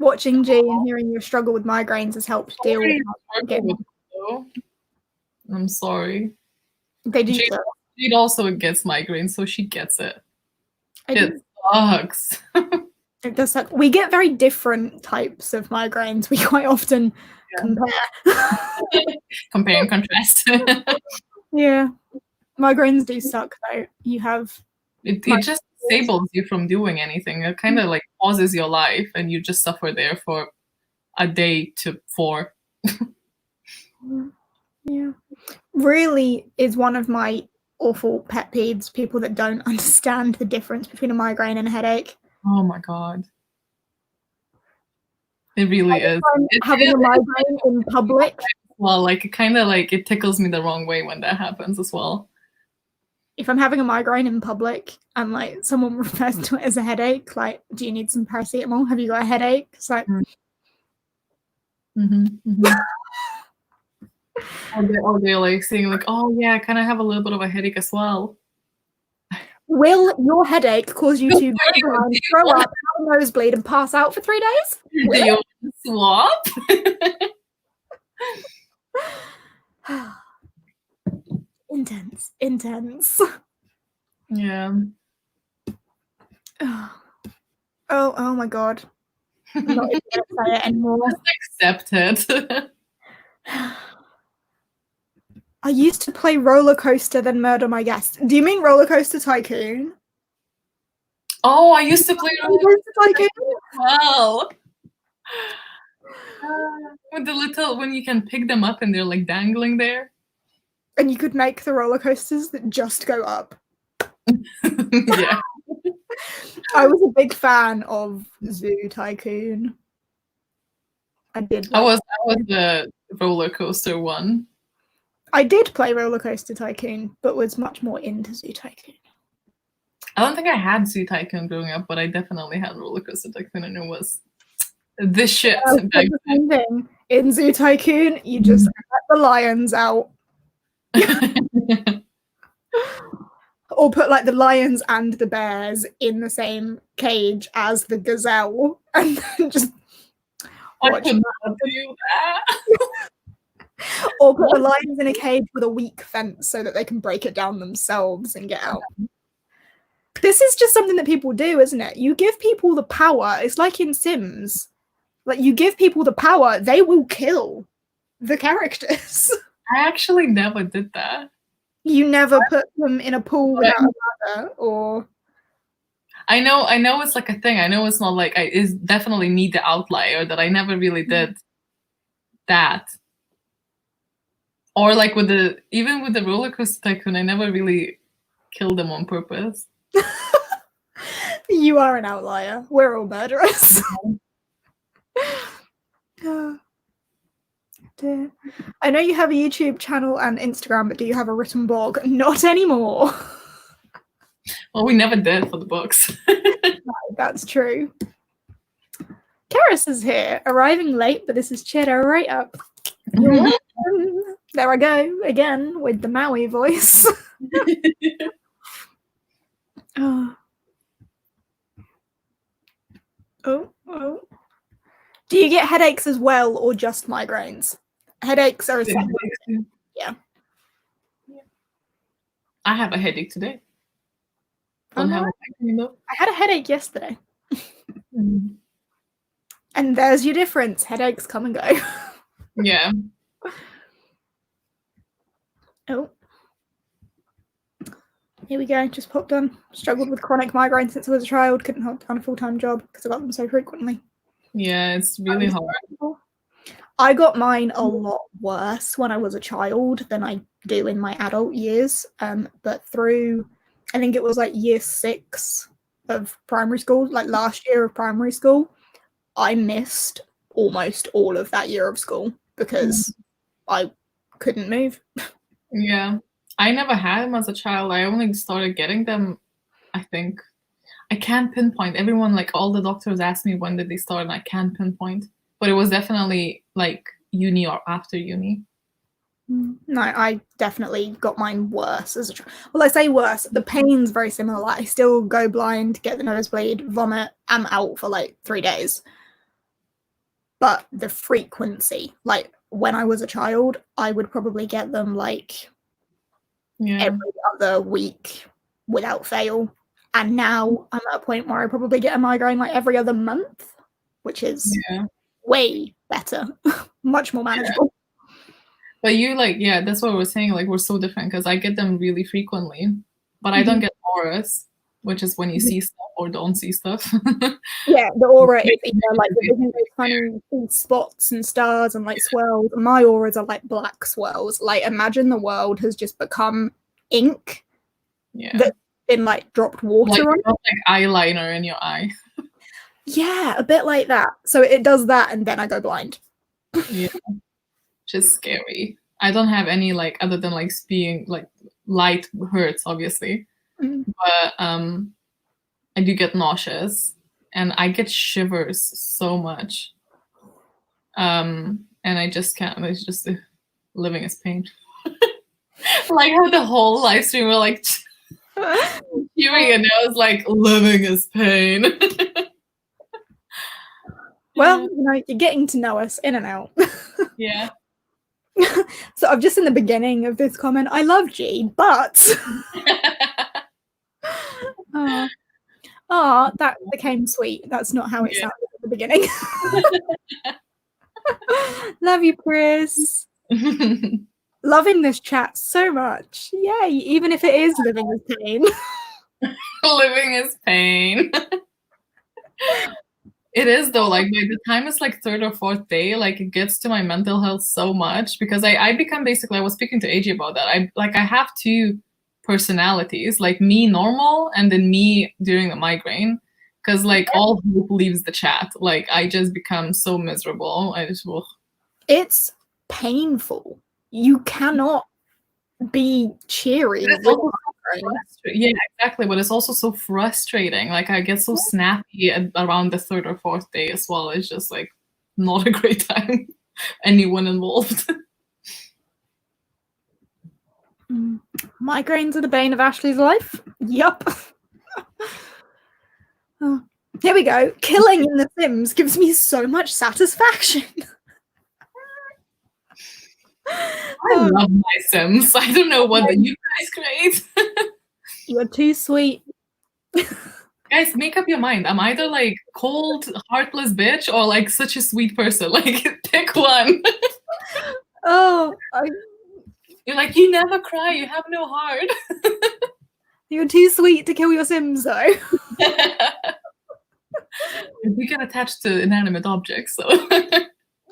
Watching G and hearing your struggle with migraines has helped deal with it. I'm sorry. They do. Jade also gets migraines, so she gets it. It sucks. It does suck. We get very different types of migraines. We quite often compare. Compare and contrast. Yeah. Migraines do suck though. You have it just disables you from doing anything. It kind of like pauses your life and you just suffer there for a day to 4. Yeah. Really is one of my awful pet peeves, people that don't understand the difference between a migraine and a headache. Oh my god. It really is. Having a migraine in public. Well, like it kind of like it tickles me the wrong way when that happens as well. If I'm having a migraine in public and like someone refers to it as a headache, like, do you need some paracetamol? Have you got a headache? It's like, Or they're like saying like, oh yeah, I kind of have a little bit of a headache as well. Will your headache cause you to throw up, have a nosebleed, and pass out for 3 days? Do you swap? Intense. Yeah. Oh my god. I'm not even gonna say it anymore. Just accept it. I used to play Roller Coaster, then murder my guests. Do you mean Roller Coaster Tycoon? Oh, I used to play Roller Coaster Tycoon. Wow. With the little, when you can pick them up and they're like dangling there. And you could make the roller coasters that just go up. Yeah. I was a big fan of Zoo Tycoon. I was the roller coaster one. I did play Roller Coaster Tycoon, but was much more into Zoo Tycoon. I don't think I had Zoo Tycoon growing up, but I definitely had Roller Coaster Tycoon, and it was this shit. The same thing. In Zoo Tycoon, you just let the lions out. Or put like the lions and the bears in the same cage as the gazelle, and then just watch them. Do that. Or put the lions in a cage with a weak fence so that they can break it down themselves and get out. This is just something that people do, isn't it? You give people the power. It's like in Sims. Like, you give people the power, they will kill the characters. I actually never did that. You never put them in a pool without a ladder, or... I know it's like a thing. I know it's not like it's definitely me the outlier that I never really did that. Or like even with the Roller Coaster Tycoon, I never really killed them on purpose. You are an outlier. We're all murderers. I know you have a YouTube channel and Instagram, but do you have a written blog? Not anymore. Well, we never did for the books. No, that's true. Karis is here, arriving late, but this is cheddar right up. There I go again with the Maui voice. Oh. Oh. Do you get headaches as well, or just migraines? Headaches are a separate thing. Yeah. I have a headache today. I had a headache yesterday. And there's your difference. Headaches come and go. Yeah. Oh. Here we go. Just popped on. Struggled with chronic migraine since I was a child. Couldn't hold down a full-time job because I got them so frequently. Yeah, it's really hard. I got mine a lot worse when I was a child than I do in my adult years. But through, I think it was like year 6 of primary school, like last year of primary school, I missed almost all of that year of school because I couldn't move. Yeah. I never had them as a child. I only started getting them, I think. I can't pinpoint. Everyone, like all the doctors asked me when did they start, and I can't pinpoint. But it was definitely like uni or after uni. No, I definitely got mine worse as a child. Well, I say worse. The pain's very similar. Like, I still go blind, get the nosebleed, vomit, I'm out for like 3 days. But the frequency, like when I was a child, I would probably get them like every other week without fail. And now I'm at a point where I probably get a migraine like every other month, which is way better, much more manageable. But you that's what we're saying. Like, we're so different because I get them really frequently, but I don't get auras, which is when you see stuff or don't see stuff. Yeah, the aura is like the funny spots and stars and like swirls. My auras are like black swirls. Like, imagine the world has just become ink that's been like dropped water on. Like eyeliner in your eye. Yeah, a bit like that. So it does that, and then I go blind. Yeah, just scary. I don't have any like other than like being like light hurts, obviously, but I do get nauseous and I get shivers so much. And I just can't. It's just living is pain. Like how the whole live stream were like cheering, and I was like, living is pain. Well, you know, you're getting to know us in and out. Yeah. So I've just in the beginning of this comment, I love G, but that became sweet. That's not how it sounded at the beginning. Love you, Chris. Loving this chat so much. Yay, even if it is living is pain. Living is pain. It is though, like by the time it's like 3rd or 4th day, like it gets to my mental health so much because I become basically, I was speaking to AJ about that. I have 2 personalities, like me normal and then me during the migraine. Because like all hope leaves the chat. Like I just become so miserable. It's painful. You cannot be cheery. Yeah, exactly. But it's also so frustrating. Like I get so snappy around the 3rd or 4th day as well. It's just like not a great time. Anyone involved. Migraines are the bane of Ashley's life. Yup. Oh, here we go. Killing in The Sims gives me so much satisfaction. I love my Sims. I don't know what you guys create. You are too sweet. Guys, make up your mind. I'm either like cold, heartless bitch or like such a sweet person. Like, pick one. You're like, you never cry. You have no heart. You're too sweet to kill your Sims, though. We get attached to inanimate objects, so.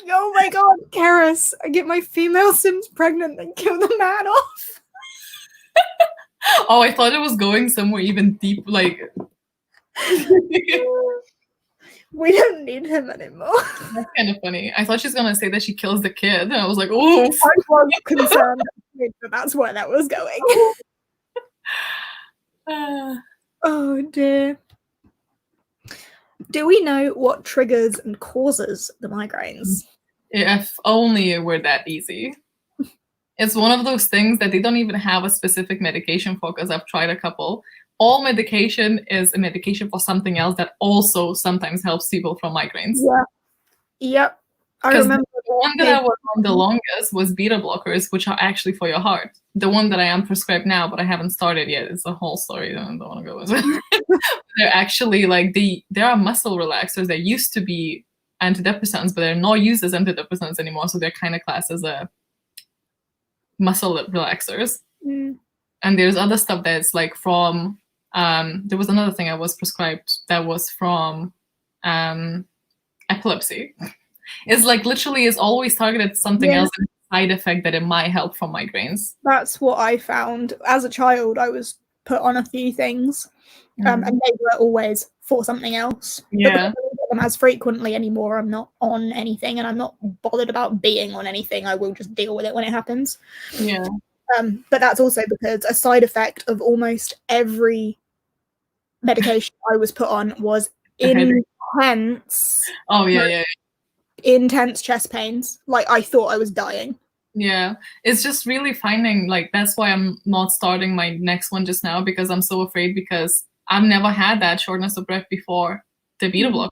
Oh my god, Karis, I get my female Sims pregnant and kill the man off. Oh, I thought it was going somewhere even deep, like. We don't need him anymore. That's kind of funny. I thought she was gonna say that she kills the kid, and I was like, oh. I was concerned that that's where that was going. Oh dear. Do we know what triggers and causes the migraines? If only it were that easy. It's one of those things that they don't even have a specific medication for, because I've tried a couple, all medication is a medication for something else that also sometimes helps people from migraines. Yeah. Yep. I remember the one that I was on the longest was beta blockers, which are actually for your heart. The one that I am prescribed now, but I haven't started yet. It's a whole story. I don't want to go into it. They're actually like there are muscle relaxers. They used to be antidepressants, but they're not used as antidepressants anymore. So they're kind of classed as a muscle relaxers. Mm. And there's other stuff that's like from there was another thing I was prescribed that was from epilepsy. It's like literally is always targeted at something else, and side effect that it might help from migraines. That's what I found. As a child, I was put on a few things, and they were always for something else. Yeah. Because I don't get them as frequently anymore. I'm not on anything, and I'm not bothered about being on anything. I will just deal with it when it happens. Yeah. But that's also because a side effect of almost every medication I was put on was intense. Oh yeah. Intense chest pains. Like I thought I was dying. Yeah, it's just really finding, like, that's why I'm not starting my next one just now, because I'm so afraid, because I've never had that shortness of breath before the beta blockers.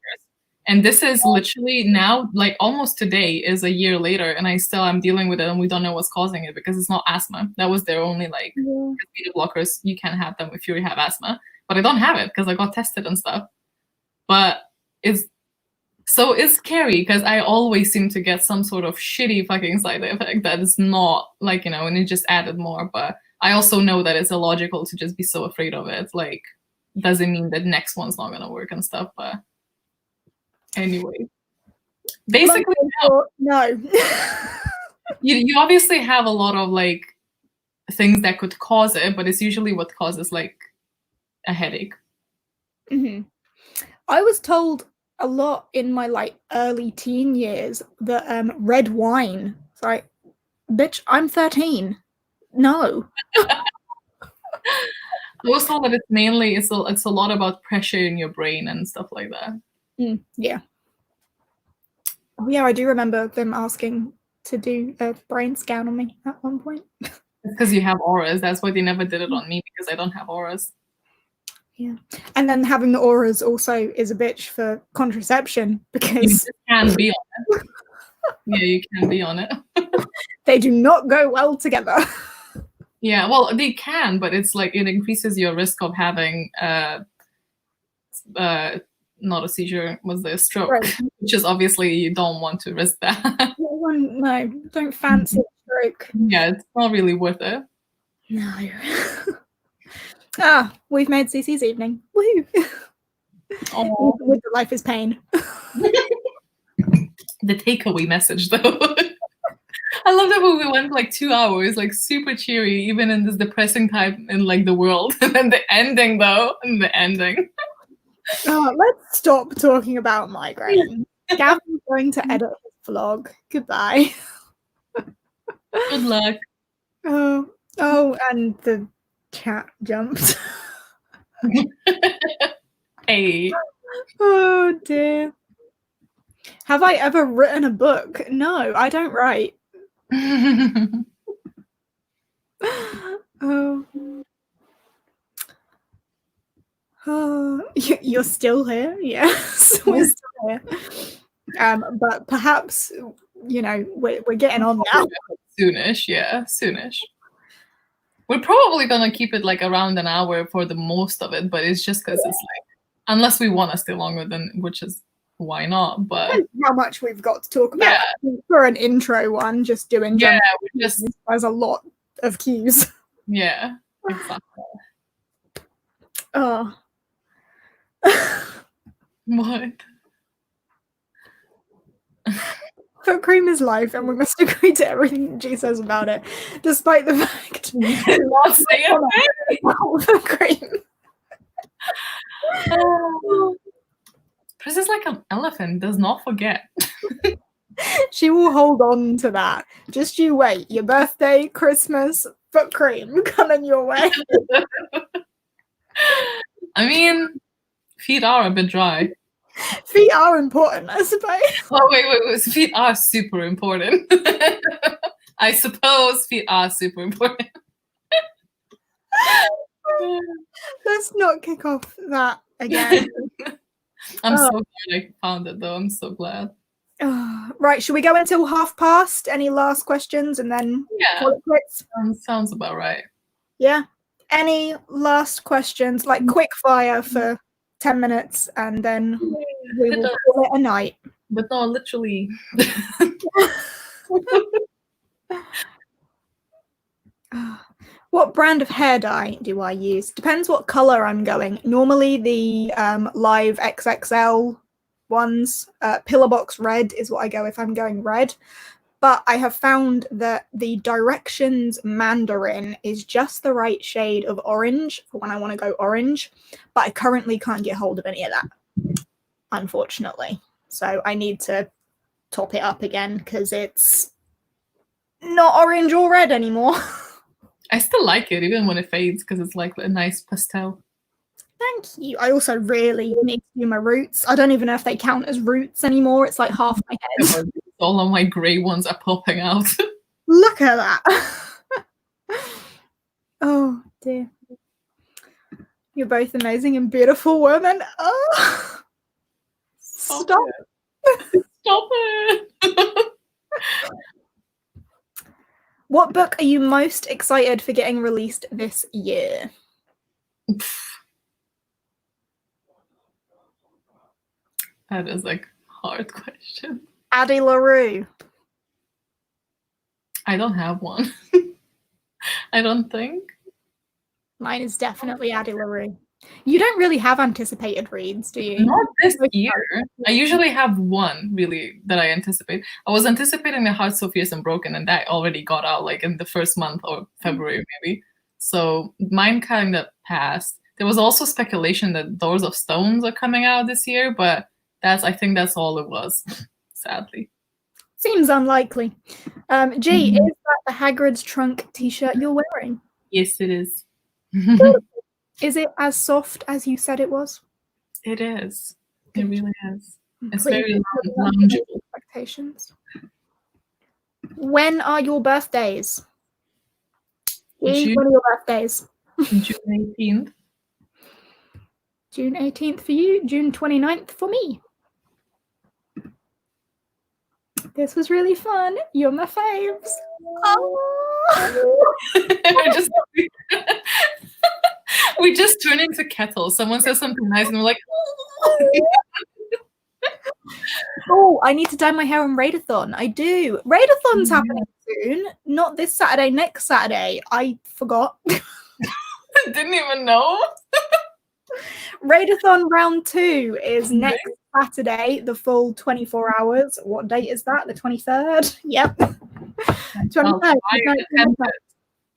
And this is literally now, like almost today is a year later, and I still am dealing with it, and we don't know what's causing it because it's not asthma. That was their only beta blockers. You can have them if you have asthma, but I don't have it because I got tested and stuff. But it's scary because I always seem to get some sort of shitty fucking side effect that is not like, and it just added more. But I also know that it's illogical to just be so afraid of it. Like, doesn't mean that next one's not gonna work and stuff. But anyway, basically, no. you obviously have a lot of like things that could cause it, but it's usually what causes like a headache. Mm-hmm. I was told a lot in my like early teen years that red wine. It's like, bitch, I'm 13. No. I was told that it's mainly it's a lot about pressure in your brain and stuff like that. Yeah. Oh, yeah, I do remember them asking to do a brain scan on me at one point. It's because you have auras. That's why they never did it on me, because I don't have auras. Yeah, and then having the auras also is a bitch for contraception, because you can be on it. Yeah, you can be on it. They do not go well together. Yeah, well, they can, but it's like it increases your risk of having not a seizure, was the stroke, right. Which is obviously you don't want to risk that. No, don't fancy a stroke. Yeah, it's not really worth it. No. We've made Cece's evening. Woo! Oh. With the life is pain. The takeaway message, though. I love that when we went like 2 hours, like super cheery, even in this depressing time in like the world. And then the ending, though, Let's stop talking about migraine. Gavin's going to edit his vlog. Goodbye. Good luck. Oh, and the cat jumped. Hey. Oh dear. Have I ever written a book? No, I don't write. You're still here? Yes, we're still here. But perhaps, we're getting on now. Soonish, yeah, soonish. We're probably gonna keep it like around an hour for the most of it, but it's just because it's like, unless we want to stay longer, then which is why not? But how much we've got to talk about for an intro one, just doing. Yeah, there's a lot of cues. Yeah, exactly. Oh. What? Foot cream is life, and we must agree to everything G says about it, despite the fact not say it. Foot cream. Chris is like an elephant, does not forget. She will hold on to that. Just you wait. Your birthday, Christmas, foot cream coming your way. I mean, feet are a bit dry. Feet are important, I suppose. Oh, wait. Feet are super important. I suppose feet are super important. Let's not kick off that again. I'm so glad I found it, though. I'm so glad. Right, should we go until past? Any last questions and then call it quits? Sounds about right. Yeah. Any last questions, like quick fire for 10 minutes, and then we will call it a night. But no, literally. What brand of hair dye do I use? Depends what color I'm going. Normally the Live XXL ones, Pillar Box Red is what I go if I'm going red. But I have found that the Directions Mandarin is just the right shade of orange for when I want to go orange. But I currently can't get hold of any of that, unfortunately. So I need to top it up again because it's not orange or red anymore. I still like it, even when it fades, because it's like a nice pastel. Thank you. I also really need to do my roots. I don't even know if they count as roots anymore. It's like half my head. All of my grey ones are popping out. Look at that. Oh, dear. You're both amazing and beautiful women. Oh. Stop. Stop it. What book are you most excited for getting released this year? That is like a hard question. Addie LaRue. I don't have one. I don't think. Mine is definitely Addie LaRue. You don't really have anticipated reads, do you? Not this year. I usually have one, really, that I anticipate. I was anticipating The Heart So Fierce and Broken, and that already got out like in the first month or February, maybe. So mine kind of passed. There was also speculation that Doors of Stones are coming out this year, but I think that's all it was, sadly. Seems unlikely. G, is that the Hagrid's Trunk t-shirt you're wearing? Yes, it is. Is it as soft as you said it was? It is. It really is. It's Please very loungeable. Expectations. When are your birthdays? When are your birthdays? June 18th. June 18th for you, June 29th for me. This was really fun. You're my faves. Oh. We just turn into kettles. Someone says something nice and we're like, oh, I need to dye my hair on Readathon. I do. Readathon's happening soon. Not this Saturday, next Saturday. I forgot. Didn't even know. Readathon round 2 is next Saturday, the full 24 hours. What date is that? The 23rd? Yep. 23rd.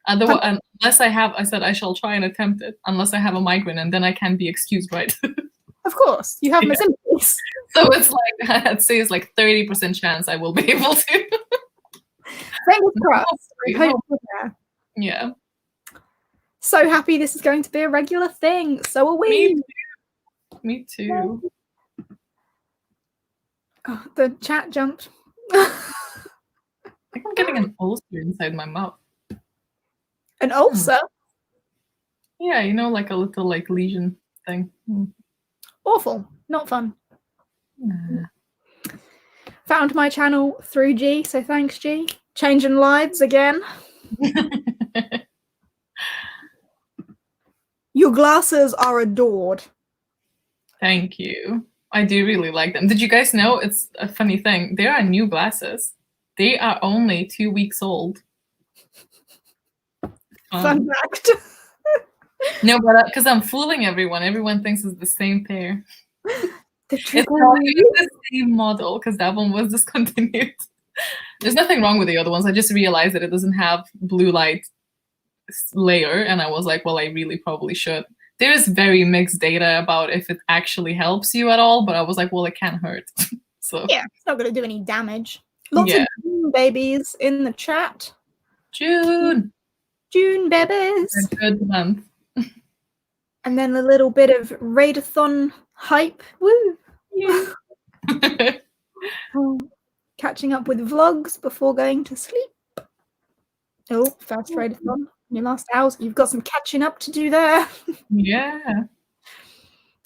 Unless I said I shall try and attempt it, unless I have a migraine, and then I can be excused, right? Of course, you have my symptoms. So it's like, I'd say it's like 30% chance I will be able to. Fingers crossed. Yeah. So happy this is going to be a regular thing. So are we. Me too. Oh, the chat jumped. I think I'm getting an ulcer inside my mouth. An ulcer? Yeah, you know, like a little like lesion thing. Awful. Not fun. Found my channel through G, so thanks, G. Changing lives again. Your glasses are adored. Thank you. I do really like them. Did you guys know, it's a funny thing, there are new glasses. They are only 2 weeks old. Fun fact. No, but because I'm fooling everyone. Everyone thinks it's the same pair. It's the same model because that one was discontinued. There's nothing wrong with the other ones. I just realized that it doesn't have blue light layer, and I was like, well, I really probably should. There's very mixed data about if it actually helps you at all, but I was like, well, it can't hurt. So yeah, it's not going to do any damage. Lots of June babies in the chat. June babies. A good month. And then a little bit of Readathon hype. Woo! Yeah. Catching up with vlogs before going to sleep. Oh, first Readathon. Your last hours. You've got some catching up to do there. Yeah.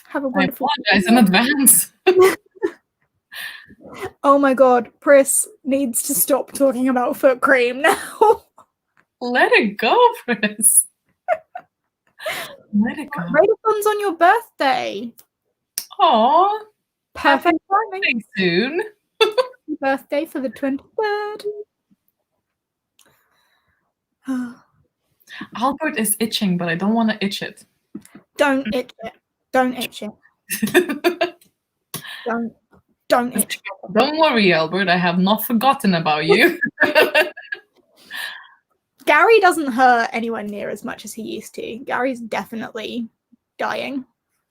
Have a I wonderful apologize in advance. Oh my god, Pris needs to stop talking about foot cream now. Let it go, Pris. Let it go. Readathons on your birthday. Aw. Perfect timing. Happy soon. Birthday for the 23rd. Albert is itching, but I don't want to itch it. Don't itch it. Don't itch it. Don't itch it. Don't worry, Albert. I have not forgotten about you. Gary doesn't hurt anywhere near as much as he used to. Gary's definitely dying.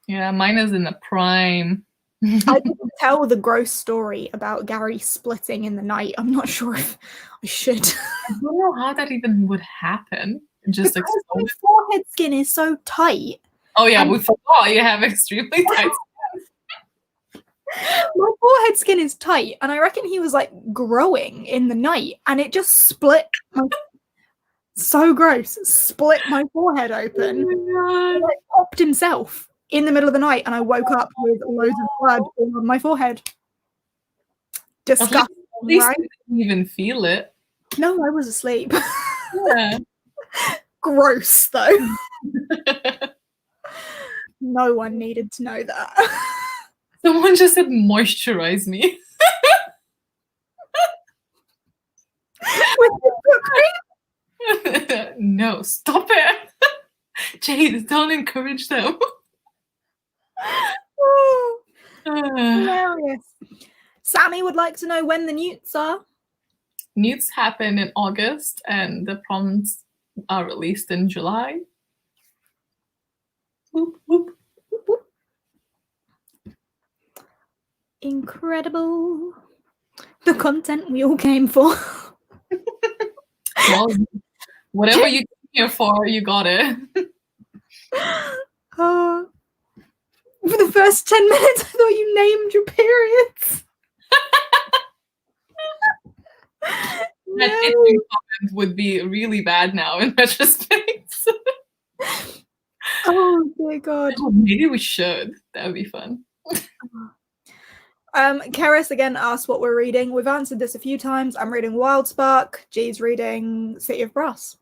Yeah, mine is in the prime. I didn't tell the gross story about Gary splitting in the night. I'm not sure if I should. I don't know how that even would happen. Just because my forehead skin is so tight. Oh yeah, we forgot you have extremely tight. My forehead skin is tight, and I reckon he was like growing in the night, and it just split. So gross! Split my forehead open. Oh He, like, popped himself in the middle of the night, and I woke up with loads of blood all on my forehead. Disgusting, at least right? you didn't even feel it. No, I was asleep. Yeah. Gross, though. No one needed to know that. Someone just said moisturize me. With the foot cream? No, stop it. Jade, don't encourage them. Oh, hilarious. Sammy would like to know when the newts are. Newts happen in August and the prompts are released in July. Whoop, whoop. Incredible. The content we all came for. Well, whatever you came here for, you got it. For the first 10 minutes, I thought you named your periods. That itching comment would be really bad now in retrospect. Oh dear God. Oh, maybe we should. That would be fun. Karis again asked what we're reading. We've answered this a few times. I'm reading Wild Spark. G's reading City of Brass.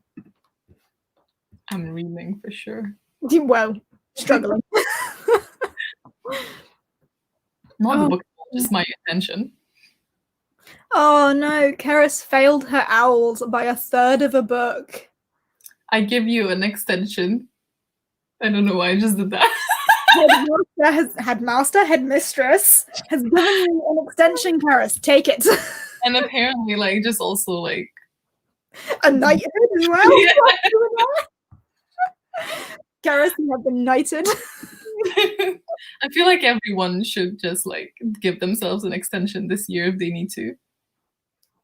I'm reading for sure. Well, struggling. Not the book, just my attention. Oh no, Karis failed her owls by a third of a book. I give you an extension. I don't know why I just did that. Headmistress has given you an extension, Karis. Take it. And apparently, like, just also, like... A knighthood as well? Yeah. Karis, you have been knighted. I feel like everyone should just, like, give themselves an extension this year if they need to.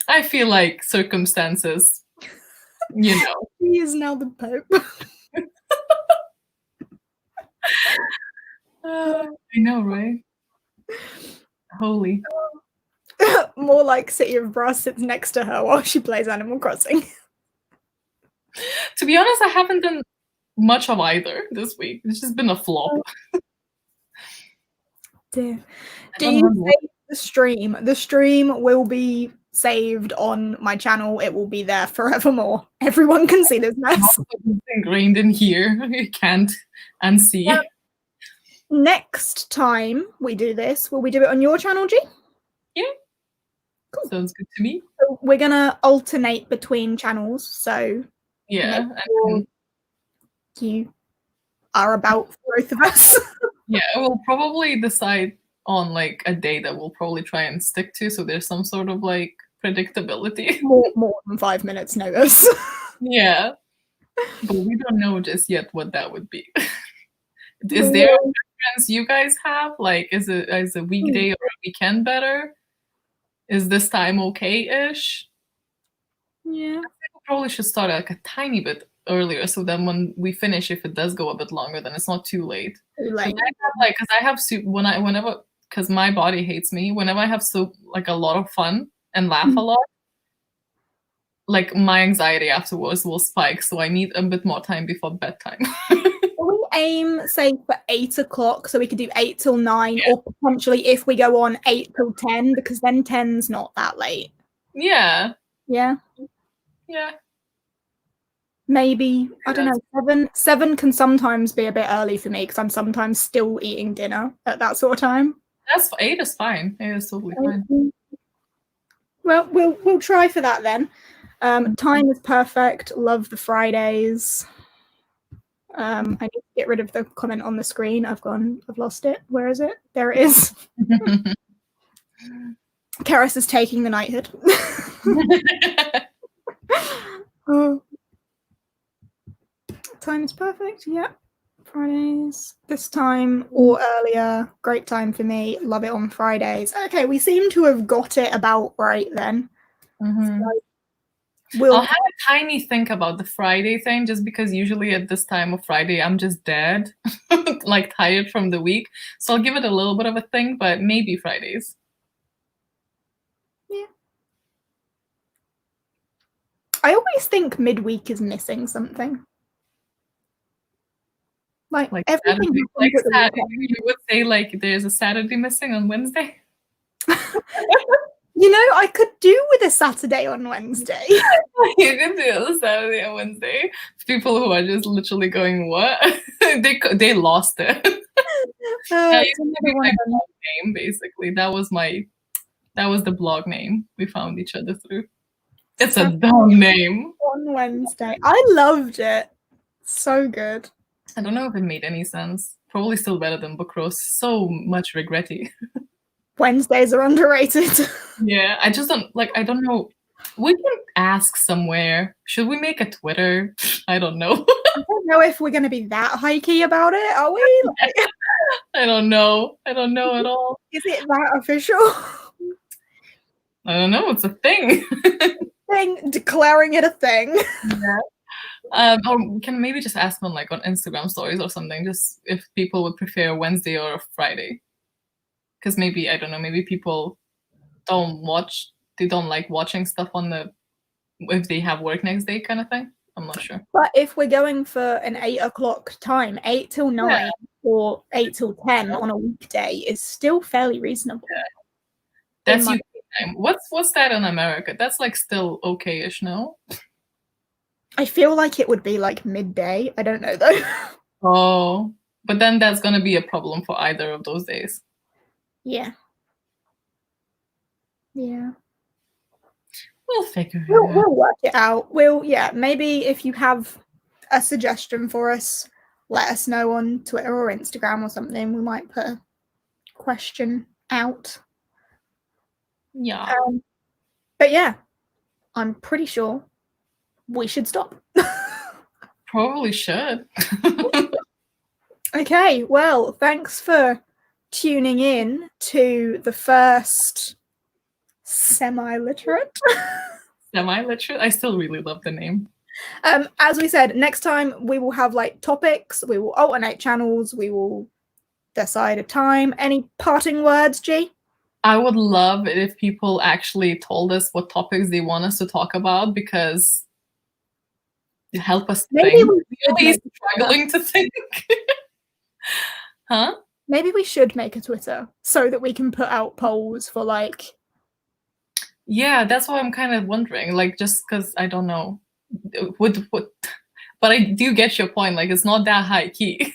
I feel like circumstances, you know. He is now the Pope. I know, right? Holy. More like City of Brass sits next to her while she plays Animal Crossing. To be honest, I haven't done much of either this week. It's just been a flop. Dear. Do you save the stream? The stream will be saved on my channel. It will be there forevermore. Everyone can see this mess. It's ingrained in here. You can't unsee. Yep. Next time we do this, will we do it on your channel, G? Yeah. Cool. Sounds good to me. So we're gonna alternate between channels. So yeah, you are about both of us. Yeah, we'll probably decide on like a day that we'll probably try and stick to, so there's some sort of like predictability. More than 5 minutes notice. Yeah, but we don't know just yet what that would be. Is there a preference you guys have? Like, is a weekday or a weekend better? Is this time okay-ish? Yeah. I think we probably should start like a tiny bit earlier, so then when we finish, if it does go a bit longer, then it's not too late. Because my body hates me. Whenever I have a lot of fun and laugh a lot, like my anxiety afterwards will spike, so I need a bit more time before bedtime. We aim, say, for 8 o'clock, so we could do 8 till 9, or potentially if we go on 8 till 10, because then 10's not that late. Yeah. Yeah. Yeah. Maybe, I don't know, 7 can sometimes be a bit early for me because I'm sometimes still eating dinner at that sort of time. 8 is fine. 8 is totally fine. Well, we'll try for that then. Time is perfect. Love the Fridays. I need to get rid of the comment on the screen. I've lost it. Where is it? There it is. Karis is taking the knighthood. Oh. Time is perfect. Yeah. Fridays. This time or earlier. Great time for me. Love it on Fridays. Okay, we seem to have got it about right then. So I'll have a tiny think about the Friday thing, just because usually at this time of Friday I'm just dead, like tired from the week. So I'll give it a little bit of a think, but maybe Fridays. Yeah. I always think midweek is missing something. Like everything. Like Saturday, you would say like there's a Saturday missing on Wednesday. You know, I could do with a Saturday on Wednesday. You can do a Saturday on Wednesday. People who are just literally going, what? they lost it. That used to be my blog name, basically. That was the blog name we found each other through. It's a dumb name. On Wednesday. I loved it. So good. I don't know if it made any sense. Probably still better than Book Roast. So much regretty. Wednesdays are underrated. Yeah, I just don't I don't know. We can ask somewhere. Should we make a Twitter? I don't know. I don't know if we're going to be that hikey about it, are we? I don't know. I don't know at all. Is it that official? I don't know. It's a thing. Declaring it a thing. Yeah. Or we can maybe just ask them on Instagram stories or something, just if people would prefer Wednesday or Friday. Because maybe, I don't know, maybe people they don't like watching stuff if they have work next day kind of thing. I'm not sure. But if we're going for an 8 o'clock time, 8 till 9 or 8 till 10 on a weekday is still fairly reasonable. Yeah. That's UK time. What's that in America? That's still okay-ish, no? I feel like it would be midday. I don't know though. Oh, but then that's gonna be a problem for either of those days. Yeah. Yeah. We'll figure it out. We'll work it out. Maybe if you have a suggestion for us, let us know on Twitter or Instagram or something. We might put a question out. Yeah. But yeah, I'm pretty sure we should stop. Probably should. Okay, well, thanks for tuning in to the first Semi-Literate. Semi-Literate? I still really love the name. As we said, next time we will have topics, we will alternate channels, we will decide a time. Any parting words, G? I would love it if people actually told us what topics they want us to talk about, because it helps us think. We're struggling to think. Huh? Maybe we should make a Twitter so that we can put out polls for Yeah, that's what I'm kind of wondering. Just because I don't know. But I do get your point. It's not that high key.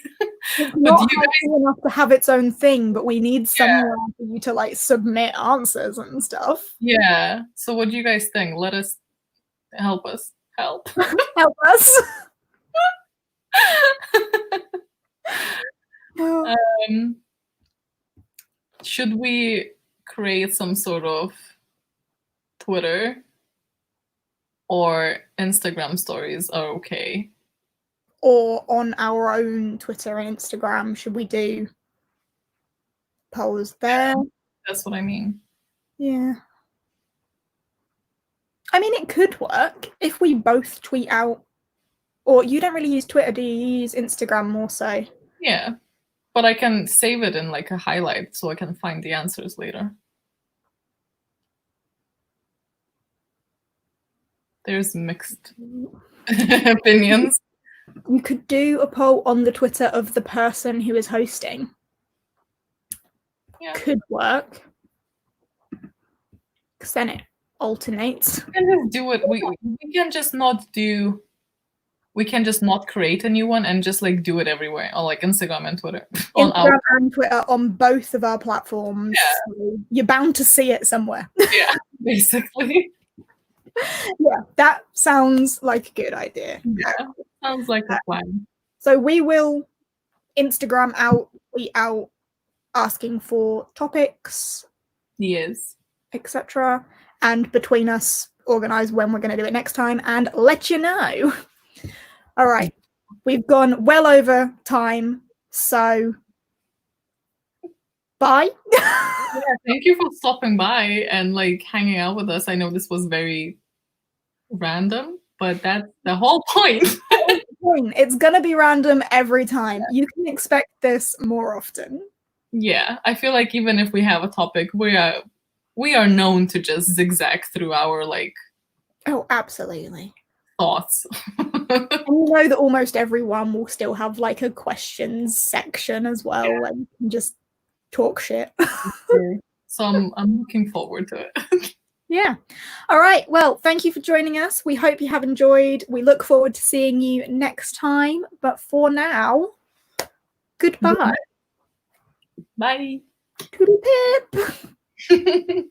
It's not high enough to have its own thing, but we need somewhere for you to submit answers and stuff. Yeah. So what do you guys think? Let us help us. Help. Help us. Should we create some sort of Twitter or Instagram stories are okay? Or on our own Twitter and Instagram, should we do polls there? That's what I mean. Yeah. I mean, it could work if we both tweet out. Or you don't really use Twitter, do you? You use Instagram more so? Yeah. But I can save it in a highlight so I can find the answers later. there's mixed opinions. You could do a poll on the Twitter of the person who is hosting. Yeah. Could work. Because then it alternates. We can just do it. We can just not do. We can just not create a new one and just like do it everywhere, on like Instagram and Twitter. Instagram and Twitter on both of our platforms. Yeah. So you're bound to see it somewhere. Yeah, basically. Yeah, that sounds like a good idea. Yeah, sounds like a plan. So we will Instagram out, tweet out, asking for topics. Yes. Etc. And between us, organise when we're going to do it next time and let you know. All right. We've gone well over time, so bye. Yeah, thank you for stopping by and like hanging out with us. I know this was very random, but that's the whole point. It's gonna be random every time. You can expect this more often. Yeah, I feel like even if we have a topic, we are known to just zigzag through our like absolutely thoughts. And you know that almost everyone will still have like a questions section as well, where you can just talk shit. So I'm looking forward to it. Yeah. All right. Well, thank you for joining us. We hope you have enjoyed. We look forward to seeing you next time. But for now, goodbye. Bye. Toodle pip.